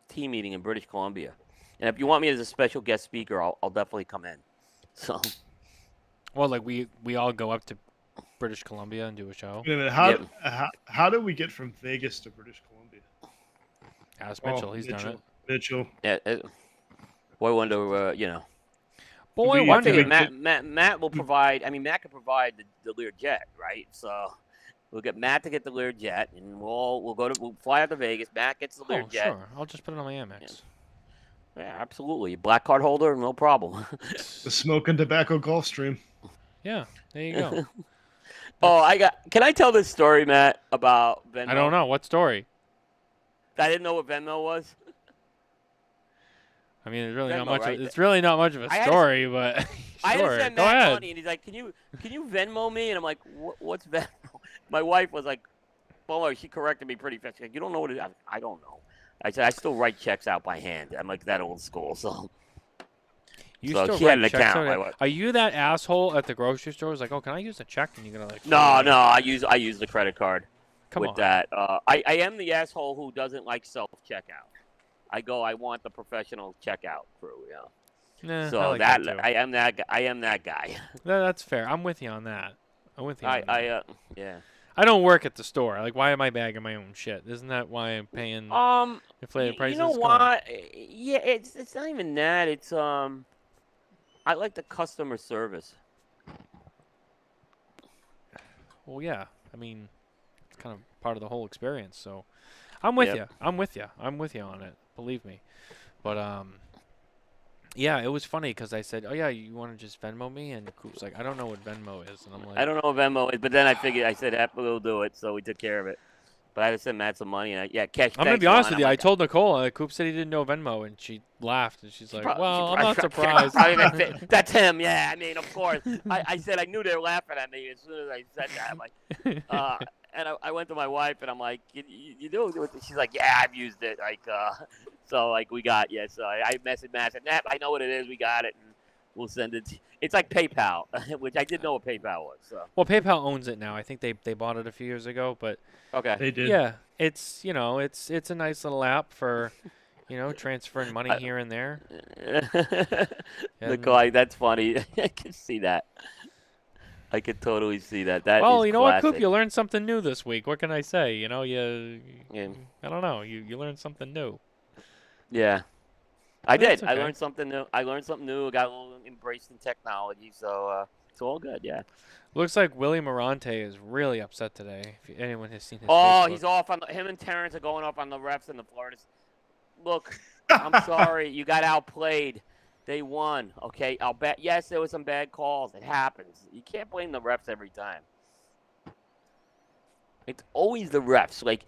team meeting in British Columbia, and if you want me as a special guest speaker, I'll definitely come in. So, well, we all go up to British Columbia and do a show. Wait a minute, how do we get from Vegas to British Columbia? Ask Mitchell. He's done it. Mitchell. Yeah. Boy wonder, Boy one wonder. thing Matt will provide. I mean, Matt can provide the Learjet, right? So we'll get Matt to get the Learjet, and we'll fly out to Vegas. Matt gets the Learjet. Sure. I'll just put it on my Amex. Yeah, absolutely. Black card holder, no problem. The smoke and tobacco Gulfstream. Yeah, there you go. Can I tell this story, Matt, about Venmo? I don't know. What story? I didn't know what Venmo was. I mean, it's really not Venmo, much. right? It's really not much of a I had to- story, but I had to sure, send go Matt ahead. money, and he's like, "Can you Venmo me?" And I'm like, "What's Venmo?" My wife was like, "Well, she corrected me pretty fast. She's like, you don't know what it is." I don't know. I said, "I still write checks out by hand. I'm like that old school." So You So still she had write an checks account, out? my wife. Are you that asshole at the grocery store? Who's like, oh, can I use a check? And you're gonna like. no, I use the credit card Come with on. that. I am the asshole who doesn't like self checkout. I want the professional checkout crew. Yeah. Nah, So I like that too. I am that guy. I am that guy. That's fair. I'm with you on that. I'm with you. On that. Yeah. I don't work at the store. Like, why am I bagging my own shit? Isn't that why I'm paying inflated prices? You know Come on. what? Yeah, it's not even that. It's I like the customer service. Well, yeah. I mean, it's kind of part of the whole experience. So, I'm with Yep. you. I'm with you. I'm with you on it. Believe me. But yeah, it was funny because I said, "Oh yeah, you want to just Venmo me?" And Coop's like, "I don't know what Venmo is," and I'm like, I don't know what Venmo is, but then I figured I said Apple will do it, so we took care of it. But I had to send Matt some money, and cash. I'm gonna be honest with you. I told Nicole, Coop said he didn't know Venmo, and she laughed, and she's like, "Well, I'm not surprised." That's him. Yeah, I mean, of course. I said I knew they were laughing at me as soon as I said that. I'm like, and I went to my wife, and I'm like, "You do it?" She's like, "Yeah, I've used it." So like we got So I messaged Matt, and I know what it is. We got it, and we'll send it. It's like PayPal, which I didn't know what PayPal was. So. Well, PayPal owns it now. I think they bought it a few years ago, but Okay. They did. yeah, it's it's a nice little app for transferring money here and there. Nicole, that's funny. I can see that. I could totally see that. Well, is you know what, Coop? classic. You learned something new this week. What can I say? You Yeah. I don't know. You learned something new. Yeah. I That's did. I okay. learned something new. I got a little embraced in technology, so it's all good. Yeah. Looks like Willie Morante is really upset today. If anyone has seen his Oh, Facebook. he's off on him and Terrence are going off on the refs in the Florida. Look, I'm sorry, you got outplayed. They won. Okay, I'll bet. Yes, there was some bad calls. It happens. You can't blame the refs every time. It's always the refs. Like,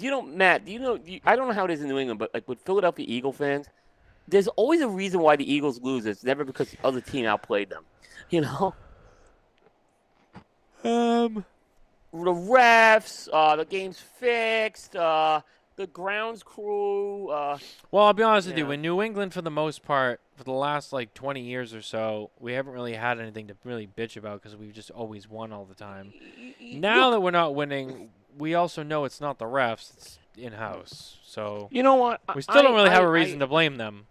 Matt, I don't know how it is in New England, but like with Philadelphia Eagle fans, there's always a reason why the Eagles lose. It's never because the other team outplayed them. You know? The refs, the game's fixed, the grounds crew. Well, I'll be honest with you. Yeah. In New England, for the most part, for the last like 20 years or so, we haven't really had anything to really bitch about because we've just always won all the time. Now that we're not winning, we also know it's not the refs; it's in-house. So You know what? we still don't really have a reason to blame them.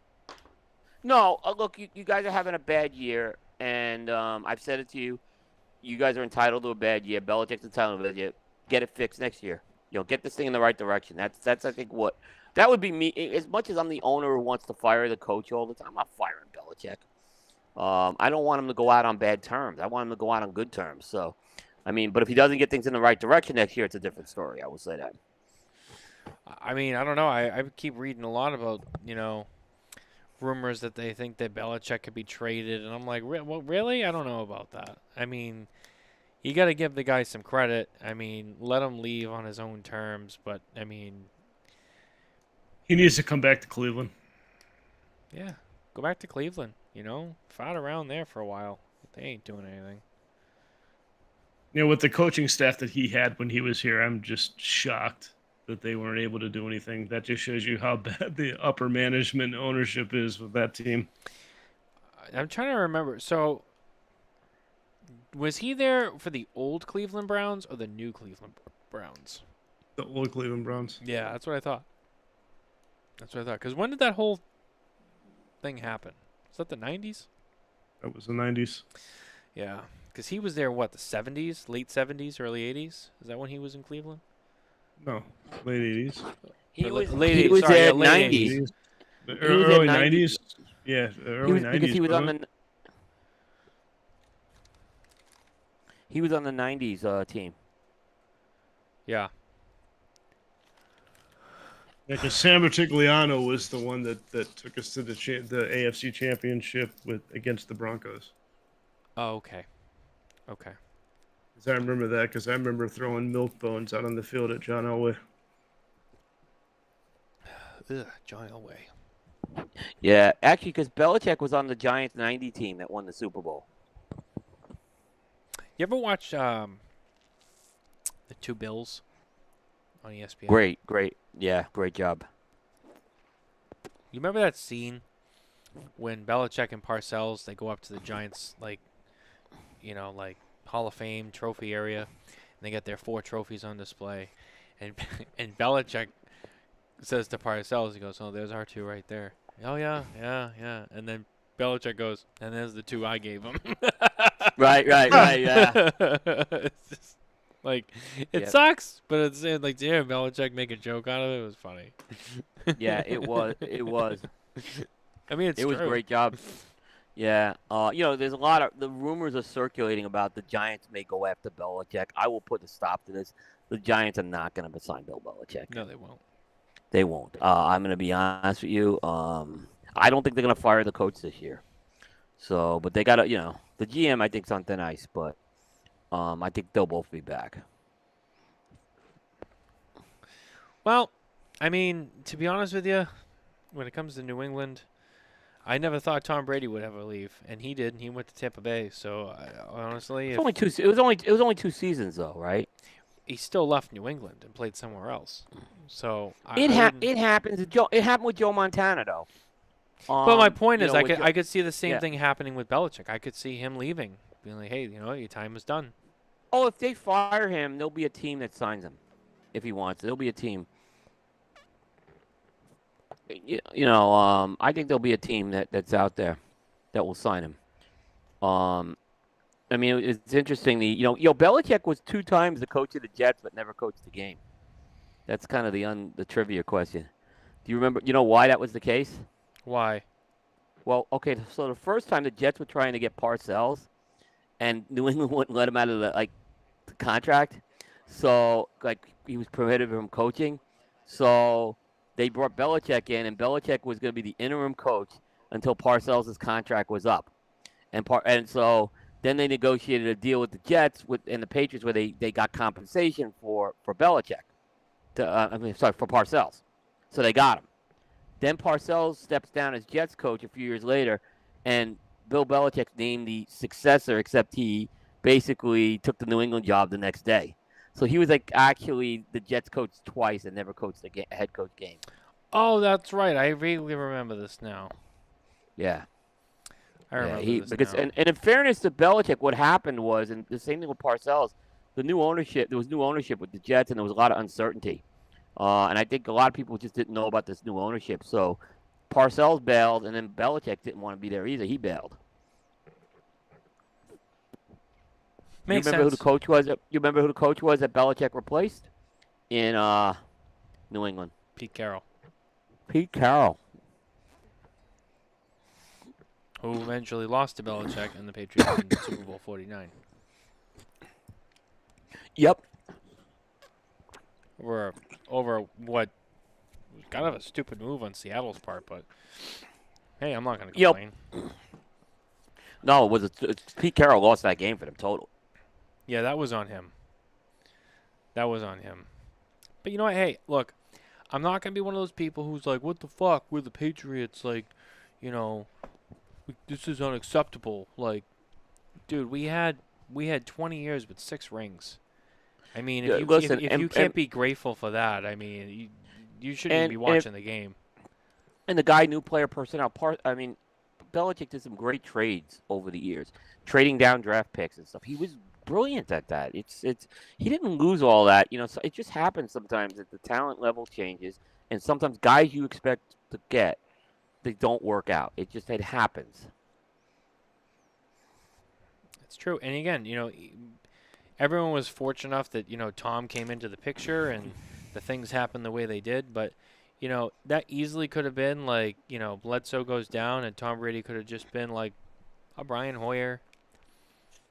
No, look, you guys are having a bad year, and I've said it to you. You guys are entitled to a bad year. Belichick's entitled to a bad year. Get it fixed next year. Get this thing in the right direction. That's I think what that would be me. As much as I'm the owner who wants to fire the coach all the time, I'm not firing Belichick. I don't want him to go out on bad terms. I want him to go out on good terms. So, I mean, but if he doesn't get things in the right direction next year, it's a different story. I will say that. I mean, I don't know. I keep reading a lot about rumors that they think that Belichick could be traded, and I'm like, well, really? I don't know about that. I mean, you got to give the guy some credit. I mean, let him leave on his own terms, but I mean, He needs to come back to Cleveland. yeah, go back to Cleveland. Fight around there for a while. They ain't doing anything. With the coaching staff that he had when he was here, I'm just shocked that they weren't able to do anything. That just shows you how bad the upper management ownership is with that team. I'm trying to remember. So, was he there for the old Cleveland Browns or the new Cleveland Browns? The old Cleveland Browns. Yeah, that's what I thought. Because when did that whole thing happen? Was that the 90s? That was the 90s. Yeah, because he was there, the 70s? Late 70s, early 80s? Is that when he was in Cleveland? No, late 80s. He was late there late 90s. Early 90s. Yeah, early 90s. Because he was on brother. the. He was on the 90s team. Yeah. Yeah, because Sam Bertigliano was the one that took us to the AFC Championship against the Broncos. Oh, okay. Okay. 'Cause I remember that because I remember throwing milk bones out on the field at John Elway. Ugh, John Elway. Yeah, actually, because Belichick was on the Giants '90 team that won the Super Bowl. You ever watch the Two Bills on ESPN? Great. Yeah, great job. You remember that scene when Belichick and Parcells they go up to the Giants like Hall of Fame trophy area, and they get their 4 trophies on display, and and Belichick says to Parcells, he goes, "Oh, there's our 2 right there." Oh yeah, and then Belichick goes, "And there's the 2 I gave him." Right, yeah. It's just, like it Yep. sucks, but it's like to hear Belichick make a joke out of it was funny. Yeah, it was. I mean, it's It was a true. great job. Yeah. There's a lot of the rumors are circulating about the Giants may go after Belichick. I will put a stop to this. The Giants are not going to sign Bill Belichick. No, they won't. They won't. I'm going to be honest with you. I don't think they're going to fire the coach this year. So, but they got to, the GM I think's on thin ice, but I think they'll both be back. Well, I mean, to be honest with you, when it comes to New England, I never thought Tom Brady would ever leave, and he did. And he went to Tampa Bay. So honestly, It's only two. It was only 2 seasons though, right? he still left New England and played somewhere else. So It happens. It happened with Joe Montana though. But my point is, with I could see the same yeah. thing happening with Belichick. I could see him leaving, being like, "Hey, your time is done." Oh, if they fire him, there'll be a team that signs him. If he wants, there'll be a team. I think there'll be a team that's out there that will sign him. I mean, it's interesting. Belichick was 2 times the coach of the Jets, but never coached the game. That's kind of the trivia question. Do you remember? You know why that was the case? Why? Well, okay. So the first time the Jets were trying to get Parcells, and New England wouldn't let him out of the contract. So he was prohibited from coaching. So they brought Belichick in, and Belichick was going to be the interim coach until Parcells' contract was up. And so then they negotiated a deal with the Jets and the Patriots where they got compensation for Belichick. For Parcells. So they got him. Then Parcells steps down as Jets coach a few years later, and Bill Belichick named the successor, except he basically took the New England job the next day. So he was actually the Jets coach twice and never coached the head coach game. Oh, that's right. I vaguely remember this now. Yeah. I remember this now. And in fairness to Belichick, what happened was, and the same thing with Parcells, there was new ownership with the Jets, and there was a lot of uncertainty. And I think a lot of people just didn't know about this new ownership. So Parcells bailed, and then Belichick didn't want to be there either. He bailed. Makes you remember sense. Who the coach was? You remember who the coach was that Belichick replaced in New England? Pete Carroll, Pete Carroll. who eventually lost to Belichick and the Patriots in Super Bowl 49. Yep. Over what was kind of a stupid move on Seattle's part, but hey, I'm not going to complain. No, it was Pete Carroll lost that game for them total. Yeah, that was on him. But you know what? Hey, look, I'm not going to be one of those people who's like, what the fuck? We're the Patriots. Like, this is unacceptable. Like, dude, we had 20 years with 6 rings. I mean, if you can't be grateful for that, I mean, you shouldn't even be watching the game. And the guy knew player personnel. Belichick did some great trades over the years, trading down draft picks and stuff. He was brilliant at that. He didn't lose all that. So it just happens sometimes that the talent level changes, and sometimes guys you expect to get, they don't work out. It happens. It's true. And again, everyone was fortunate enough that, Tom came into the picture and the things happened the way they did. But, that easily could have been like, Bledsoe goes down and Tom Brady could have just been like a Brian Hoyer.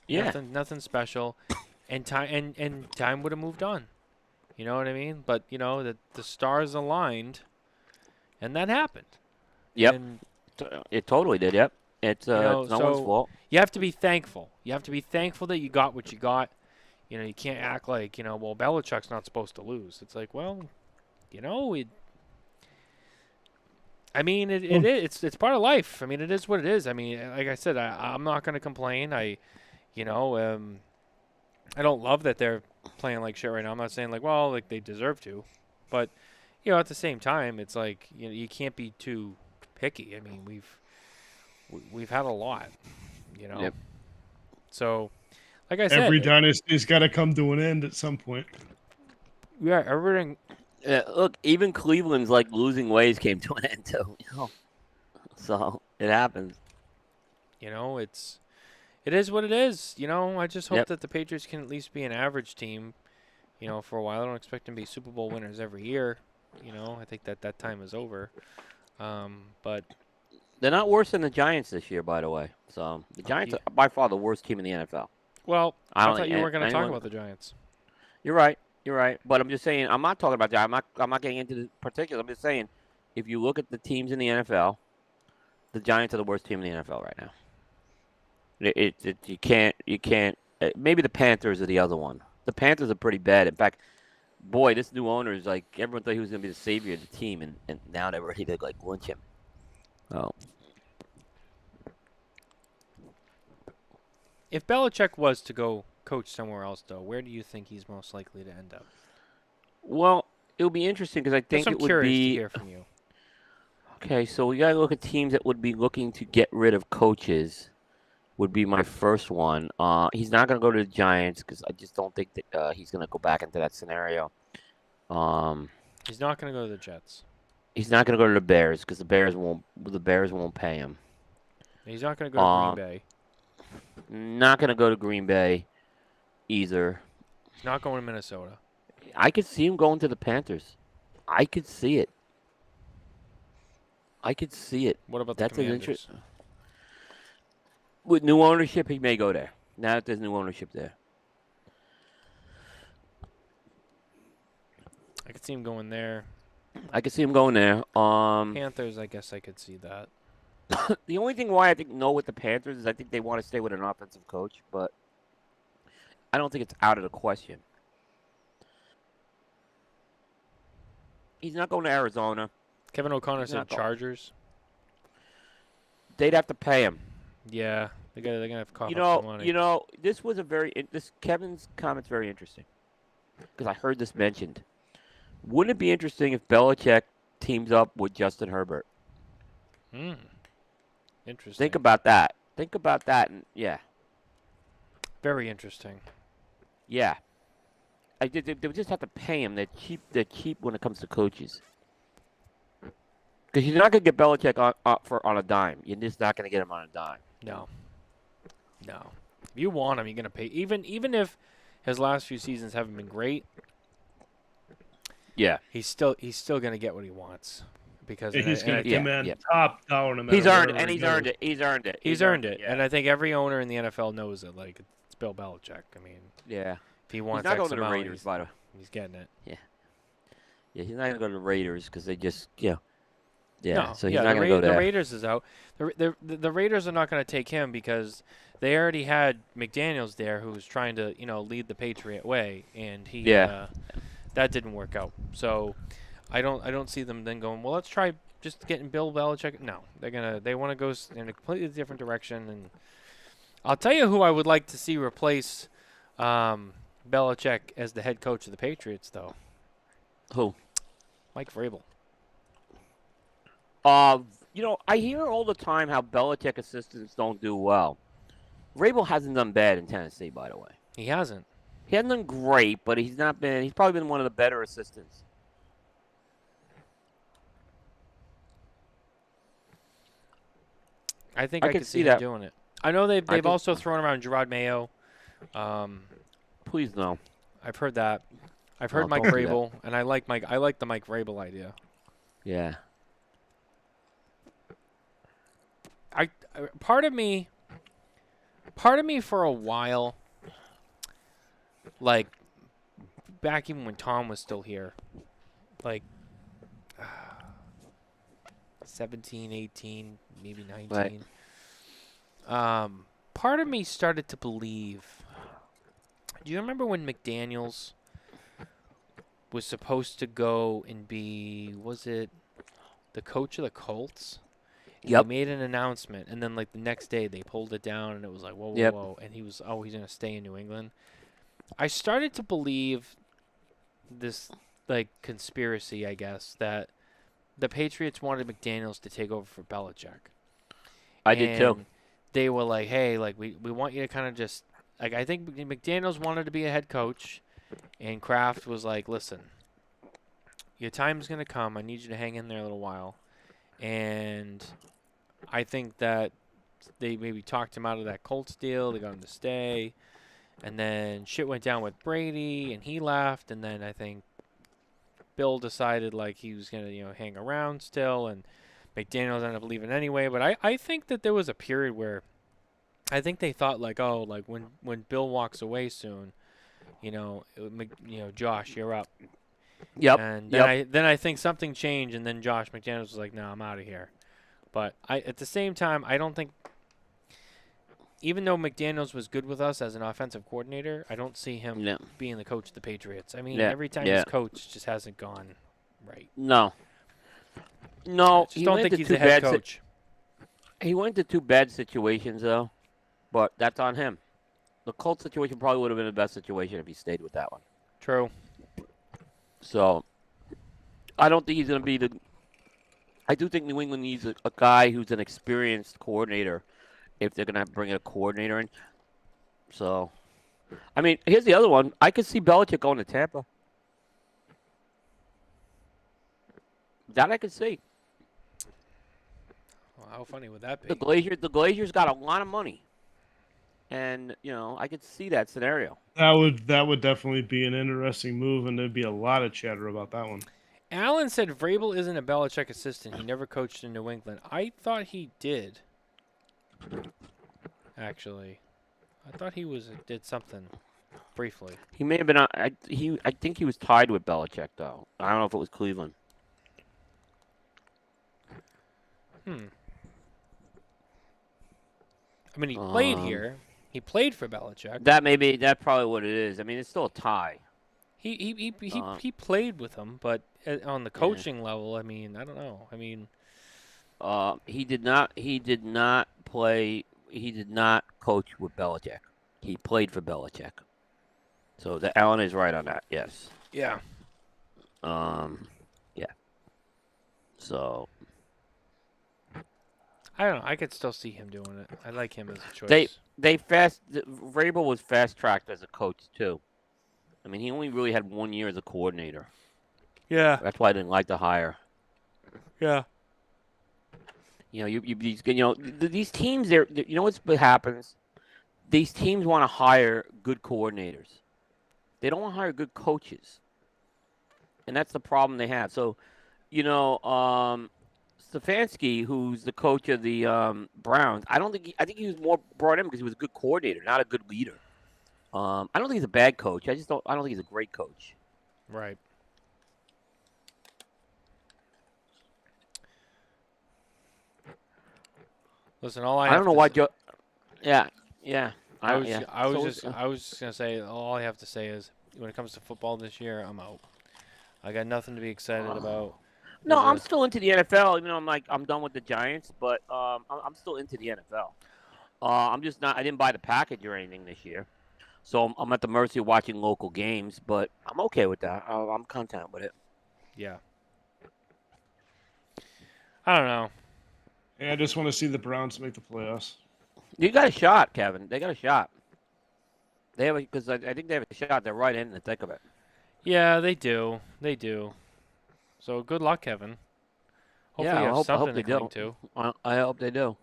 Yeah. Nothing special. And time would have moved on. You know what I mean? But, the stars aligned and that happened. Yep. And, it totally did, yep. It's no one's fault. You have to be thankful. You have to be thankful that you got what you got. You can't act like, well, Belichick's not supposed to lose. It's like, well, I mean, it is. It's part of life. I mean, it is what it is. I mean, like I said, I'm not going to complain. I don't love that they're playing like shit right now. I'm not saying like they deserve to, but at the same time, it's like you can't be too picky. I mean, we've had a lot, Yep. So, like I said, Every dynasty's got to come to an end at some point. yeah, everything. Look, even Cleveland's like losing ways came to an end too. So it happens. It is what it is. I just hope Yep. that the Patriots can at least be an average team, for a while. I don't expect them to be Super Bowl winners every year. I think that time is over. But They're not worse than the Giants this year, by the way. So the Giants are by far the worst team in the NFL. well, I I don't thought think you weren't going to talk anyone- about the Giants. You're right. You're right. But I'm just saying, I'm not talking about that. I'm not getting into the particulars. I'm just saying, if you look at the teams in the NFL, the Giants are the worst team in the NFL right now. You can't. Maybe the Panthers are the other one. The Panthers are pretty bad. In fact, boy, this new owner is like everyone thought he was going to be the savior of the team, and now they're ready to like lynch him. Oh, If Belichick was to go coach somewhere else, though, where do you think he's most likely to end up? well, it'll be interesting because I think I'm it would curious to be hear from you. okay. So we got to look at teams that would be looking to get rid of coaches. Would be my first one. He's not going to go to the Giants because I just don't think that he's going to go back into that scenario. He's not going to go to the Jets. He's not going to go to the Bears because the Bears won't pay him. He's not going to go to Green Bay. Not going to go to Green Bay either. He's not going to Minnesota. I could see him going to the Panthers. I could see it. What about the That's an Commanders? interest. With new ownership, he may go there. Now that there's new ownership there. I could see him going there. I could see him going there. Panthers, I guess I could see that. The only thing why I think no with the Panthers is I think they want to stay with an offensive coach, but I don't think it's out of the question. He's not going to Arizona. Kevin O'Connor He's said not going. Chargers. They'd have to pay him. Yeah, they're gonna have to cough up some money. This was this Kevin's comment's very interesting because I heard this mentioned. Wouldn't it be interesting if Belichick teams up with Justin Herbert? Interesting. Think about that. And yeah. Very interesting. Yeah. They would just have to pay him. They're cheap when it comes to coaches. Because you're not going to get Belichick on a dime. You're just not going to get him on a dime. No. If you want him, you're gonna pay. Even if his last few seasons haven't been great, Yeah. he's still gonna get what he wants because He's going to command yeah. top dollar no matter He's earned where he He's goes. earned it. He's earned it. He's earned it, Yeah. and I think every owner in the NFL knows it. Like it's Bill Belichick. I mean, Yeah. if he He's wants not X going to the amount, Raiders, by the way. he's getting it. Yeah, he's not going to go to the Raiders because they just, Yeah, No, so he's not going to go The there. Raiders is out. The Raiders are not going to take him because they already had McDaniels there, who was trying to lead the Patriot way, and he that didn't work out. So I don't see them then going, well, let's try just getting Bill Belichick. No, they want to go in a completely different direction. And I'll tell you who I would like to see replace Belichick as the head coach of the Patriots, though. Who? Mike Vrabel. I hear all the time how Belichick assistants don't do well. Vrabel hasn't done bad in Tennessee, by the way. He hasn't. He hasn't done great, but he's probably been one of the better assistants. I think I I can could see see that. him doing it. I know they've think- also thrown around Gerard Mayo. Please no. I've heard that. I've heard Oh, Mike don't do that. Vrabel, and I like the Mike Vrabel idea. Yeah. Part of me for a while, like back even when Tom was still here, like 17, 18, maybe 19. Right. Part of me started to believe. Do you remember when McDaniels was supposed to go and be, was it the coach of the Colts. And Yep. He made an announcement, and then like the next day they pulled it down, and it was like, whoa, whoa, Yep. whoa. And he's gonna stay in New England. I started to believe this like conspiracy, I guess, that the Patriots wanted McDaniels to take over for Belichick. I did too. And they were like, hey, like we want you to kind of just like I think McDaniels wanted to be a head coach, and Kraft was like, listen, your time's gonna come. I need you to hang in there a little while, and I think that they maybe talked him out of that Colts deal. They got him to stay, and then shit went down with Brady, and he left, and then I think Bill decided like he was gonna hang around still, and McDaniels ended up leaving anyway. But I think that there was a period where I think they thought like, oh, like when Bill walks away soon, Josh, you're up. Yep. And Yep. then I think something changed, and then Josh McDaniels was like, no, I'm out of here. But at the same time, I don't think, even though McDaniels was good with us as an offensive coordinator, I don't see him No. being the coach of the Patriots. I mean, Yeah, every time yeah. he's coached, just hasn't gone right. No. I No. just don't think he's the head coach. He went into two bad situations though, but that's on him. The Colts situation probably would have been the best situation if he stayed with that one. True. So, I don't think he's going to be the. I do think New England needs a guy who's an experienced coordinator if they're going to bring a coordinator in. So, I mean, here's the other one. I could see Belichick going to Tampa. That I could see. Well, how funny would that be? The Glazers got a lot of money, and I could see that scenario. That would definitely be an interesting move, and there'd be a lot of chatter about that one. Allen said Vrabel isn't a Belichick assistant. He never coached in New England. I thought he did. Actually, I thought he did something briefly. He may have been. I think he was tied with Belichick though. I don't know if it was Cleveland. I mean, he played here. He played for Belichick. That's probably what it is. I mean, it's still a tie. He played with him, but on the coaching level, I mean, I don't know. I mean, he did not play. He did not coach with Belichick. He played for Belichick. So Allen is right on that. Yes. yeah. Yeah. So I don't know. I could still see him doing it. I like him as a choice. Vrabel was fast tracked as a coach too. I mean, he only really had 1 year as a coordinator. Yeah. That's why I didn't like to hire. Yeah. These teams. What happens? These teams want to hire good coordinators. They don't want to hire good coaches, and that's the problem they have. So, Stefanski, who's the coach of the Browns, I think he was more brought in because he was a good coordinator, not a good leader. I don't think he's a bad coach. I don't think he's a great coach. Right. Listen, I don't know why Joe. Yeah. I was just gonna say all I have to say is when it comes to football this year, I'm out. I got nothing to be excited about. No, I'm still into the NFL. Even though I'm done with the Giants, but I'm still into the NFL. I'm just not. I didn't buy the package or anything this year, so I'm at the mercy of watching local games. But I'm okay with that. I'm content with it. Yeah. I don't know. Yeah, I just want to see the Browns make the playoffs. You got a shot, Kevin. They got a shot. They have because I think they have a shot. They're right in the thick of it. Yeah, they do. They do. So good luck, Kevin. Hopefully you have something to cling to. I hope they do.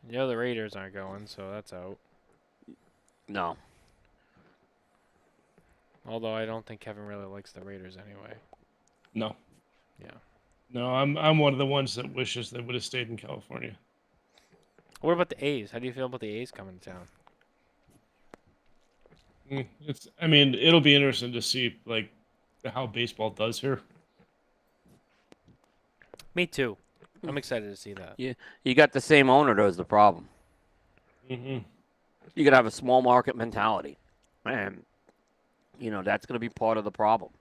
The Raiders aren't going, so that's out. No. Although I don't think Kevin really likes the Raiders anyway. No. Yeah. No, I'm one of the ones that wishes they would have stayed in California. What about the A's? How do you feel about the A's coming to town? It'll be interesting to see like how baseball does here. Me too. I'm excited to see that. Yeah, you got the same owner. Though is the problem. Mm-hmm. You got to have a small market mentality, and that's going to be part of the problem.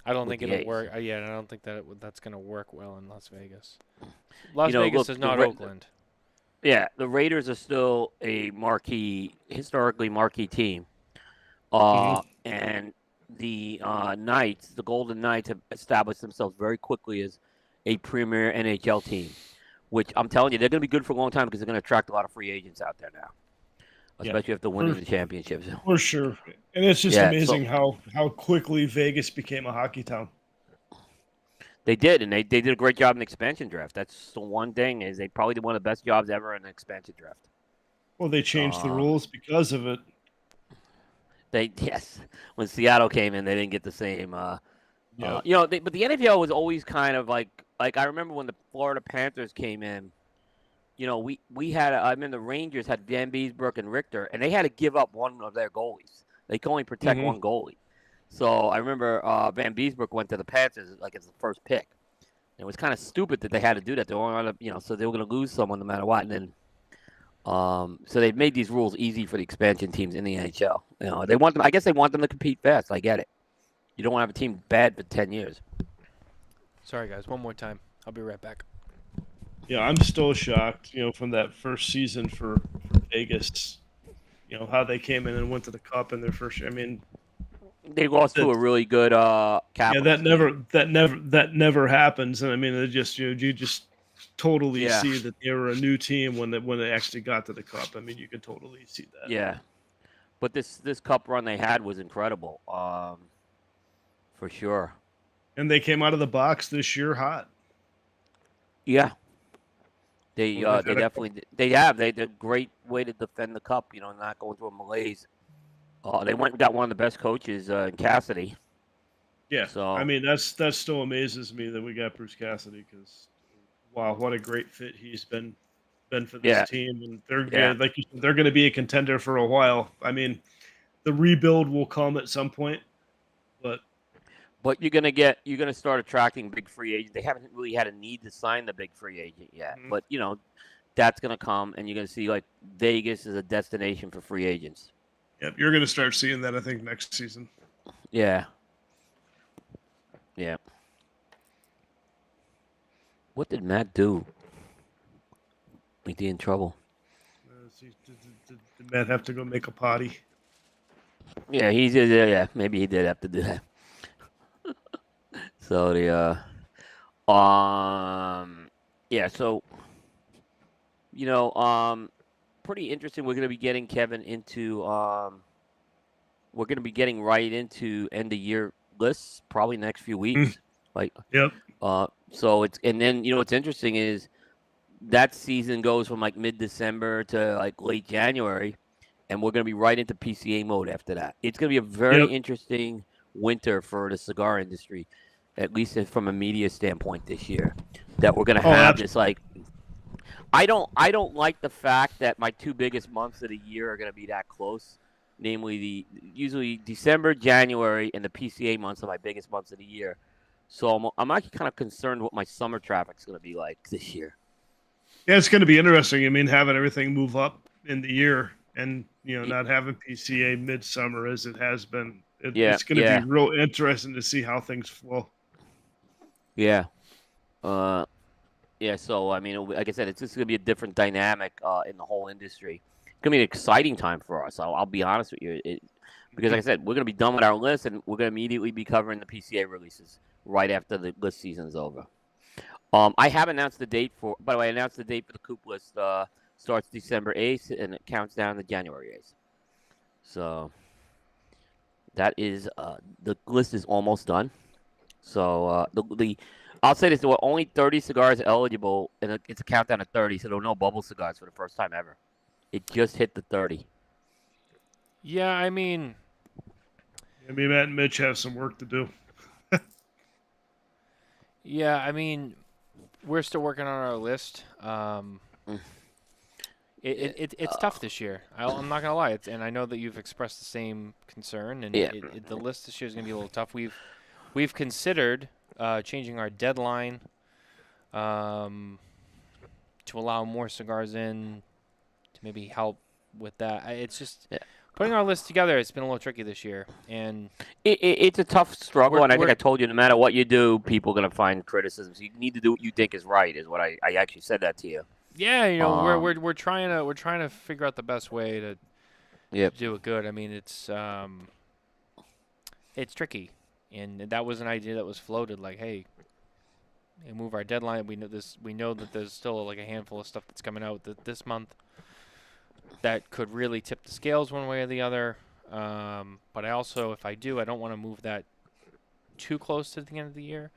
I don't with think the it'll A's. work. Yeah, I don't think that's going to work well in Las Vegas. Las You know, Vegas look, is not Oakland. Yeah, the Raiders are still a historically marquee team. And the Knights, the Golden Knights, have established themselves very quickly as a premier NHL team, which I'm telling you, they're going to be good for a long time because they're going to attract a lot of free agents out there now, Yeah, especially after winning the championships. for sure. And it's just Yeah, amazing so how quickly Vegas became a hockey town. they did, and they did a great job in the expansion draft. That's the one thing is they probably did one of the best jobs ever in the expansion draft. Well, they changed the rules because of it. Yes, when Seattle came in, they didn't get the same. Yeah. But the NFL was always kind of like I remember when the Florida Panthers came in. We had I mean the Rangers had Van Beesbrook and Richter, and they had to give up one of their goalies. They could only protect one goalie. So I remember Van Beesbrook went to the Panthers like as the first pick. And it was kind of stupid that they had to do that. They were so they were going to lose someone no matter what. And then, so they've made these rules easy for the expansion teams in the NHL. They want them. I guess they want them to compete fast. I get it. You don't want to have a team bad for 10 years. Sorry, guys. One more time. I'll be right back. Yeah, I'm still shocked, from that first season for Vegas, how they came in and went to the Cup in their first year. I mean, they lost to a really good Capitals. Yeah, that never happens. And I mean, it just you just totally see that they were a new team when they actually got to the Cup. I mean, you could totally see that. Yeah, but this Cup run they had was incredible, for sure. And they came out of the box this year hot. Yeah. They definitely they did a great way to defend the Cup. Not going through a malaise. They went and got one of the best coaches in Cassidy. Yeah, so I mean that still amazes me that we got Bruce Cassidy because wow, what a great fit he's been for this team, and they're like you said, they're going to be a contender for a while. I mean, the rebuild will come at some point, but you're gonna start attracting big free agents. They haven't really had a need to sign the big free agent yet, but that's gonna come, and you're gonna see like Vegas is a destination for free agents. Yep, you're going to start seeing that, I think, next season. Yeah. Yeah. What did Matt do? Like, he in trouble? Did Matt have to go make a potty? Yeah, he did. Yeah, maybe he did have to do that. So yeah. So, pretty interesting. We're going to be getting Kevin into we're going to be getting right into end of year lists probably next few weeks. Yep. So it's and then what's interesting is that season goes from like mid-December to like late January, and we're going to be right into PCA mode after that. It's going to be a very interesting winter for the cigar industry, at least from a media standpoint this year. That we're going to have this like. I don't like the fact that my two biggest months of the year are going to be that close, namely usually December, January, and the PCA months are my biggest months of the year. So I'm actually kind of concerned what my summer traffic's going to be like this year. Yeah, it's going to be interesting. I mean, having everything move up in the year and not having PCA midsummer as it has been. It's going to be real interesting to see how things flow. Yeah. Yeah, so, I mean, like I said, it's just going to be a different dynamic in the whole industry. It's going to be an exciting time for us. I'll be honest with you. Because, like I said, we're going to be done with our list, and we're going to immediately be covering the PCA releases right after the list season's over. I have announced the date by the way, I announced the date for the Coop list starts December 8th, and it counts down to January 8th. So, that is, the list is almost done. So, I'll say this: there were only 30 cigars eligible, and it's a countdown of 30, so there were no bubble cigars for the first time ever. It just hit the 30. Yeah, I mean, Matt and Mitch have some work to do. Yeah, I mean, we're still working on our list. It's tough this year. I'm not gonna lie, and I know that you've expressed the same concern. And the list this year is gonna be a little tough. We've considered changing our deadline to allow more cigars in to maybe help with that. It's just Putting our list together, it's been a little tricky this year, and It's a tough struggle, and I think we're- I told you, no matter what you do, people are gonna find criticisms. You need to do what you think is right. Is what I actually said that to you. yeah, you know, Um, we're trying to figure out the best way to Yep. do it good. I mean, it's tricky, and that was an idea that was floated. Like, hey, we move our deadline. We know this. We know that there's still like a handful of stuff that's coming out this month that could really tip the scales one way or the other. But I also, if I do, I don't want to move that too close to the end of the year.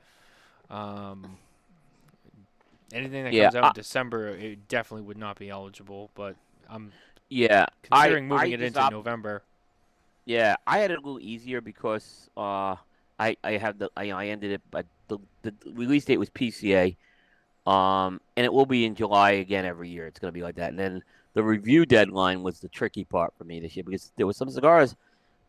Anything that comes out in December, it definitely would not be eligible. But I'm considering moving it into November. Yeah, I had it a little easier because I ended it, but the release date was PCA, and it will be in July again every year. It's going to be like that. And then the review deadline was the tricky part for me this year because there were some cigars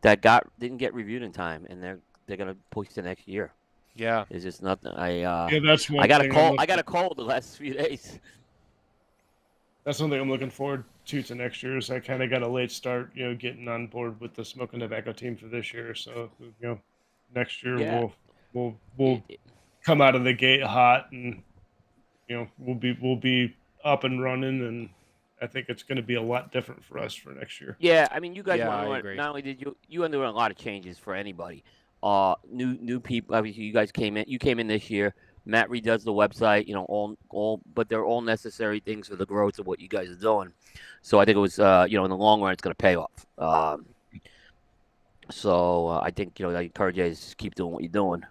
that didn't get reviewed in time, and they're going to push to next year. Yeah, It's just nothing. That's one I got a thing cold. I got a cold the last few days. That's something I'm looking forward to next year. Is I kind of got a late start, getting on board with the Smoking Tobacco team for this year. So next year Yeah. we'll come out of the gate hot, and we'll be up and running, and I think it's going to be a lot different for us for next year. Yeah, I mean, you guys I agree. not only did you underwent a lot of changes for anybody. New people. Obviously, you guys came in. You came in this year. Matt redoes the website. But they're all necessary things for the growth of what you guys are doing. So I think it was, in the long run, it's going to pay off. So I think I encourage you guys to just keep doing what you're doing.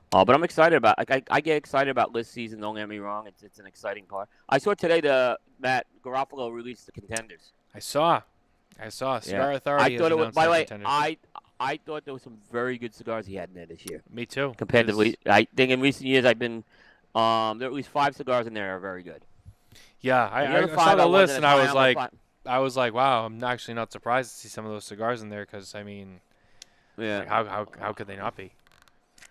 But I'm excited about. I get excited about list season. Don't get me wrong. It's an exciting part. I saw today Matt Garofalo released the contenders. I saw. Cigar Authority. I thought it was. By the way, contenders. I thought there was some very good cigars he had in there this year. Me too. Competitively, I think in recent years I've been there are at least 5 cigars in there that are very good. Yeah, I saw the list and I was like, wow, I'm actually not surprised to see some of those cigars in there because I mean, yeah, like, how could they not be?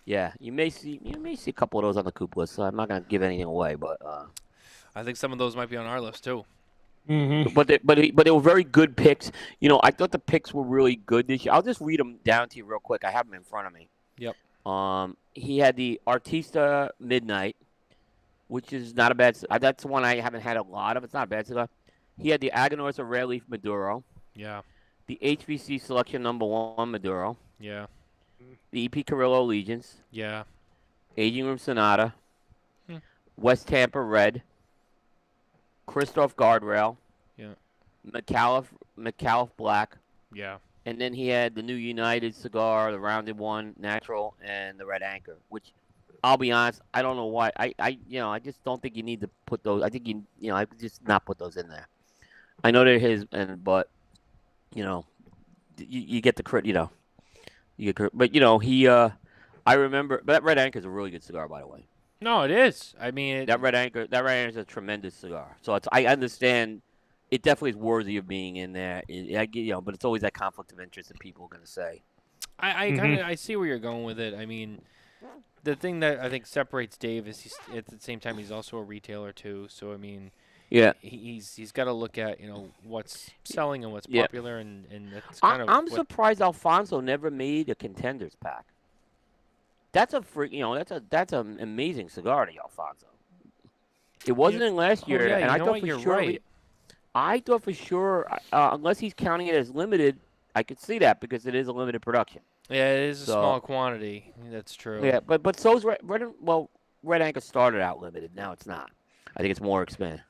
Yeah, you may see a couple of those on the Coop list. So I'm not gonna give anything away, but I think some of those might be on our list too. Mm-hmm. But they were very good picks. I thought the picks were really good this year. I'll just read them down to you real quick. I have them in front of me. Yep. He had the Artista Midnight, which is not a bad. That's one I haven't had a lot of. It's not a bad cigar. He had the Aganorsa Rare Leaf Maduro. Yeah. The HBC Selection No. 1 Maduro. Yeah. The EP Carrillo Allegiance. Yeah. Aging Room Sonata. West Tampa Red. Christoph Guardrail. Yeah. McAuliffe Black. Yeah. And then he had the New United cigar, the Rounded One Natural, and the Red Anchor. Which, I'll be honest, I don't know why. I just don't think you need to put those. I think I would just not put those in there. I know they're his, but you get the credit. But he. I remember, but that Red Anchor is a really good cigar, by the way. No, it is. I mean, that Red Anchor is a tremendous cigar. So I understand. It definitely is worthy of being in there. But it's always that conflict of interest that people are going to say. I see where you're going with it. I mean, the thing that I think separates Dave is at the same time he's also a retailer too. So I mean, yeah, he's got to look at what's selling and what's popular, and that's kind of. I'm surprised Alfonso never made a contenders pack. That's a that's an amazing cigar to Alfonso. It wasn't in last year, and I thought for sure. Right. I thought for sure, unless he's counting it as limited, I could see that because it is a limited production. Yeah, it is a small quantity. That's true. Yeah, but so's Red Anchor started out limited. Now it's not. I think it's more expanded.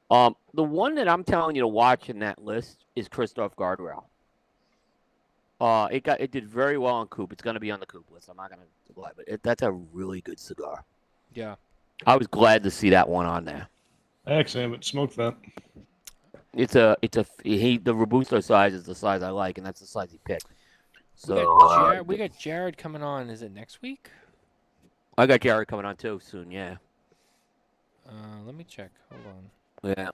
The one that I'm telling you to watch in that list is Christoph Guardrail. It did very well on Coop. It's going to be on the Coop list. I'm not going to lie, but that's a really good cigar. Yeah. I was glad to see that one on there. I actually haven't smoked that. The Robusto size is the size I like, and that's the size he picked. So we got Jared coming on. Is it next week? I got Jared coming on too soon. Yeah. Let me check. Hold on.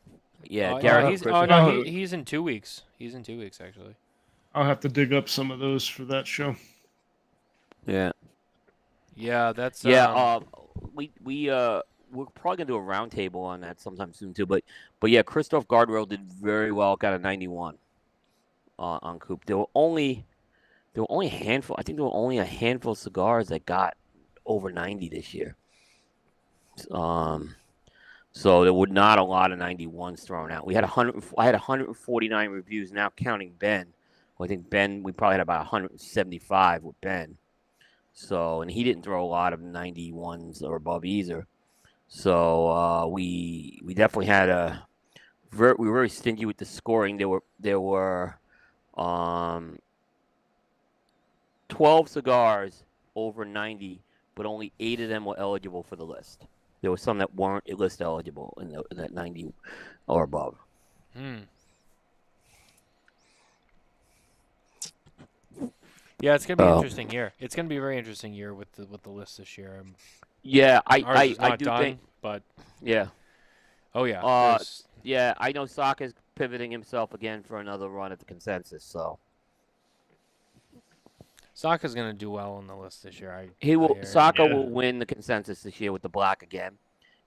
Yeah. Jared. He's in 2 weeks. He's in 2 weeks actually. I'll have to dig up some of those for that show. Yeah. Yeah, that's we're probably gonna do a roundtable on that sometime soon too. But yeah, Christoph Guardrail did very well. Got a 91. on Coop. There were only a handful. I think there were only a handful of cigars that got over 90 this year. So there were not a lot of 91s thrown out. I had 149 reviews now counting Ben. Well, I think Ben, we probably had about 175 with Ben. So, and he didn't throw a lot of 91s or above either. So we definitely had we were very stingy with the scoring. There were 12 cigars over 90, but only 8 of them were eligible for the list. There were some that weren't list eligible in that 90 or above. Yeah, it's gonna be an interesting year. It's gonna be a very interesting year with the list this year. Yeah, Ours is I not do done, think. but Yeah. oh yeah, Yeah, I know Saka's pivoting himself again for another run at the consensus. So Saka's gonna do well on the list this year. Saka Yeah. will win the consensus this year with the black again.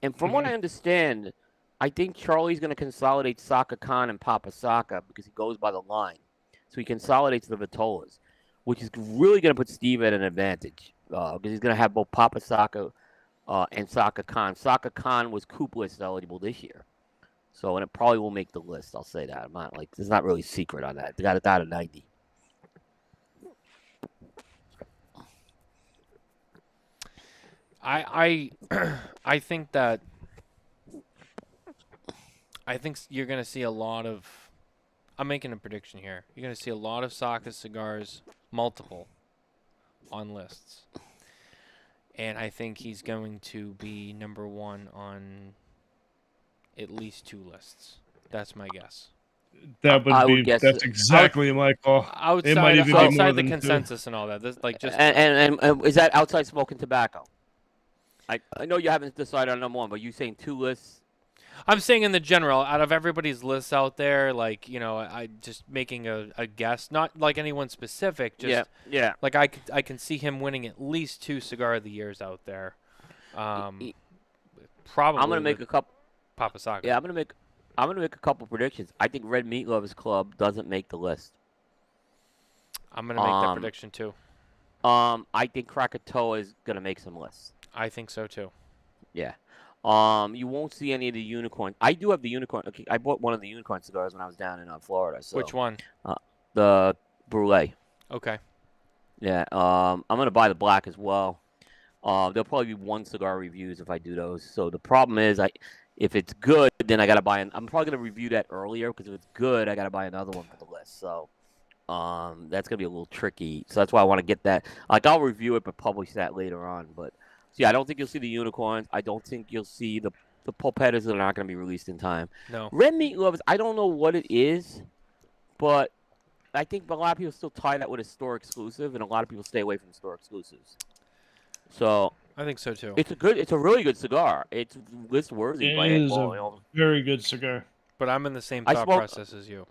And from what I understand, I think Charlie's going to consolidate Saka Khan and Papa Saka because he goes by the line. So he consolidates the Vitolas, which is really going to put Steve at an advantage because he's going to have both Papa Saka and Saka Khan. Saka Khan was Coop list eligible this year. So, and it probably will make the list. I'll say that. I'm not there's not really a secret on that. They got it down to 90. I think that you're gonna see a lot of. I'm making a prediction here. You're gonna see a lot of Saka cigars, multiple, on lists, and I think he's going to be number 1 on at least 2 lists. That's my guess. That I would would be. guess That's exactly my call. It might even be more Outside the than 2. consensus and all that. This, like just And is that outside smoking tobacco? I know you haven't decided on number 1, but you saying 2 lists? I'm saying in the general, out of everybody's lists out there, like, you know, I just making a guess, not like anyone specific, just yeah. like I can see him winning at least 2 cigar of the years out there. Probably. I'm gonna make a couple. Papa Saka. Yeah, I'm gonna make a couple predictions. I think Red Meat Lovers Club doesn't make the list. I'm gonna make that prediction too. I think Krakatoa is gonna make some lists. I think so too. Yeah. You won't see any of the unicorn. I do have the unicorn. Okay, I bought one of the unicorn cigars when I was down in Florida. So. Which one? The Brulee. Okay. Yeah. I'm gonna buy the black as well. There'll probably be 1 cigar reviews if I do those. So the problem is, if it's good, then I gotta buy. I'm probably gonna review that earlier because if it's good, I gotta buy another one for the list. So, that's gonna be a little tricky. So that's why I want to get that. Like I'll review it but publish that later on. But so yeah, I don't think you'll see the unicorns. I don't think you'll see the pulpettas that are not gonna be released in time. No. Red Meat Lovers. I don't know what it is, but I think a lot of people still tie that with a store exclusive, and a lot of people stay away from store exclusives. So I think so too. it's a really good cigar. It's list worthy. It is a very good cigar. But I'm in the same I thought smoke- process as you.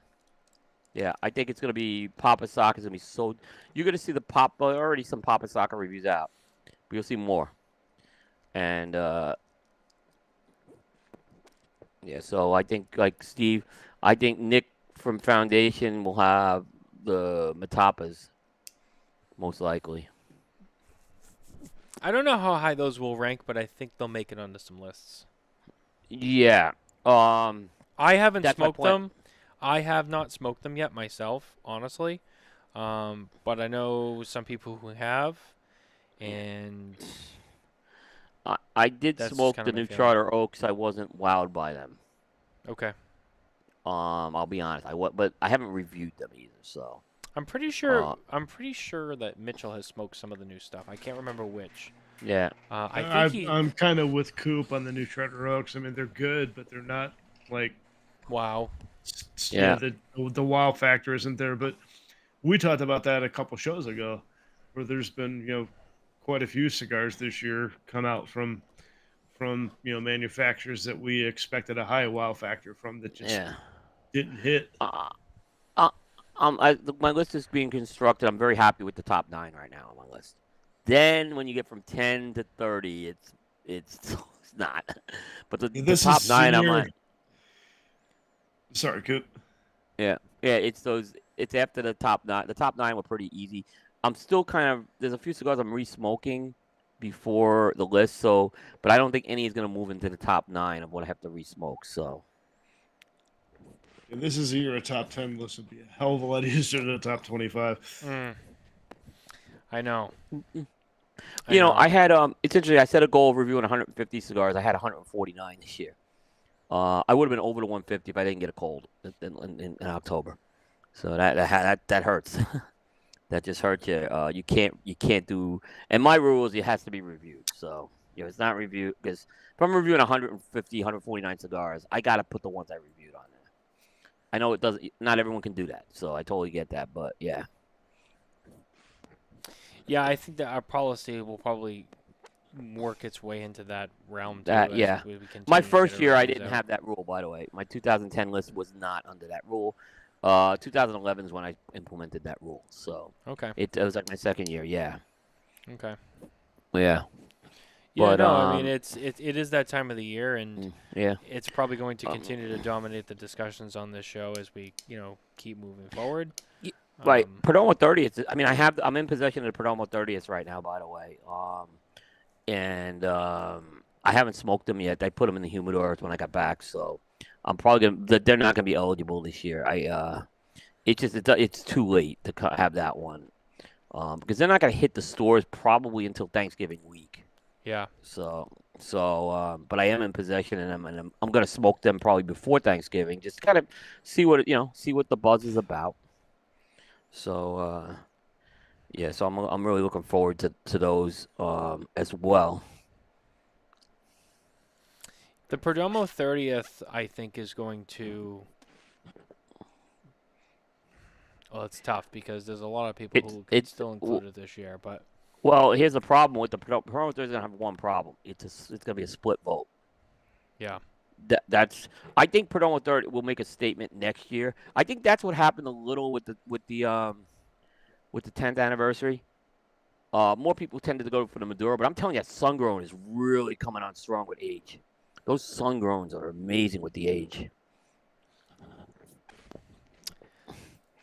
Yeah, I think it's gonna be Papa Saka is gonna be so. You're gonna see already some Papa Saka reviews out, but you'll see more. And yeah, so I think like Steve, I think Nick from Foundation will have the Matapas, most likely. I don't know how high those will rank, but I think they'll make it onto some lists. Yeah. I haven't That's my smoked plan. them. I have not smoked them yet myself, honestly. But I know some people who have, and I did That's smoke kind the of my new feeling. Charter Oaks. I wasn't wowed by them. okay. I'll be honest. But I haven't reviewed them either. So I'm pretty sure. I'm pretty sure that Mitchell has smoked some of the new stuff. I can't remember which. yeah, I think I'm kind of with Coop on the new Charter Oaks. I mean, they're good, but they're not like Wow. Yeah. the wow factor isn't there. But we talked about that a couple shows ago, where there's been quite a few cigars this year come out from manufacturers that we expected a high wow factor from that just yeah. didn't hit. My list is being constructed. I'm very happy with the top 9 right now on my list. Then when you get from 10 to 30, it's not. But the top is 9, I'm senior- like, Sorry, Coop. yeah, it's those. it's after the top 9. The top 9 were pretty easy. I'm still there's a few cigars I'm re-smoking before the list, so but I don't think any is gonna move into the top 9 of what I have to re-smoke. So. And this is a year a top 10 list would be a hell of a lot easier than a top 25. I know. I had it's interesting. I set a goal of reviewing 150 cigars. I had 149 this year. I would have been over the 150 if I didn't get a cold in October. So that hurts. That just hurts you. You can't do. And my rule is it has to be reviewed. So it's not reviewed because if I'm reviewing 150, 149 cigars, I got to put the ones I reviewed on there. I know it doesn't. Not everyone can do that. So I totally get that. But yeah. Yeah, I think that our policy will probably work its way into that realm too. Yeah. My first year, I didn't have that rule, by the way. My 2010 list was not under that rule. 2011 is when I implemented that rule. So okay, it was like my second year. Yeah. Okay. Yeah. Yeah, but, no, I mean it is that time of the year, and yeah, it's probably going to continue to dominate the discussions on this show as we keep moving forward. Right, Perdomo 30th. I mean, I'm in possession of the Perdomo 30th right now, by the way. And I haven't smoked them yet. I put them in the humidor when I got back, so I'm probably they're not gonna be eligible this year. It's too late to have that one because they're not gonna hit the stores probably until Thanksgiving week. Yeah. So, but I am in possession of them, and I'm gonna smoke them probably before Thanksgiving, just kind of see what the buzz is about. So, yeah, so I'm really looking forward to those as well. The Perdomo 30th, I think, is going to. Well, it's tough because there's a lot of people who could still include it this year, but. Well, here's the problem with the Perdomo 30th. Is gonna have one problem. It's gonna be a split vote. Yeah. I think Perdomo 30 will make a statement next year. I think that's what happened a little with the 10th anniversary. More people tended to go for the Maduro, but I'm telling you, that Sun-Grown is really coming on strong with age. Those Sun-Growns are amazing with the age.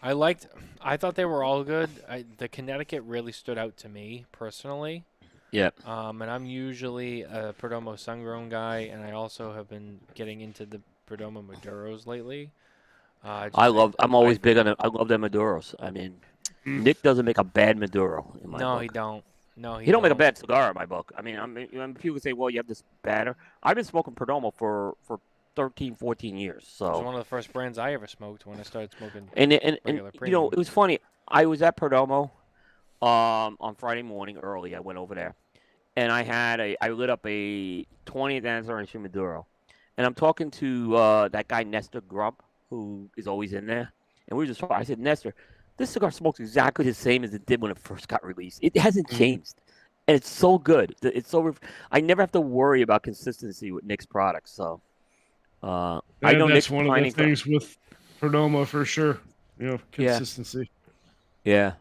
I thought they were all good. The Connecticut really stood out to me personally. Yeah. And I'm usually a Perdomo Sun-Grown guy, and I also have been getting into the Perdomo Maduros lately. I love them Maduros. I mean, Nick doesn't make a bad Maduro in my book. No, he don't. He don't make a bad cigar in my book. I mean, people say, well, you have this batter. I've been smoking Perdomo for 13, 14 years. So it was one of the first brands I ever smoked when I started smoking. And it was funny. I was at Perdomo on Friday morning early. I went over there, and I lit up a 20th anniversary Maduro, and I'm talking to that guy Nestor Grump, who is always in there, and we were just talking. I said, Nestor, this cigar smokes exactly the same as it did when it first got released. It hasn't changed, and it's so good. I never have to worry about consistency with Nick's products. So I know that's one of the things with Perdomo for sure. Consistency. Yeah.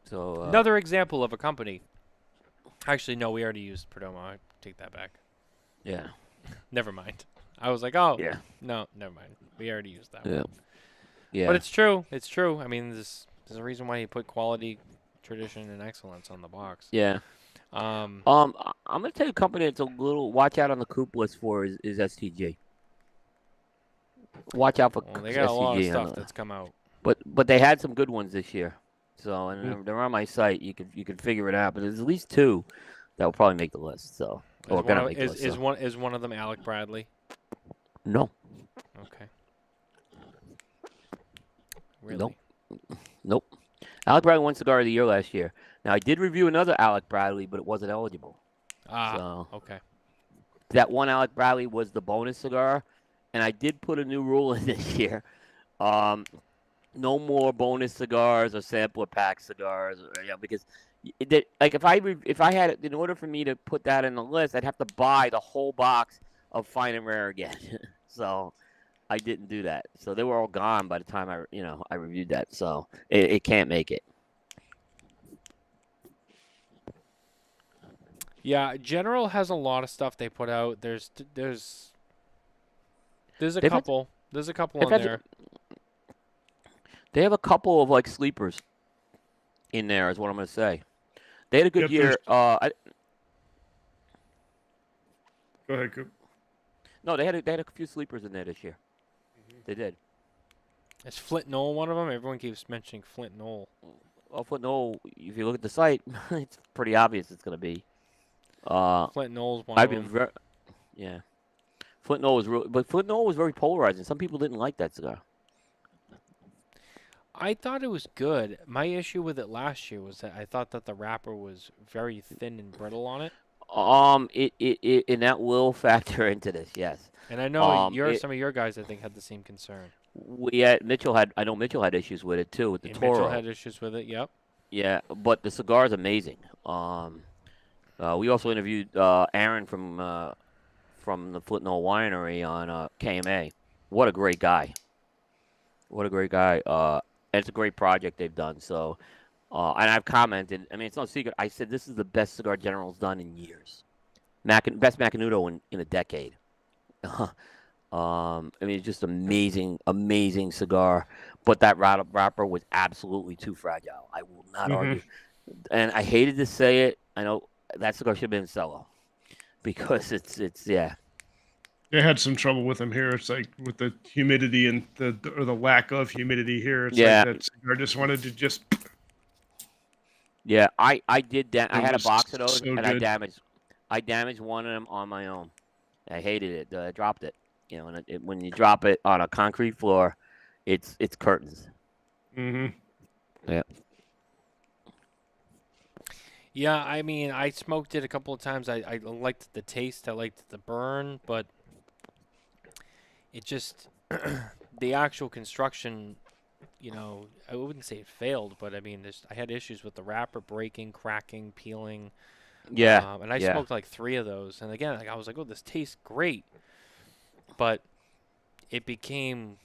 So another example of a company. Actually, no, we already used Perdomo. I take that back. Yeah. Never mind. I was like, oh, yeah. No, never mind. We already used that one. Yeah. But it's true. It's true. I mean, there's a reason why you put quality, tradition, and excellence on the box. Yeah. I'm gonna tell you a company that's a little watch out on the Coop list for is STG. Watch out for STG. They got a lot of stuff that's come out. But they had some good ones this year. So and they're on my site. You can figure it out. But there's at least 2 that will probably make the list. So is one of them Alec Bradley? No. Okay. Really? Nope. Alec Bradley won Cigar of the Year last year. Now, I did review another Alec Bradley, but it wasn't eligible. Okay. That one Alec Bradley was the bonus cigar, and I did put a new rule in this year. No more bonus cigars or sampler pack cigars, because if I had in order for me to put that in the list, I'd have to buy the whole box of Fine and Rare again. So I didn't do that. So they were all gone by the time I reviewed that. So it can't make it. Yeah, General has a lot of stuff they put out. There's a couple. There's a couple on there. They have a couple of like sleepers in there, is what I'm going to say. They had a good Yep, year. Go ahead, Coop. No, they had a few sleepers in there this year. They did. Is Flint Knoll one of them? Everyone keeps mentioning Flint Knoll. Well, Flint Knoll, if you look at the site, it's pretty obvious it's going to be. Flint Knoll's one I've of been them. very, yeah. Flint Knoll was real, but Flint Knoll was very polarizing. Some people didn't like that cigar. I thought it was good. My issue with it last year was that I thought that the wrapper was very thin and brittle on it. And that will factor into this, yes. And I know it- some of your guys, I think, had the same concern. I know Mitchell had issues with it too, with the And Toro. Mitchell had issues with it. Yep. Yeah, but the cigar is amazing. We also interviewed Aaron from the Flint Knoll Winery on KMA. What a great guy! What a great guy! And it's a great project they've done. So, and I've commented. I mean, it's no secret. I said this is the best cigar General's done in years. Best Macanudo in a decade. I mean, it's just amazing cigar. But that wrapper was absolutely too fragile. I will not argue. And I hated to say it. I know that cigar should have been in cello because it's yeah. They had some trouble with them here. It's like with the humidity and the lack of humidity here. It's Yeah. like that cigar just wanted to just. Yeah, I did that. I It had a was box of those, so and good. I damaged one of them on my own. I hated it. I dropped it. You know, and when you drop it on a concrete floor, it's curtains. Mm-hmm. Yeah. Yeah, I mean, I smoked it a couple of times. I liked the taste. I liked the burn, but it just the actual construction. You know, I wouldn't say it failed, but I mean, I had issues with the wrapper breaking, cracking, peeling. Yeah. And I smoked like 3 of those. And again, I was like, oh, this tastes great. But it became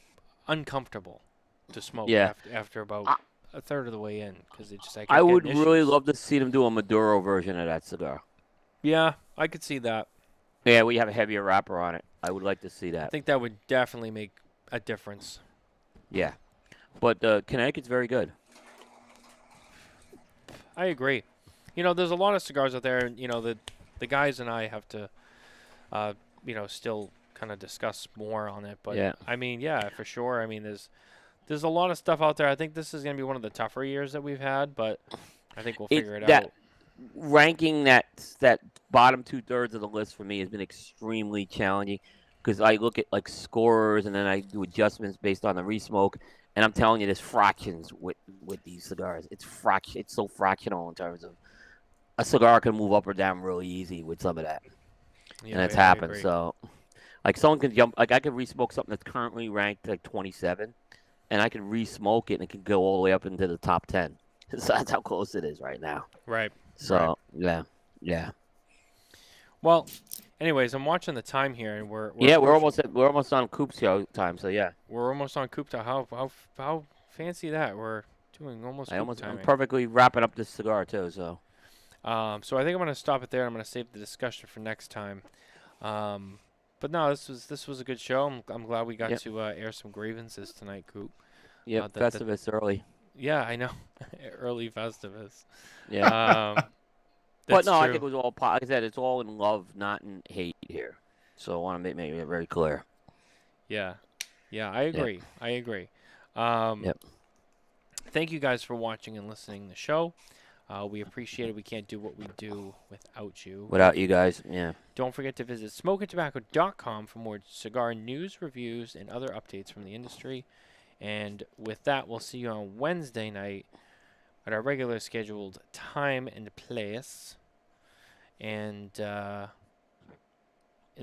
uncomfortable to smoke after about a third of the way in because it just I kept I would getting really issues. love to see them do a Maduro version of that cigar. Yeah, I could see that. Yeah, we have a heavier wrapper on it. I would like to see I that. think that would definitely make a difference. Yeah. But Connecticut's very good. I agree. You know, there's a lot of cigars out there, and, you know, the guys and I have to, still kind of discuss more on it. But, Yeah. I mean, yeah, for sure. I mean, there's a lot of stuff out there. I think this is going to be one of the tougher years that we've had, but I think we'll figure it out. Ranking that bottom 2/3 of the list for me has been extremely challenging because I look at like scorers and then I do adjustments based on the resmoke, and I'm telling you, there's fractions with these cigars. It's so fractional in terms of a cigar can move up or down really easy with some of that, Yeah, and it's I happened. agree. So, like someone can jump, like I could resmoke something that's currently ranked like 27, and I can resmoke it and it can go all the way up into the top 10. So that's how close it is right now. Right. So yeah. Well, anyways, I'm watching the time here, and we're almost on Coop's show time. So yeah, we're almost on Coop time. How fancy that we're doing almost. I'm timing. perfectly wrapping up this cigar too. So So I think I'm going to stop it there. I'm going to save the discussion for next time. But no, this was a good show. I'm glad we got to air some grievances tonight, Coop. yeah, Festivus early. Yeah, I know. Early Festivus. Yeah, That's but no, I true. think it was all. Like I said, it's all in love, not in hate here. So I want to make it very clear. Yeah, I agree. I agree. Yep. Thank you guys for watching and listening to the show. We appreciate it. We can't do what we do without you. Without you guys, yeah. Don't forget to visit smokeandtobacco.com for more cigar news, reviews, and other updates from the industry. And with that, we'll see you on Wednesday night at our regular scheduled time and place. And in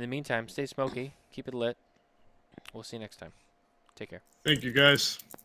the meantime, stay smoky, keep it lit. We'll see you next time. Take care. Thank you, guys.